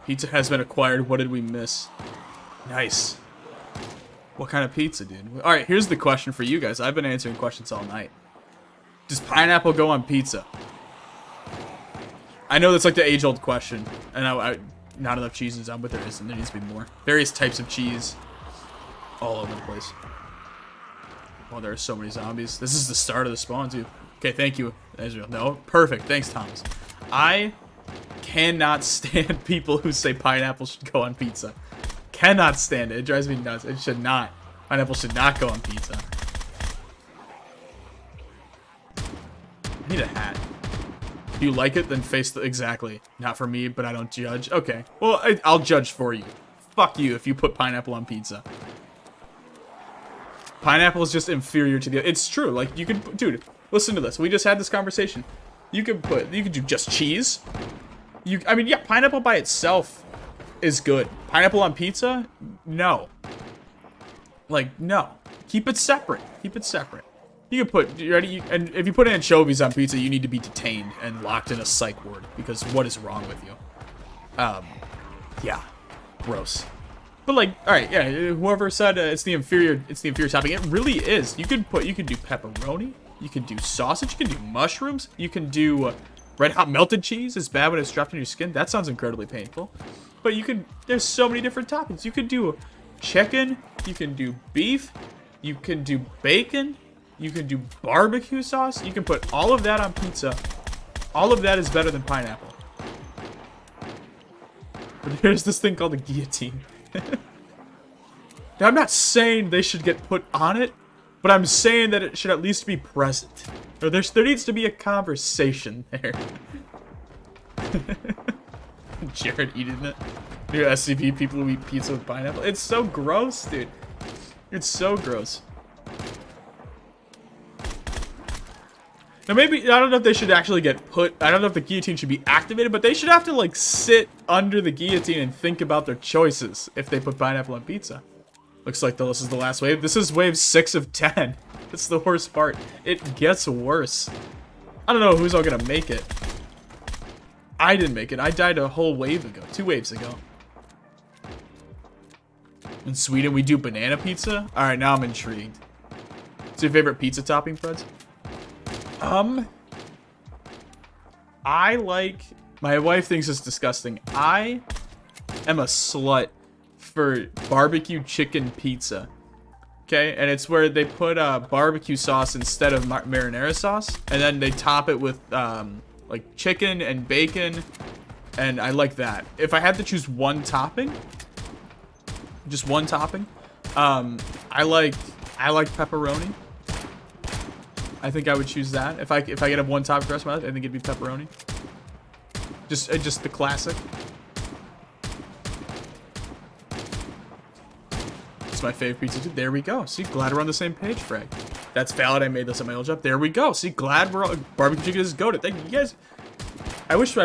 Pizza has been acquired. What did we miss? Nice. What kind of pizza, dude? Alright, here's the question for you guys. I've been answering questions all night. Does pineapple go on pizza? I know that's like the age-old question. And not enough cheese is on, but there isn't. There needs to be more. Various types of cheese. All over the place. Oh, there are so many zombies. This is the start of the spawn, too. Okay, thank you, Ezreal. No, perfect. Thanks, Thomas. I cannot stand people who say pineapple should go on pizza. Cannot stand it. It drives me nuts. It should not. Pineapple should not go on pizza. I need a hat. If you like it, then face the... Exactly. Not for me, but I don't judge. Okay. Well, I'll judge for you. Fuck you if you put pineapple on pizza. Pineapple is just inferior to the... It's true. Like, you could... Dude... Listen to this. We just had this conversation. You could do just cheese. I mean, yeah, pineapple by itself is good. Pineapple on pizza? No. Like, no. Keep it separate. Keep it separate. You can put, you ready? And if you put anchovies on pizza, you need to be detained and locked in a psych ward because what is wrong with you? Yeah. Gross. But like, all right, yeah. Whoever said it's the inferior topping, it really is. You can do pepperoni. You can do sausage, you can do mushrooms, you can do red hot melted cheese. It's bad when it's dropped in your skin. That sounds incredibly painful. But there's so many different toppings. You can do chicken, you can do beef, you can do bacon, you can do barbecue sauce. You can put all of that on pizza. All of that is better than pineapple. There's this thing called a guillotine. Now, I'm not saying they should get put on it, but I'm saying that it should at least be present. Or there needs to be a conversation there. Jared eating it. New SCP people who eat pizza with pineapple. It's so gross, dude. It's so gross. Now maybe, I don't know if they should actually get put, I don't know if the guillotine should be activated, but they should have to like sit under the guillotine and think about their choices if they put pineapple on pizza. Looks like this is the last wave. This is wave 6 of 10. That's the worst part. It gets worse. I don't know who's all gonna make it. I didn't make it. I died a whole wave ago. 2 waves ago. In Sweden, we do banana pizza? Alright, now I'm intrigued. What's your favorite pizza topping, Preds? I like... My wife thinks it's disgusting. I am a slut for barbecue chicken pizza. Okay? And it's where they put barbecue sauce instead of marinara sauce. And then they top it with, like, chicken and bacon. And I like that. If I had to choose one topping... Just one topping. I like pepperoni. I think I would choose that. If I could have one topping for the rest of my life, I think it'd be pepperoni. Just the classic. It's my favorite pizza too. There we go. See, glad we're on the same page, Frank. That's valid. I made this at my old job. There we go. See, glad we're all, barbecue chicken is goated. Thank you guys. I wish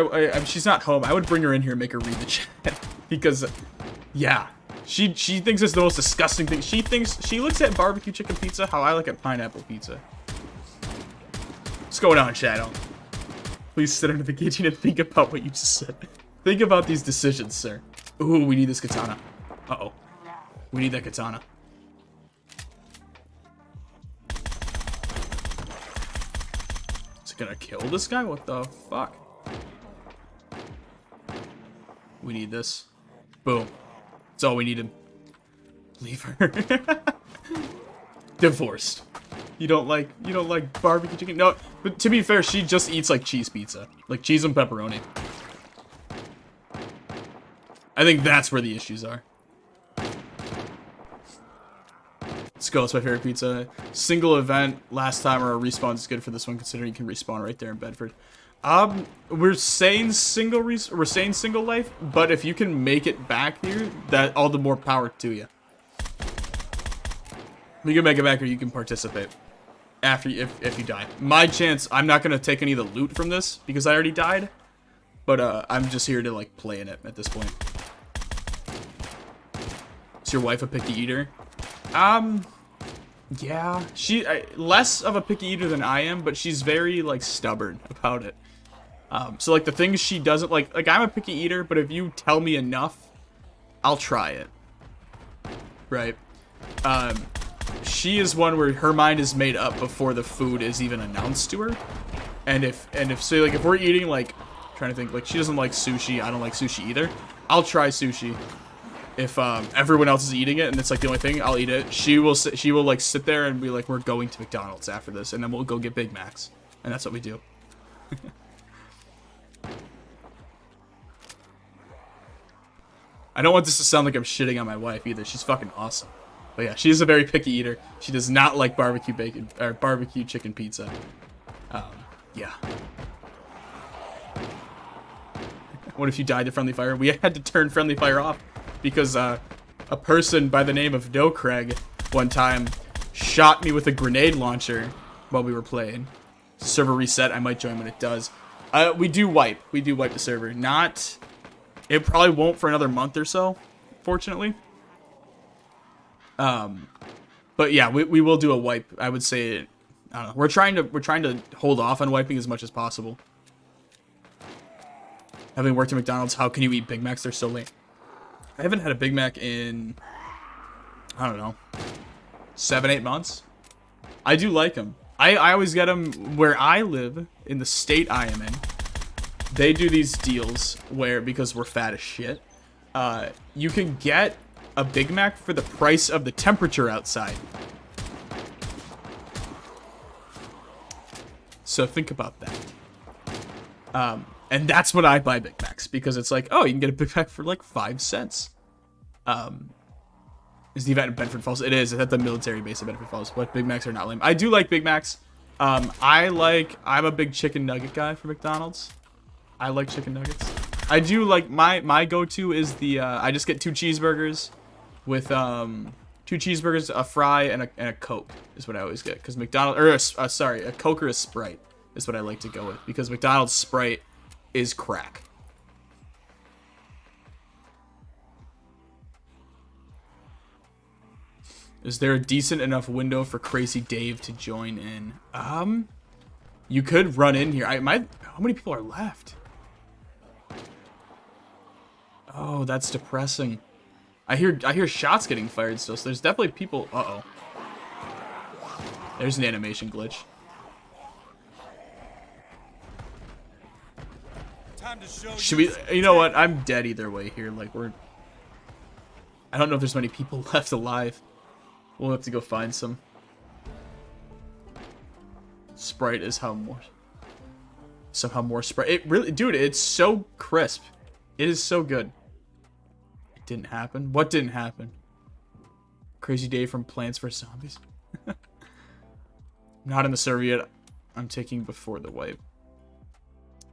she's not home. I would bring her in here and make her read the chat because, yeah. She thinks it's the most disgusting thing. She looks at barbecue chicken pizza how I look at pineapple pizza. What's going on, Shadow? Please sit under the guillotine and think about what you just said. Think about these decisions, sir. Ooh, we need this katana. Uh-oh. We need that katana. Is it gonna kill this guy? What the fuck? We need this. Boom. That's all we needed. Leave her. Divorced. You don't like barbecue chicken? No, but to be fair, she just eats like cheese pizza. Like cheese and pepperoni. I think that's where the issues are. Let's go, it's my favorite pizza. Single event, last time or a respawn is good for this one, considering you can respawn right there in Bedford. We're saying single life, but if you can make it back here, that all the more power to you. You can make it back here, you can participate after if you die. My chance, I'm not gonna take any of the loot from this because I already died, but I'm just here to like play in it at this point. Is your wife a picky eater? Yeah, less of a picky eater than I am, but she's very like stubborn about it. So like the things she doesn't like I'm a picky eater, but if you tell me enough, I'll try it. Right? She is one where her mind is made up before the food is even announced to her. And if so like if we're eating like trying to think like she doesn't like sushi, I don't like sushi either. I'll try sushi. If everyone else is eating it and it's like the only thing, I'll eat it. She will like sit there and be like, we're going to McDonald's after this, and then we'll go get Big Macs, and that's what we do. I don't want this to sound like I'm shitting on my wife either. She's fucking awesome. But yeah, she's a very picky eater. She does not like barbecue bacon or barbecue chicken pizza. Yeah. What if you died to friendly fire? We had to turn friendly fire off because a person by the name of No Craig one time shot me with a grenade launcher while we were playing. Server reset. I might join when it does. We do wipe. We do wipe the server. Not. It probably won't for another month or so, fortunately. But yeah, we will do a wipe. I would say, I don't know. We're trying to hold off on wiping as much as possible. Having worked at McDonald's, how can you eat Big Macs? They're so late. I haven't had a Big Mac in, I don't know, 7-8 months. I do like them. I always get them where I live, in the state I am in. They do these deals where, because we're fat as shit, you can get a Big Mac for the price of the temperature outside. So think about that. And that's when I buy Big Macs, because it's like, oh, you can get a Big Mac for like 5 cents. Is the event in Bedford Falls? It is. It's at the military base of Bedford Falls. But Big Macs are not lame. I do like Big Macs. I'm a big chicken nugget guy for McDonald's. I like chicken nuggets. I do like, my go-to is the, I just get 2 cheeseburgers with, 2 cheeseburgers, a fry, and a Coke is what I always get. Because McDonald's, or, sorry, a Coke or a Sprite is what I like to go with. Because McDonald's Sprite is crack. Is there a decent enough window for Crazy Dave to join in? You could run in here. How many people are left? Oh, that's depressing. I hear shots getting fired still, so there's definitely people. Uh-oh. There's an animation glitch. Should we, you know what? I'm dead either way here. Like, I don't know if there's many people left alive. We'll have to go find some. Sprite is somehow more Sprite. It really, dude, it's so crisp. It is so good. It didn't happen. What didn't happen? Crazy Dave from Plants vs Zombies. Not in the server yet. I'm taking before the wipe.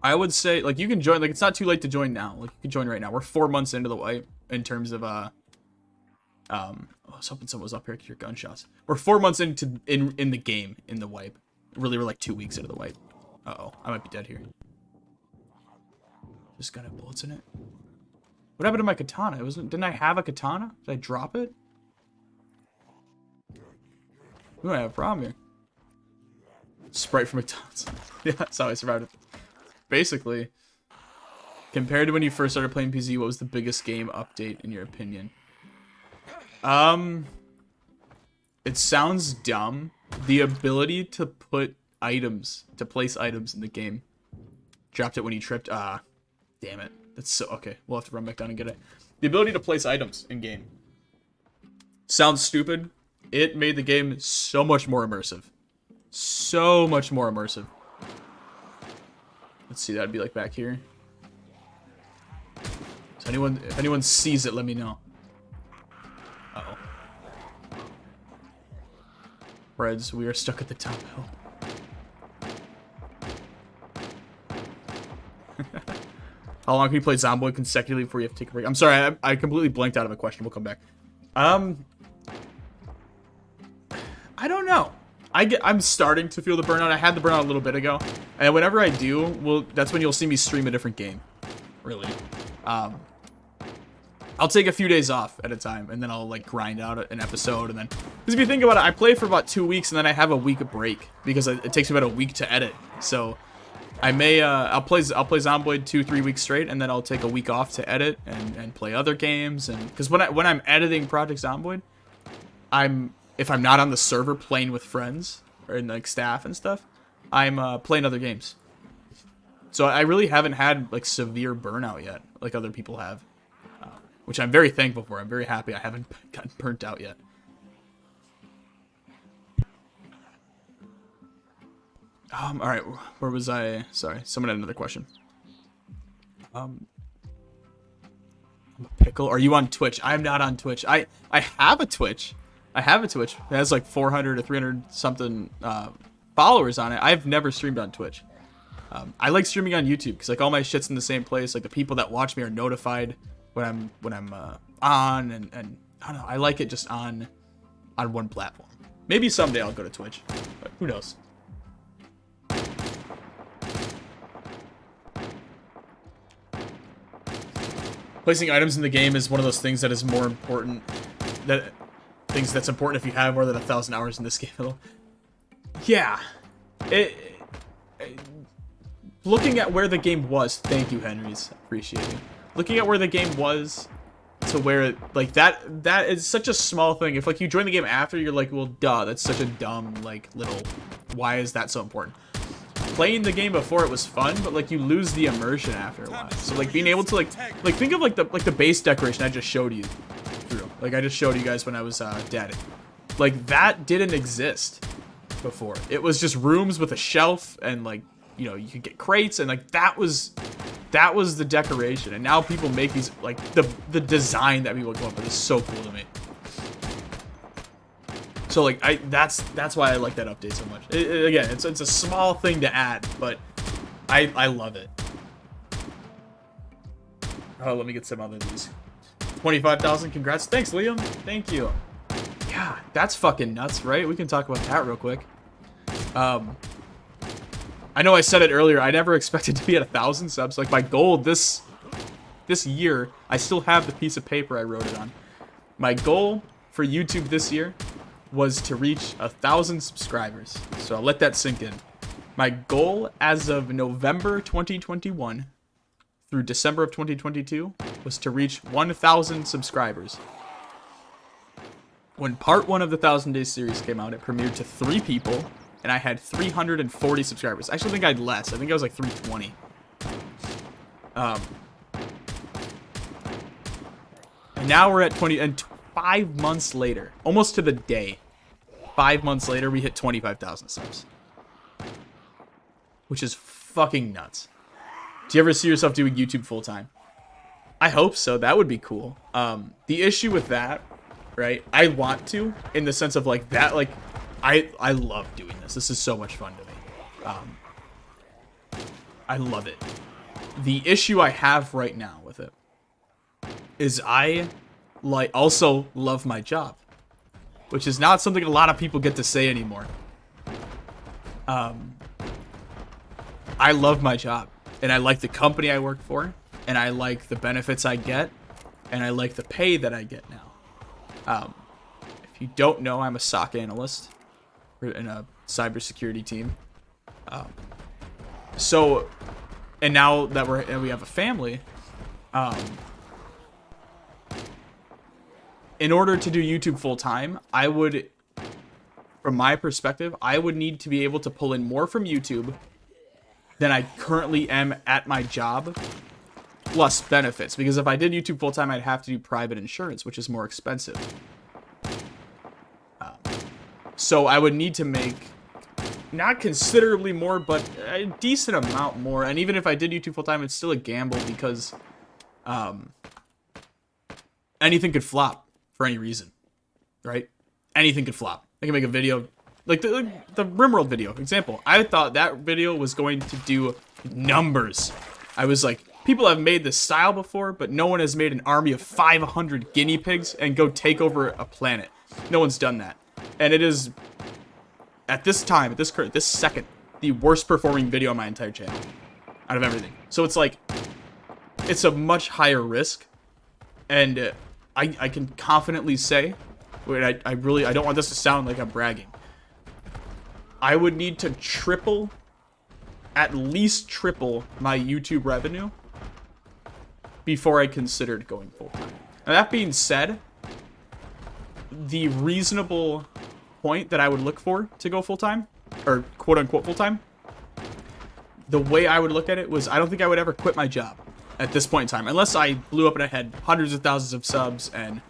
I would say, like, you can join. Like, it's not too late to join now. Like, you can join right now. We're 4 months into the wipe in terms of I was hoping someone was up here to hear gunshots. We're 4 months into in the game in the wipe. Really, we're like 2 weeks into the wipe. Uh-oh, I might be dead here. This gun have bullets in it. What happened to my katana? Didn't I have a katana? Did I drop it? We might have a problem here. Sprite from McDonald's. Yeah, that's how I survived it. Basically, compared to when you first started playing PZ, what was the biggest game update in your opinion? It sounds dumb. The ability to put items, to place items in the game. Dropped it when you tripped. Ah, damn it. That's so, okay. We'll have to run back down and get it. The ability to place items in game. Sounds stupid. It made the game so much more immersive. So much more immersive. Let's see, that'd be like back here. So if anyone sees it, let me know. Uh-oh. Preds, we are stuck at the top hill. How long can you play Zomboid consecutively before you have to take a break? I'm sorry, I completely blanked out of a question. We'll come back. I don't know. I'm starting to feel the burnout. I had the burnout a little bit ago. And whenever I do, well, that's when you'll see me stream a different game. Really. I'll take a few days off at a time, and then I'll, like, grind out an episode, and then... Because if you think about it, I play for about 2 weeks, and then I have a week of break, because it takes me about a week to edit. So, I may, I'll play Zomboid 2-3 weeks straight, and then I'll take a week off to edit, and play other games, and... Because when I'm editing Project Zomboid, if I'm not on the server playing with friends, or in, like, staff and stuff, I'm, playing other games. So, I really haven't had, like, severe burnout yet, like other people have. Which I'm very thankful for. I'm very happy I haven't gotten burnt out yet. Alright, where was I? Sorry, someone had another question. I'm a pickle. Are you on Twitch? I'm not on Twitch. I have a Twitch. I have a Twitch. It has like 400 or 300 something followers on it. I've never streamed on Twitch. I like streaming on YouTube because like all my shit's in the same place. Like the people that watch me are notified when I'm on, and I don't know, I like it just on one platform. Maybe someday I'll go to Twitch, but who knows. Placing items in the game is one of those things that is more important, that's important if you have more than 1,000 hours in this game. Yeah, looking at where the game was, thank you, Henrys, appreciate you. Looking at where the game was to where, like, that is such a small thing. If, like, you join the game after, you're like, well, duh, that's such a dumb, like, little, why is that so important? Playing the game before it was fun, but, like, you lose the immersion after a while. So, like, being able to, like think of, like, the base decoration I just showed you through. Like, I just showed you guys when I was, dead. Like, that didn't exist before. It was just rooms with a shelf and, like, you know, you could get crates, and like that was the decoration. And now people make these, like the design that people come up with is so cool to me. So like that's why I like that update so much. Again, it's a small thing to add, but I love it. Oh, let me get some other of these. 25,000, congrats. Thanks, Liam. Thank you. Yeah, that's fucking nuts, right? We can talk about that real quick. I know I said it earlier. I never expected to be at 1,000 subs. Like my goal this year, I still have the piece of paper I wrote it on. My goal for YouTube this year was to reach 1,000 subscribers. So I'll let that sink in. My goal as of November 2021 through December of 2022 was to reach 1,000 subscribers. When part 1 of the 1,000 Days series came out, it premiered to 3 people, and I had 340 subscribers. I actually think I had less. I think I was like 320. And now we're at 20, and 5 months later, almost to the day, 5 months later, we hit 25,000 subs. Which is fucking nuts. Do you ever see yourself doing YouTube full time? I hope so. That would be cool. The issue with that, right? I want to, in the sense of like that, like I love doing this. This is so much fun to me. I love it. The issue I have right now with it is I also love my job, which is not something a lot of people get to say anymore. I love my job, and I like the company I work for, and I like the benefits I get, and I like the pay that I get now. If you don't know, I'm a SOC analyst in a cybersecurity team. And now that we have a family, in order to do YouTube full time, I would, from my perspective, I would need to be able to pull in more from YouTube than I currently am at my job, plus benefits. Because if I did YouTube full time, I'd have to do private insurance, which is more expensive. So I would need to make not considerably more, but a decent amount more. And even if I did YouTube full time, it's still a gamble because anything could flop for any reason, right? Anything could flop. I can make a video like the RimWorld video example. I thought that video was going to do numbers. I was like, people have made this style before, but no one has made an army of 500 guinea pigs and go take over a planet. No one's done that. And it is, at this time, at this second, the worst performing video on my entire channel out of everything. So it's like, it's a much higher risk. And I can confidently say, wait, I don't want this to sound like I'm bragging. I would need to triple, at least triple my YouTube revenue before I considered going full time. Now that being said, the reasonable point that I would look for to go full time, or quote unquote full time, the way I would look at it was I don't think I would ever quit my job at this point in time, unless I blew up and I had hundreds of thousands of subs and,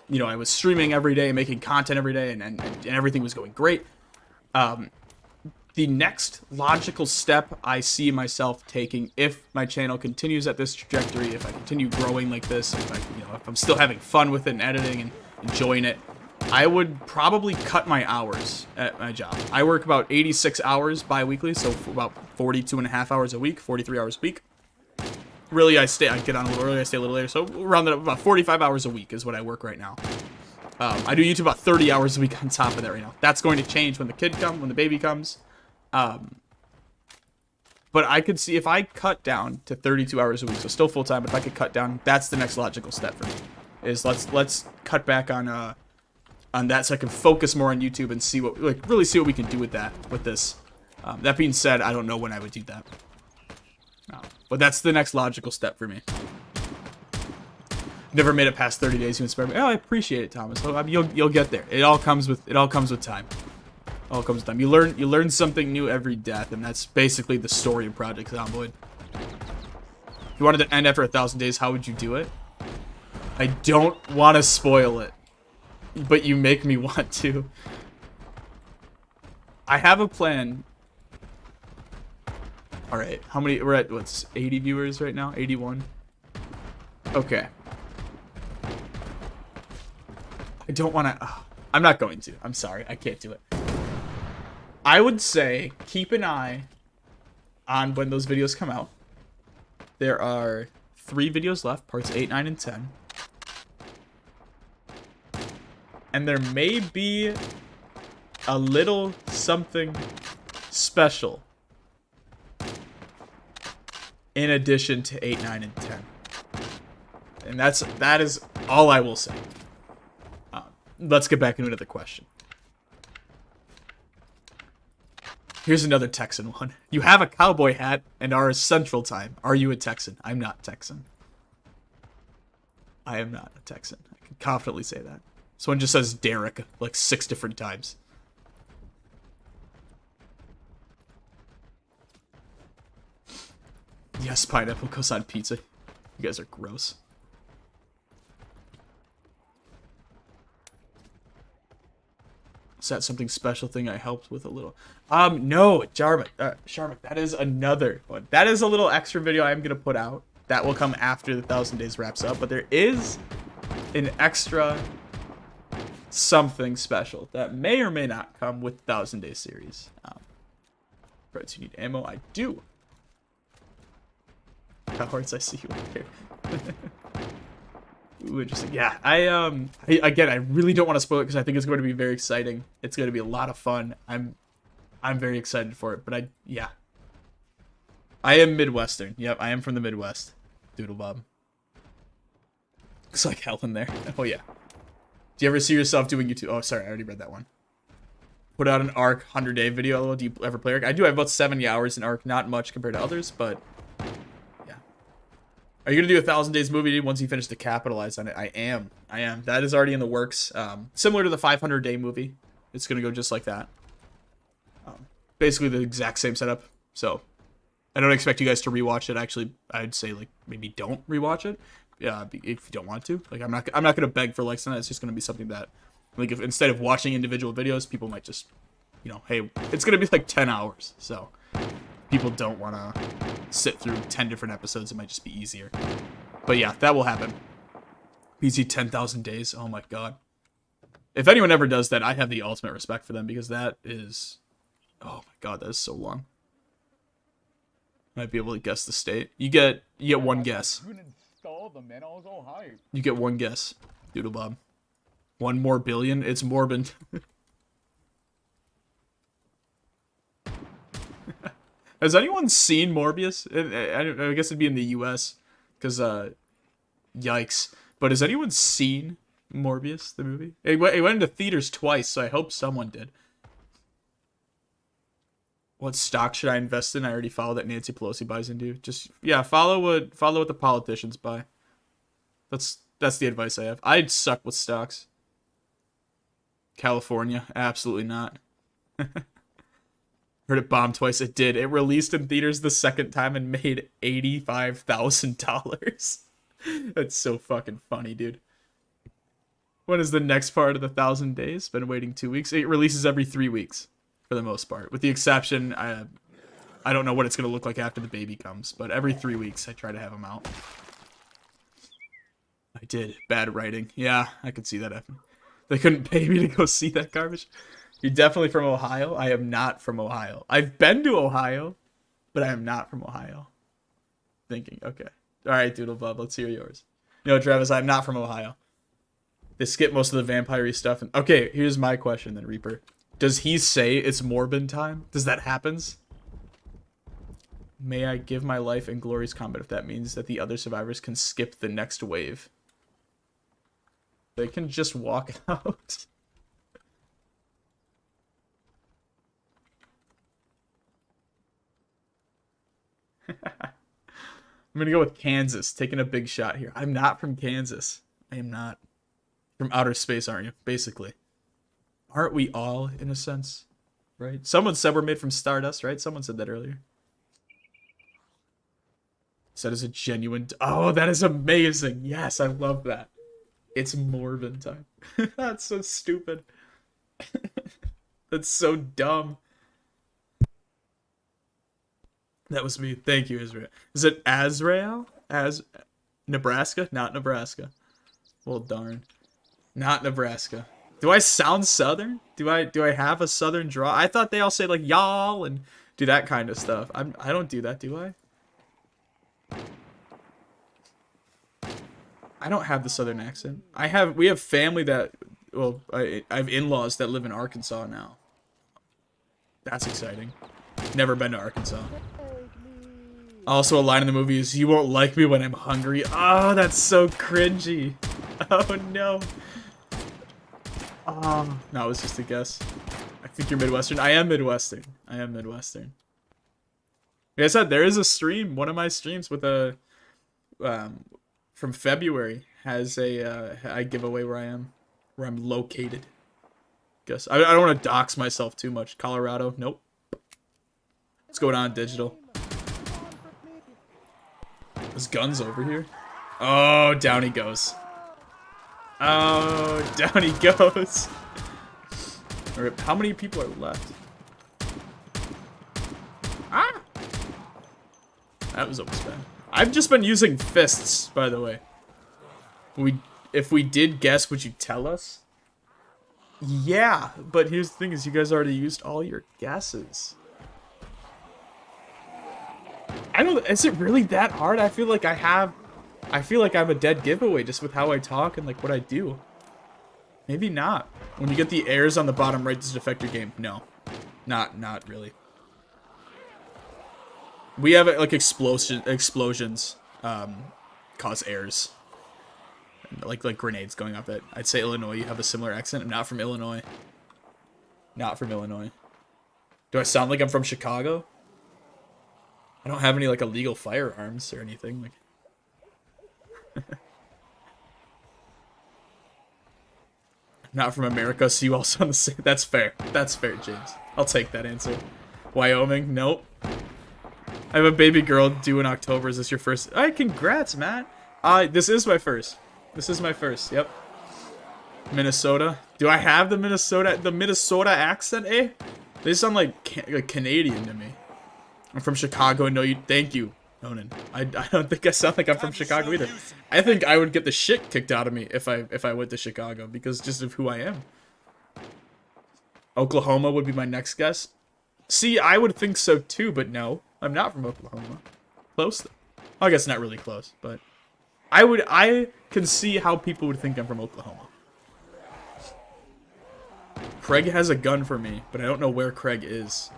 you know, I was streaming every day, making content every day, and everything was going great. The next logical step I see myself taking, if my channel continues at this trajectory, if I continue growing like this, if I'm still having fun with it and editing and enjoying it, I would probably cut my hours at my job. I work about 86 hours bi-weekly, so about 42 and a half hours a week, 43 hours a week. Really, I get on a little early, I stay a little later, so around about 45 hours a week is what I work right now. I do YouTube about 30 hours a week on top of that right now. That's going to change when the baby comes. But I could see if I cut down to 32 hours a week, so still full time, but if I could cut down, that's the next logical step for me. Is let's cut back on that, so I can focus more on YouTube and see what, like, really see what we can do with this. That being said, I don't know when I would do that. But that's the next logical step for me. Never made it past 30 days. You inspire me. Oh, I appreciate it, Thomas. So, you'll get there. It all comes with time. All comes with time. You learn something new every death, and that's basically the story of Project Zomboid. If you wanted to end after 1,000 days, how would you do it? I don't want to spoil it, but you make me want to. I have a plan. All right, how many? We're at what's 80 viewers right now? 81. Okay. I don't want to. I'm not going to. I'm sorry. I can't do it. I would say keep an eye on when those videos come out. There are 3 videos left, parts 8, 9, and 10. And there may be a little something special in addition to 8, 9, and 10. And that is all I will say. Let's get back into another question. Here's another Texan one. You have a cowboy hat and are a Central Time. Are you a Texan? I'm not Texan. I am not a Texan. I can confidently say that. This one just says Derek like 6 different times. Yes, pineapple goes on pizza. You guys are gross. Is that something special thing I helped with a little? No, Sharmak, that is another one. That is a little extra video I'm going to put out. That will come after the 1,000 days wraps up. But there is an extra something special that may or may not come with the 1,000 Day series. Predz, you need ammo? I do. How hard I see you up here. Ooh, interesting. Yeah, again, I really don't want to spoil it because I think it's going to be very exciting. It's going to be a lot of fun. I'm very excited for it. But yeah, I am Midwestern. Yep, I am from the Midwest. Doodle Bob. Looks like hell in there. Oh yeah. Do you ever see yourself doing YouTube? Oh, sorry, I already read that one. Put out an Ark 100-day video. Do you ever play Ark? I do have about 70 hours in Ark. Not much compared to others, but yeah. Are you going to do a 1,000 days movie once you finish to capitalize on it? I am. That is already in the works. Similar to the 500-day movie. It's going to go just like that. Basically the exact same setup. So I don't expect you guys to rewatch it. Actually, I'd say like maybe don't rewatch it. Yeah, if you don't want to. Like I'm not going to beg for likes on that. It's just going to be something that, like, if instead of watching individual videos, people might just, you know, hey, it's going to be like 10 hours. So people don't want to sit through 10 different episodes. It might just be easier. But yeah, that will happen. PC 10,000 days. Oh my god. If anyone ever does that, I have the ultimate respect for them because that is, oh my god, that is so long. Might be able to guess the state. You get one guess. Them, man. I was all hyped. You get one guess, Doodle Bob. 1 more billion. It's Morbin. Has anyone seen Morbius? I guess it'd be in the U.S. because yikes. But has anyone seen Morbius, the movie? It went into theaters twice, so I hope someone did. What stock should I invest in? I already follow that Nancy Pelosi buys into. Just yeah, follow what the politicians buy. That's the advice I have. I'd suck with stocks. California, absolutely not. Heard it bomb twice. It did. It released in theaters the second time and made $85,000. That's so fucking funny, dude. When is the next part of the 1,000 days? Been waiting 2 weeks. It releases every 3 weeks. For the most part, with the exception, I don't know what it's gonna look like after the baby comes, but every 3 weeks I try to have them out. I did. Bad writing. Yeah, I could see that happen. They couldn't pay me to go see that garbage. You're definitely from Ohio. I am not from Ohio. I've been to Ohio, but I am not from Ohio. Thinking, okay. All right, Doodle Bob, let's hear yours. No, Travis, I'm not from Ohio. They skip most of the vampire-y stuff. Okay, here's my question then, Reaper. Does he say it's Morbin time? Does that happens? May I give my life in glorious combat if that means that the other survivors can skip the next wave? They can just walk out. I'm gonna go with Kansas, taking a big shot here. I'm not from Kansas. I am not. From outer space, aren't you? Basically. Aren't we all, in a sense? Right? Someone said we're made from stardust, right? Someone said that earlier. So that is a genuine... Oh, that is amazing. Yes, I love that. It's Morbin time. That's so stupid. That's so dumb. That was me. Thank you, Israel. Is it Azrael? Nebraska? Not Nebraska. Well, darn. Not Nebraska. Do I sound Southern? Do I have a Southern draw? I thought they all say like y'all and do that kind of stuff. I don't do that, do I? I don't have the Southern accent. We have family that, well, I have in-laws that live in Arkansas now. That's exciting. Never been to Arkansas. Also, a line in the movie is, "You won't like me when I'm hungry." Oh, that's so cringy. Oh, no. No, it was just a guess. I think you're Midwestern. I am Midwestern. Like I said, there is a stream. One of my streams with a... from February has a giveaway where I'm located. Guess I don't want to dox myself too much. Colorado, nope. What's going on, digital? There's guns over here. Oh, down he goes. Oh, down he goes. Alright, how many people are left? Ah! That was almost bad. I've just been using fists, by the way. If we did guess, would you tell us? Yeah, but here's the thing is you guys already used all your guesses. Is it really that hard? I feel like I'm a dead giveaway just with how I talk and like what I do. Maybe not. When you get the airs on the bottom right, does it affect your game? No. Not really. We have like explosions cause airs. Like grenades going off it. I'd say Illinois, you have a similar accent. I'm not from Illinois. Not from Illinois. Do I sound like I'm from Chicago? I don't have any like illegal firearms or anything. Like not from America, so you all sound the same. That's fair. That's fair, James. I'll take that answer. Wyoming? Nope. I have a baby girl due in October. Is this your first? Alright, congrats, Matt. This is my first. Yep. Minnesota. Do I have the Minnesota accent, eh? They sound like Canadian to me. I'm from Chicago. No, thank you, Nonan. I don't think I sound like I'm from Chicago either. I think I would get the shit kicked out of me if I went to Chicago because just of who I am. Oklahoma would be my next guess. See, I would think so too, but no, I'm not from Oklahoma. Close though. I guess not really close, but I can see how people would think I'm from Oklahoma. Craig has a gun for me, but I don't know where Craig is.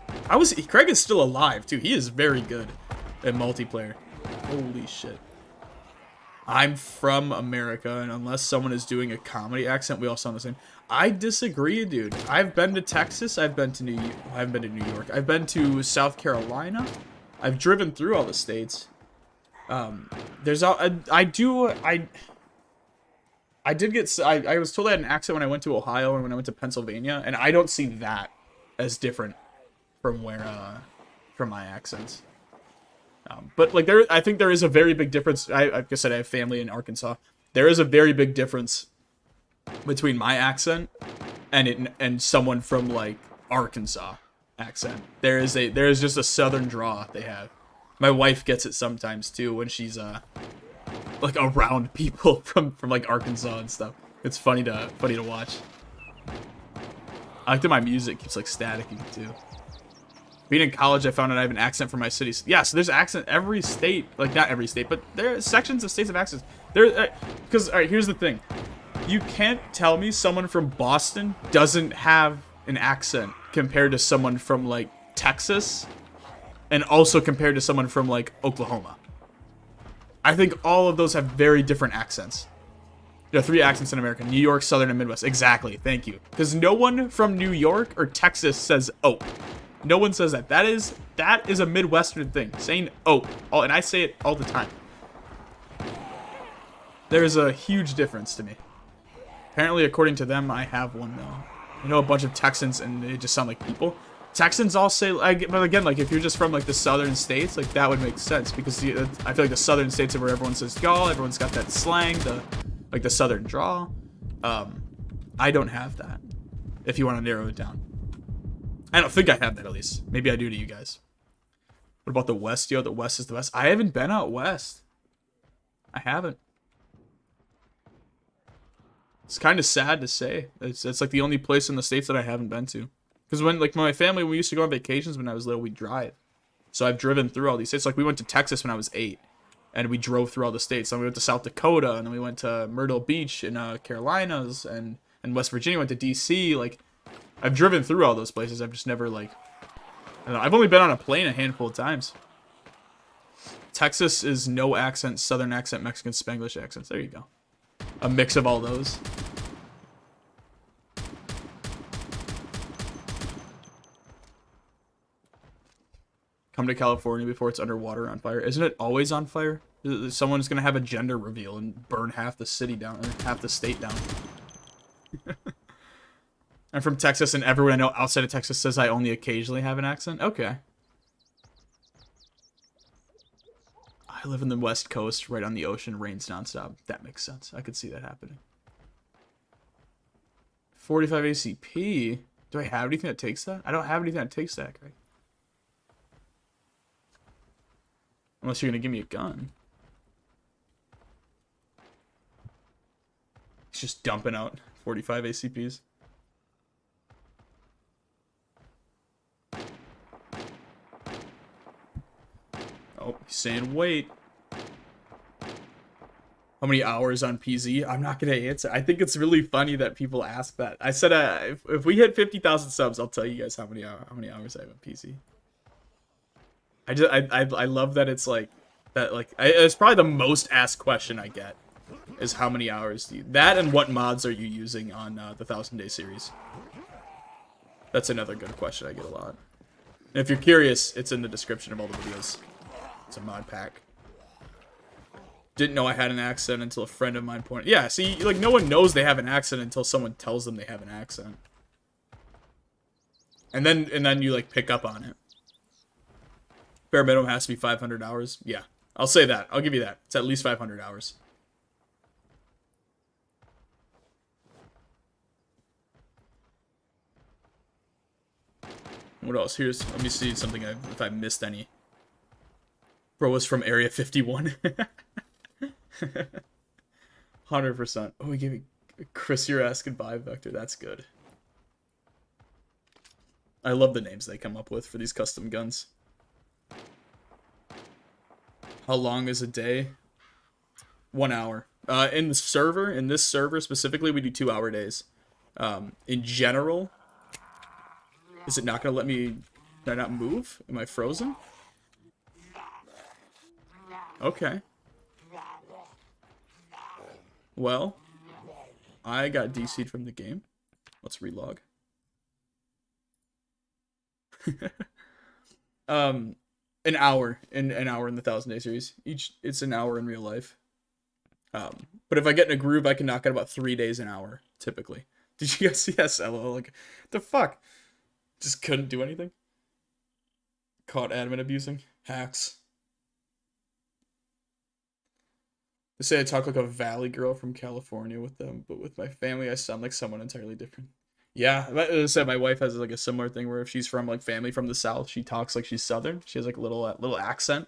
Craig is still alive, too. He is very good at multiplayer. Holy shit. I'm from America, and unless someone is doing a comedy accent, we all sound the same. I disagree, dude. I've been to Texas. I've been to New York. I haven't been to New York. I've been to South Carolina. I've driven through all the states. I was told I had an accent when I went to Ohio and when I went to Pennsylvania, and I don't see that as different from from my accents. But like I think there is a very big difference. Like I said, I have family in Arkansas. There is a very big difference between my accent and someone from like Arkansas accent. There is just a southern draw they have. My wife gets it sometimes too when she's like around people from like Arkansas and stuff. It's funny to watch. I like that my music keeps like staticking too. Being in college, I found out I have an accent for my city. Yeah, so there's accent every state, like not every state, but there are sections of states of accents. Because all right, here's the thing: you can't tell me someone from Boston doesn't have an accent compared to someone from like Texas, and also compared to someone from like Oklahoma. I think all of those have very different accents. There are 3 accents in America: New York, Southern, and Midwest. Exactly. Thank you. Because no one from New York or Texas says "oh." No one says that. That is a Midwestern thing. Saying "oh," and I say it all the time. There's a huge difference to me. Apparently, according to them, I have one though. I know a bunch of Texans, and they just sound like people. Texans all say, but again, like if you're just from like the southern states, like that would make sense because I feel like the southern states are where everyone says y'all. Everyone's got that slang, the southern draw. I don't have that. If you want to narrow it down. I don't think I have that, at least. Maybe I do to you guys. What about the West, yo? The West is the best. I haven't been out West. I haven't. It's kind of sad to say. It's like the only place in the States that I haven't been to. Because when my family, we used to go on vacations when I was little, we'd drive. So I've driven through all these states. Like we went to Texas when I was 8. And we drove through all the states. Then we went to South Dakota. And then we went to Myrtle Beach in Carolinas. And West Virginia. Went to D.C. Like, I've driven through all those places. I've just never, like... I don't know. I've only been on a plane a handful of times. Texas is no accent, Southern accent, Mexican, Spanglish accents. There you go. A mix of all those. Come to California before it's underwater on fire. Isn't it always on fire? Someone's gonna have a gender reveal and burn half the city down, or half the state down. I'm from Texas, and everyone I know outside of Texas says I only occasionally have an accent. Okay. I live in the West Coast, right on the ocean, rains nonstop. That makes sense. I could see that happening. 45 ACP. Do I have anything that takes that? I don't have anything that takes that, Greg. Unless you're gonna give me a gun. He's just dumping out 45 ACPs. Oh, he's saying wait. How many hours on PZ? I'm not gonna answer. I think it's really funny that people ask that. I said if we hit 50,000 subs, I'll tell you guys how many hours I have on PC. I love that it's like that. Like it's probably the most asked question I get is how many hours do you that and what mods are you using on the 1000 Day series. That's another good question I get a lot. And if you're curious, it's in the description of all the videos. It's a mod pack. Didn't know I had an accent until a friend of mine pointed. Yeah, see, like no one knows they have an accent until someone tells them they have an accent. And then you like pick up on it. Bare minimum has to be 500 hours. Yeah, I'll say that. I'll give you that. It's at least 500 hours. What else? Let me see something if I missed any. Bro was from Area 51. 100%. Oh, he gave me Chris, you're asking by Vector. That's good. I love the names they come up with for these custom guns. How long is a day? 1 hour. In this server specifically, we do 2-hour days. In general, is it not gonna let me? Did I not move? Am I frozen? Okay. Well, I got DC'd from the game. Let's relog. An hour in the 1000 Day series. It's an hour in real life. But if I get in a groove, I can knock out about 3 days an hour, typically. Did you guys see that? LOL, like, the fuck? Just couldn't do anything. Caught admin abusing. Hacks. They say I talk like a valley girl from California with them, but with my family, I sound like someone entirely different. Yeah, as I said, my wife has like a similar thing where if she's from like family from the South, she talks like she's Southern. She has like a little accent.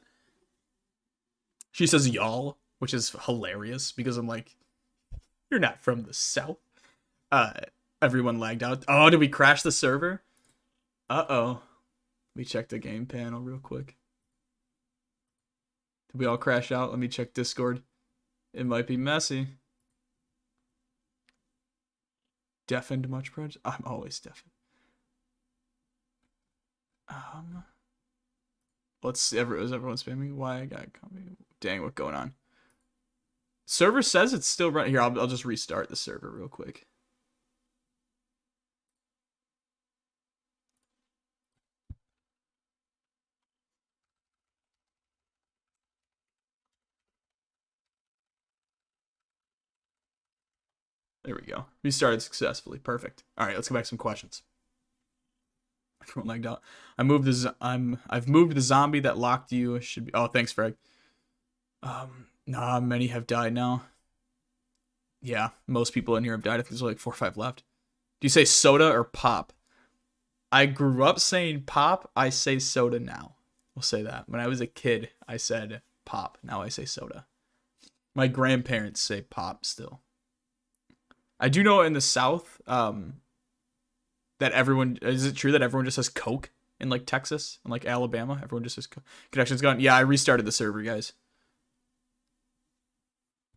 She says y'all, which is hilarious because I'm like, you're not from the South. Everyone lagged out. Oh, did we crash the server? Uh-oh. Let me check the game panel real quick. Did we all crash out? Let me check Discord. It might be messy. Deafened much, Predz? I'm always deafened. Let's see. Is everyone spamming? Why I got copy? Dang, what's going on? Server says it's still running. Here, I'll just restart the server real quick. There we go. Restarted successfully. Perfect. All right, let's go back to some questions. Everyone lagged out. I've moved the zombie that locked you. Should be. Oh, thanks, Freg. Nah, many have died now. Yeah, most people in here have died. I think there's like 4 or 5 left. Do you say soda or pop? I grew up saying pop. I say soda now. We'll say that. When I was a kid, I said pop. Now I say soda. My grandparents say pop still. I do know in the South, that everyone, is it true that everyone just says Coke in like Texas and like Alabama? Everyone just says Coke. Connection's gone. Yeah, I restarted the server, guys.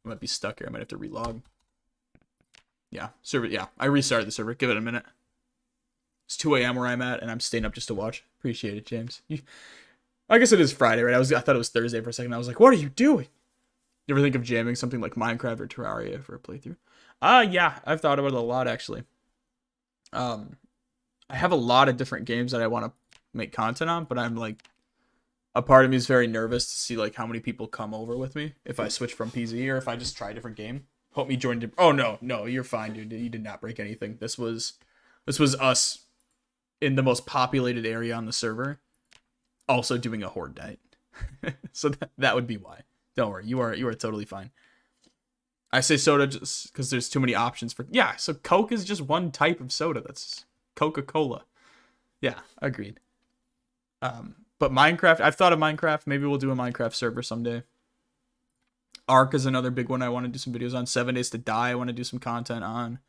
I might be stuck here. I might have to relog. Yeah, server. Yeah, I restarted the server. Give it a minute. It's 2 a.m. where I'm at, and I'm staying up just to watch. Appreciate it, James. I guess it is Friday, right? I thought it was Thursday for a second. I was like, what are you doing? You ever think of jamming something like Minecraft or Terraria for a playthrough? Yeah, I've thought about it a lot, actually. I have a lot of different games that I want to make content on, but I'm like, a part of me is very nervous to see like how many people come over with me if I switch from PZ or if I just try a different game. Hope me join. Oh no, you're fine, dude. You did not break anything. This was us in the most populated area on the server, also doing a Horde night. So that would be why. Don't worry, you are totally fine. I say soda just because there's too many options for. Yeah, so Coke is just one type of soda. That's Coca-Cola. Yeah, agreed. But Minecraft, I've thought of Minecraft. Maybe we'll do a Minecraft server someday. Ark is another big one I want to do some videos on. 7 Days to Die I want to do some content on.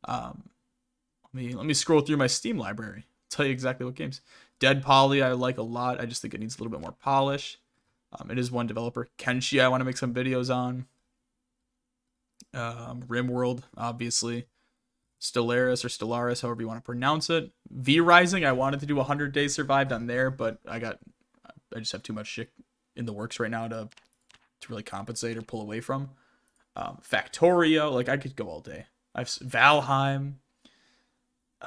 Let me scroll through my Steam library. Tell you exactly what games. Dead Poly I like a lot. I just think it needs a little bit more polish. It is one developer. Kenshi I want to make some videos on. RimWorld, obviously. Stellaris, however you want to pronounce it. V-Rising, I wanted to do 100 Days Survived on there, but I just have too much shit in the works right now to really compensate or pull away from. Factorio, like I could go all day. I've Valheim.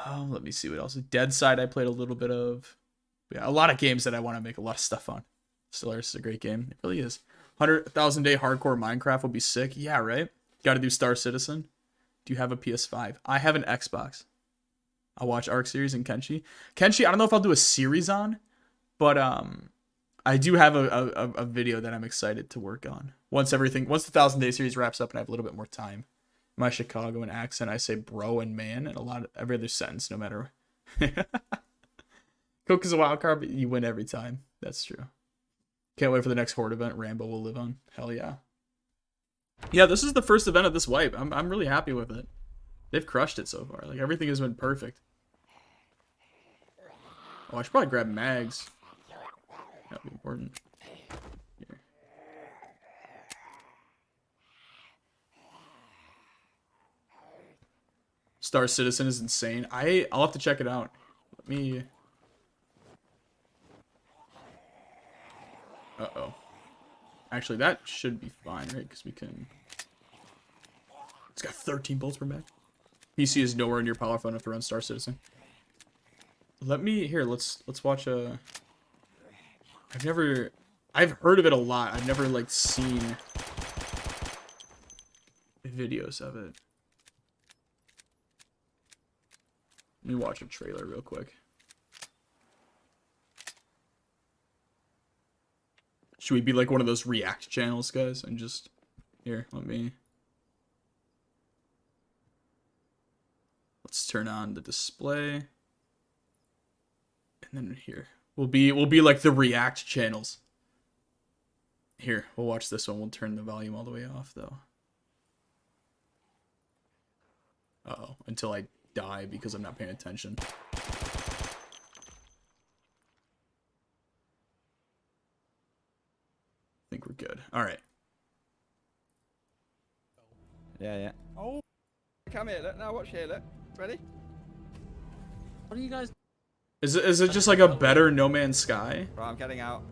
Let me see what else. Dead Side I played a little bit of. Yeah, a lot of games that I want to make a lot of stuff on. Stellaris is a great game. It really is. 100,000 Day Hardcore Minecraft would be sick. Yeah, right? Got to do Star Citizen. Do you have a PS5? I have an Xbox. I'll watch Arc Series and Kenshi. Kenshi, I don't know if I'll do a series on, but I do have a video that I'm excited to work on. Once the 1,000 Day series wraps up and I have a little bit more time. My Chicagoan accent, I say bro and man and every other sentence, no matter. Coke is a wild card, but you win every time. That's true. Can't wait for the next Horde event Rambo will live on. Hell yeah. Yeah, this is the first event of this wipe. I'm really happy with it. They've crushed it so far. Like, everything has been perfect. Oh, I should probably grab mags. That'd be important. Here. Star Citizen is insane. I'll have to check it out. Let me... Uh-oh. Actually, that should be fine, right? Because we can... It's got 13 bullets per mag. PC is nowhere near powerful enough to run Star Citizen. Let me... Here, let's watch a... I've heard of it a lot. I've never, like, seen videos of it. Let me watch a trailer real quick. Should we be like one of those React channels, guys? And just... Here, let's turn on the display. And then here. We'll be like the React channels. Here, we'll watch this one. We'll turn the volume all the way off, though. Uh-oh. Until I die because I'm not paying attention. I think we're good. All right. Yeah. Oh, come here. Look. Now watch here. Look. Ready? What are you guys? Is it just like a better No Man's Sky? Right, I'm getting out.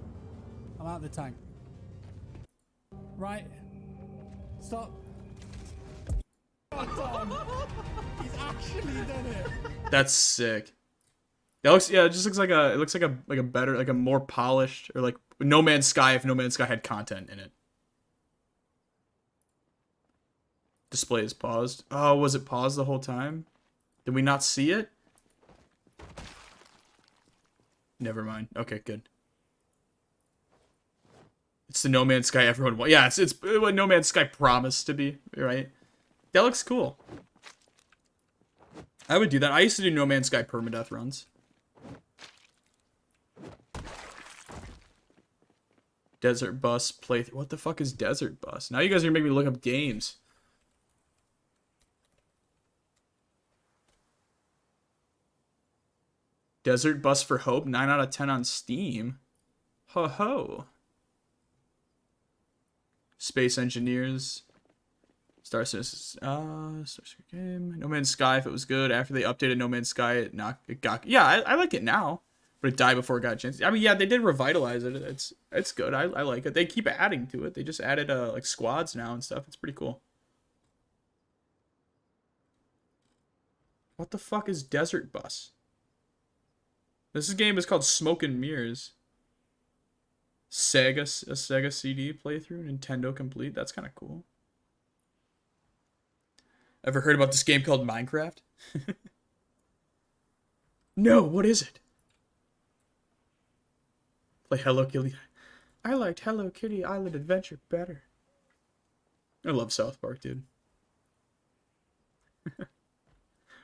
I'm out of the tank. Right. Stop. He's actually done it. That's sick. That looks, yeah, it just looks like a better, like a more polished, or like No Man's Sky if No Man's Sky had content in it. Display is paused. Oh, was it paused the whole time? Did we not see it? Never mind. Okay, good. It's the No Man's Sky everyone wants. Yeah, it's what No Man's Sky promised to be, right? That looks cool. I would do that. I used to do No Man's Sky permadeath runs. Desert Bus playthrough. What the fuck is Desert Bus? Now you guys are gonna make me look up games. Desert Bus for Hope, 9 out of 10 on Steam. Ho ho. Space Engineers. Star Citizen, game. No Man's Sky, if it was good. After they updated No Man's Sky, it got. Yeah, I like it now, but it died before it got a chance. I mean, yeah, they did revitalize it. It's good. I like it. They keep adding to it. They just added like squads now and stuff. It's pretty cool. What the fuck is Desert Bus? This game is called Smoke and Mirrors. A Sega CD playthrough, Nintendo complete. That's kind of cool. Ever heard about this game called Minecraft? No, what is it? Play Hello Kitty. I liked Hello Kitty Island Adventure better. I love South Park, dude.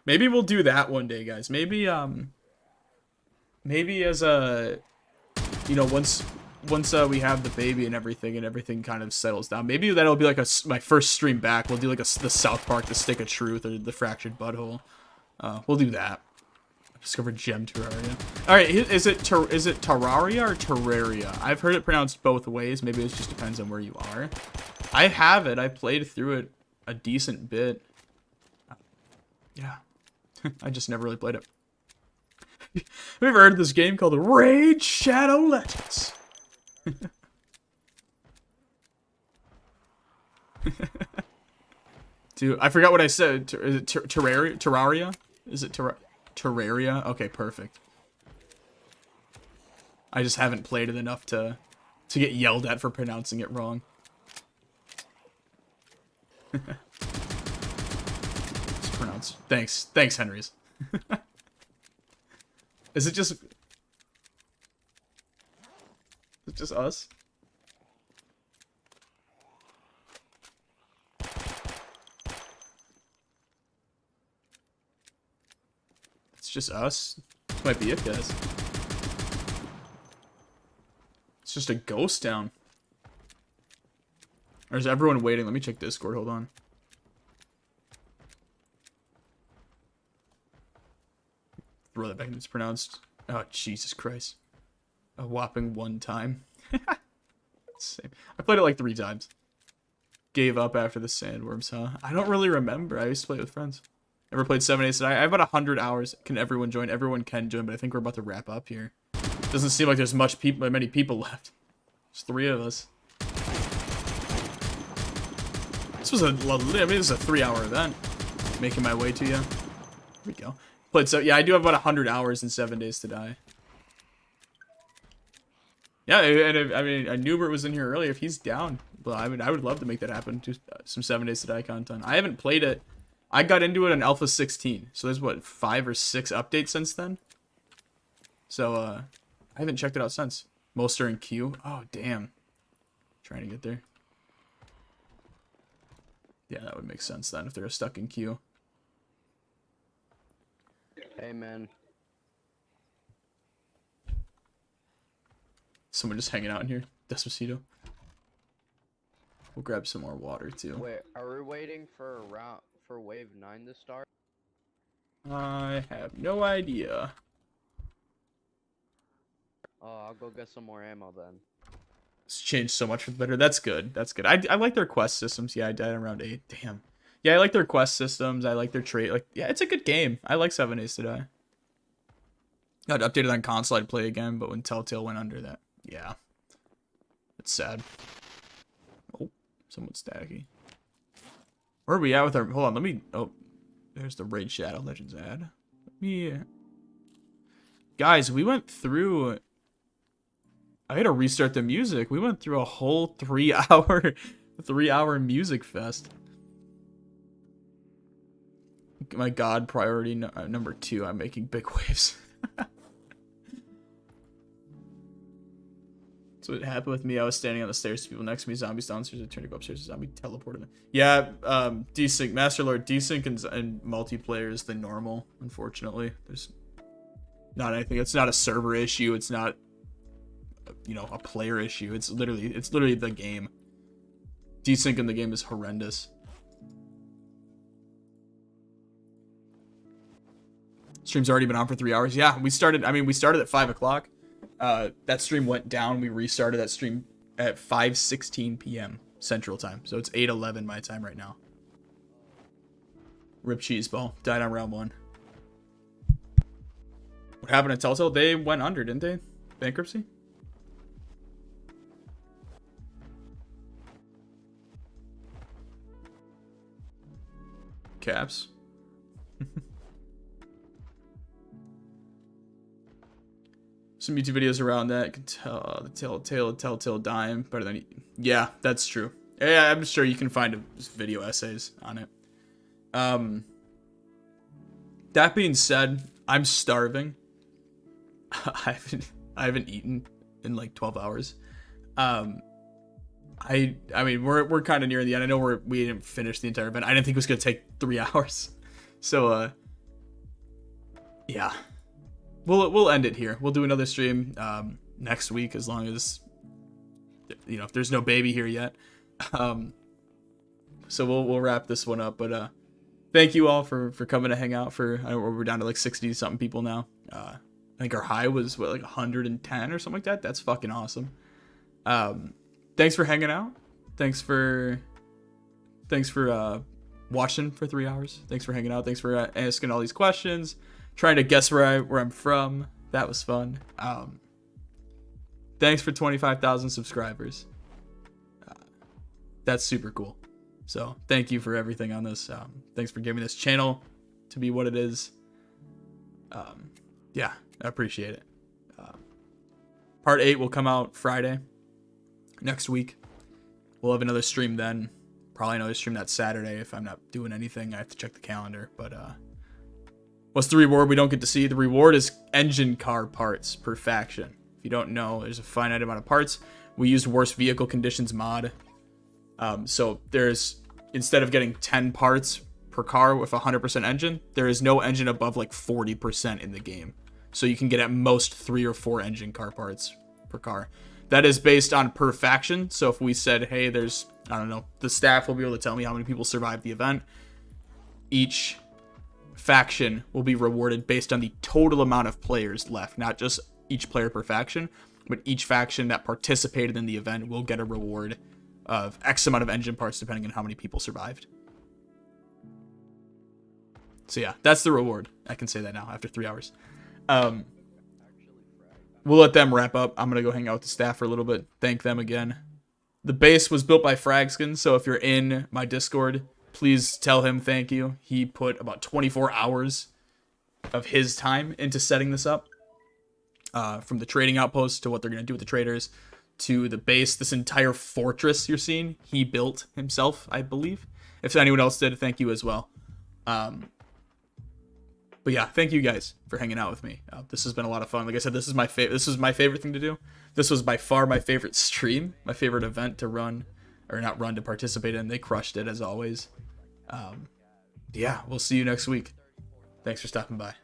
Maybe we'll do that one day, guys. Maybe as a, you know, once we have the baby and everything kind of settles down, maybe that'll be like my first stream back. We'll do like the South Park, the Stick of Truth, or the Fractured Butthole. We'll do that. Discovered Gem Terraria. All right, is it Terraria or Terraria? I've heard it pronounced both ways. Maybe it just depends on where you are. I have it. I played through it a decent bit. Yeah, I just never really played it. Have you ever heard of this game called Raid Shadow Legends? Dude, I forgot what I said. Is it Terraria? Is it Terraria? Okay, perfect. I just haven't played it enough to get yelled at for pronouncing it wrong. It's pronounced. Thanks, Henry's. Is it just us? It's just us? This might be it, guys. It's just a ghost town. Or is everyone waiting? Let me check Discord, hold on. Throw that back in. It's pronounced. Oh, Jesus Christ. A whopping 1 time. Same. I played it like 3 times. Gave up after the sandworms, huh? I don't really remember. I used to play it with friends. Never played 7 Days to Die. I have about 100 hours. Can everyone join? Everyone can join, but I think we're about to wrap up here. Doesn't seem like there's many people left. There's 3 of us. This was this is a 3-hour event. Making my way to you. Here we go. Yeah, I do have about 100 hours in 7 Days to Die. Yeah, and I mean, I knew Newbert was in here earlier. If he's down, well, I would love to make that happen. Do some 7 Days to Die content. I haven't played it. I got into it on Alpha 16, so there's what 5 or 6 updates since then. So I haven't checked it out since. Most are in queue. Oh damn, trying to get there. Yeah, that would make sense then if they're stuck in queue. Hey, man. Someone just hanging out in here. Despacito. We'll grab some more water too. Wait, are we waiting for wave 9 to start? I have no idea. Oh, I'll go get some more ammo then. It's changed so much for the better. That's good. That's good. I like their quest systems. Yeah, I died around 8. Damn. Yeah, I like their quest systems. I like their trait. Like, yeah, it's a good game. I like 7 Days to Die. Got updated on console. I'd play again, but when Telltale went under that, yeah, it's sad. Oh, someone's staggy. Where are we at with our? Hold on, let me. Oh, there's the Raid Shadow Legends ad. Let me. Guys, we went through. I had to restart the music. We went through a whole 3-hour music fest. My God, priority number 2. I'm making big waves. So what happened with me, I was standing on the stairs, people next to me, zombies downstairs, I turned to go upstairs, zombie teleported me. Yeah, desync, Master Lord, desync and multiplayer is the normal, unfortunately. There's not anything, it's not a server issue, it's not you know, a player issue. It's literally the game. Desync in the game is horrendous. Stream's already been on for 3 hours. Yeah, we started at 5 o'clock. That stream went down. We restarted that stream at 5:16 p.m. Central Time. So it's 8:11 my time right now. Rip Cheeseball. Died on round 1. What happened to Telltale? They went under, didn't they? Bankruptcy? Caps. Some YouTube videos around that. You can tell the Telltale dying better than... Yeah, that's true. Yeah, I'm sure you can find video essays on it. That being said, I'm starving. I haven't eaten in like 12 hours. I mean, we're kind of near the end. I know we didn't finish the entire event. I didn't think it was gonna take 3 hours. So yeah. We'll end it here. We'll do another stream next week, as long as, you know, if there's no baby here yet. So we'll wrap this one up. But thank you all for coming to hang out. We're down to like 60 something people now. I think our high was what, like 110 or something like that. That's fucking awesome. Thanks for hanging out. Thanks for watching for 3 hours. Thanks for hanging out. Thanks for asking all these questions. Trying to guess where I'm from. That was fun. Thanks for 25,000 subscribers. That's super cool. So thank you for everything on this. Thanks for giving this channel to be what it is. Yeah, I appreciate it. Part 8 will come out Friday next week. We'll have another stream then. Probably another stream that Saturday if I'm not doing anything. I have to check the calendar, but what's the reward we don't get to see? The reward is engine car parts per faction. If you don't know, there's a finite amount of parts. We used worst vehicle conditions mod. So there's, instead of getting 10 parts per car with 100% engine, there is no engine above like 40% in the game. So you can get at most 3 or 4 engine car parts per car. That is based on per faction. So if we said, hey, there's, I don't know, the staff will be able to tell me how many people survived the event. Each faction will be rewarded based on the total amount of players left, not just each player per faction, but each faction that participated in the event will get a reward of X amount of engine parts depending on how many people survived. So yeah, that's the reward. I can say that now after 3 hours. We'll let them wrap up. I'm gonna go hang out with the staff for a little bit. Thank them again. The base was built by Fragskin, so if you're in my Discord, please tell him thank you. He put about 24 hours of his time into setting this up. From the trading outpost to what they're going to do with the traders to the base. This entire fortress you're seeing, he built himself, I believe. If anyone else did, thank you as well. But yeah, thank you guys for hanging out with me. This has been a lot of fun. Like I said, this is my favorite thing to do. This was by far my favorite stream, my favorite event to run, or not run, to participate in. They crushed it as always. Yeah, we'll see you next week. Thanks for stopping by.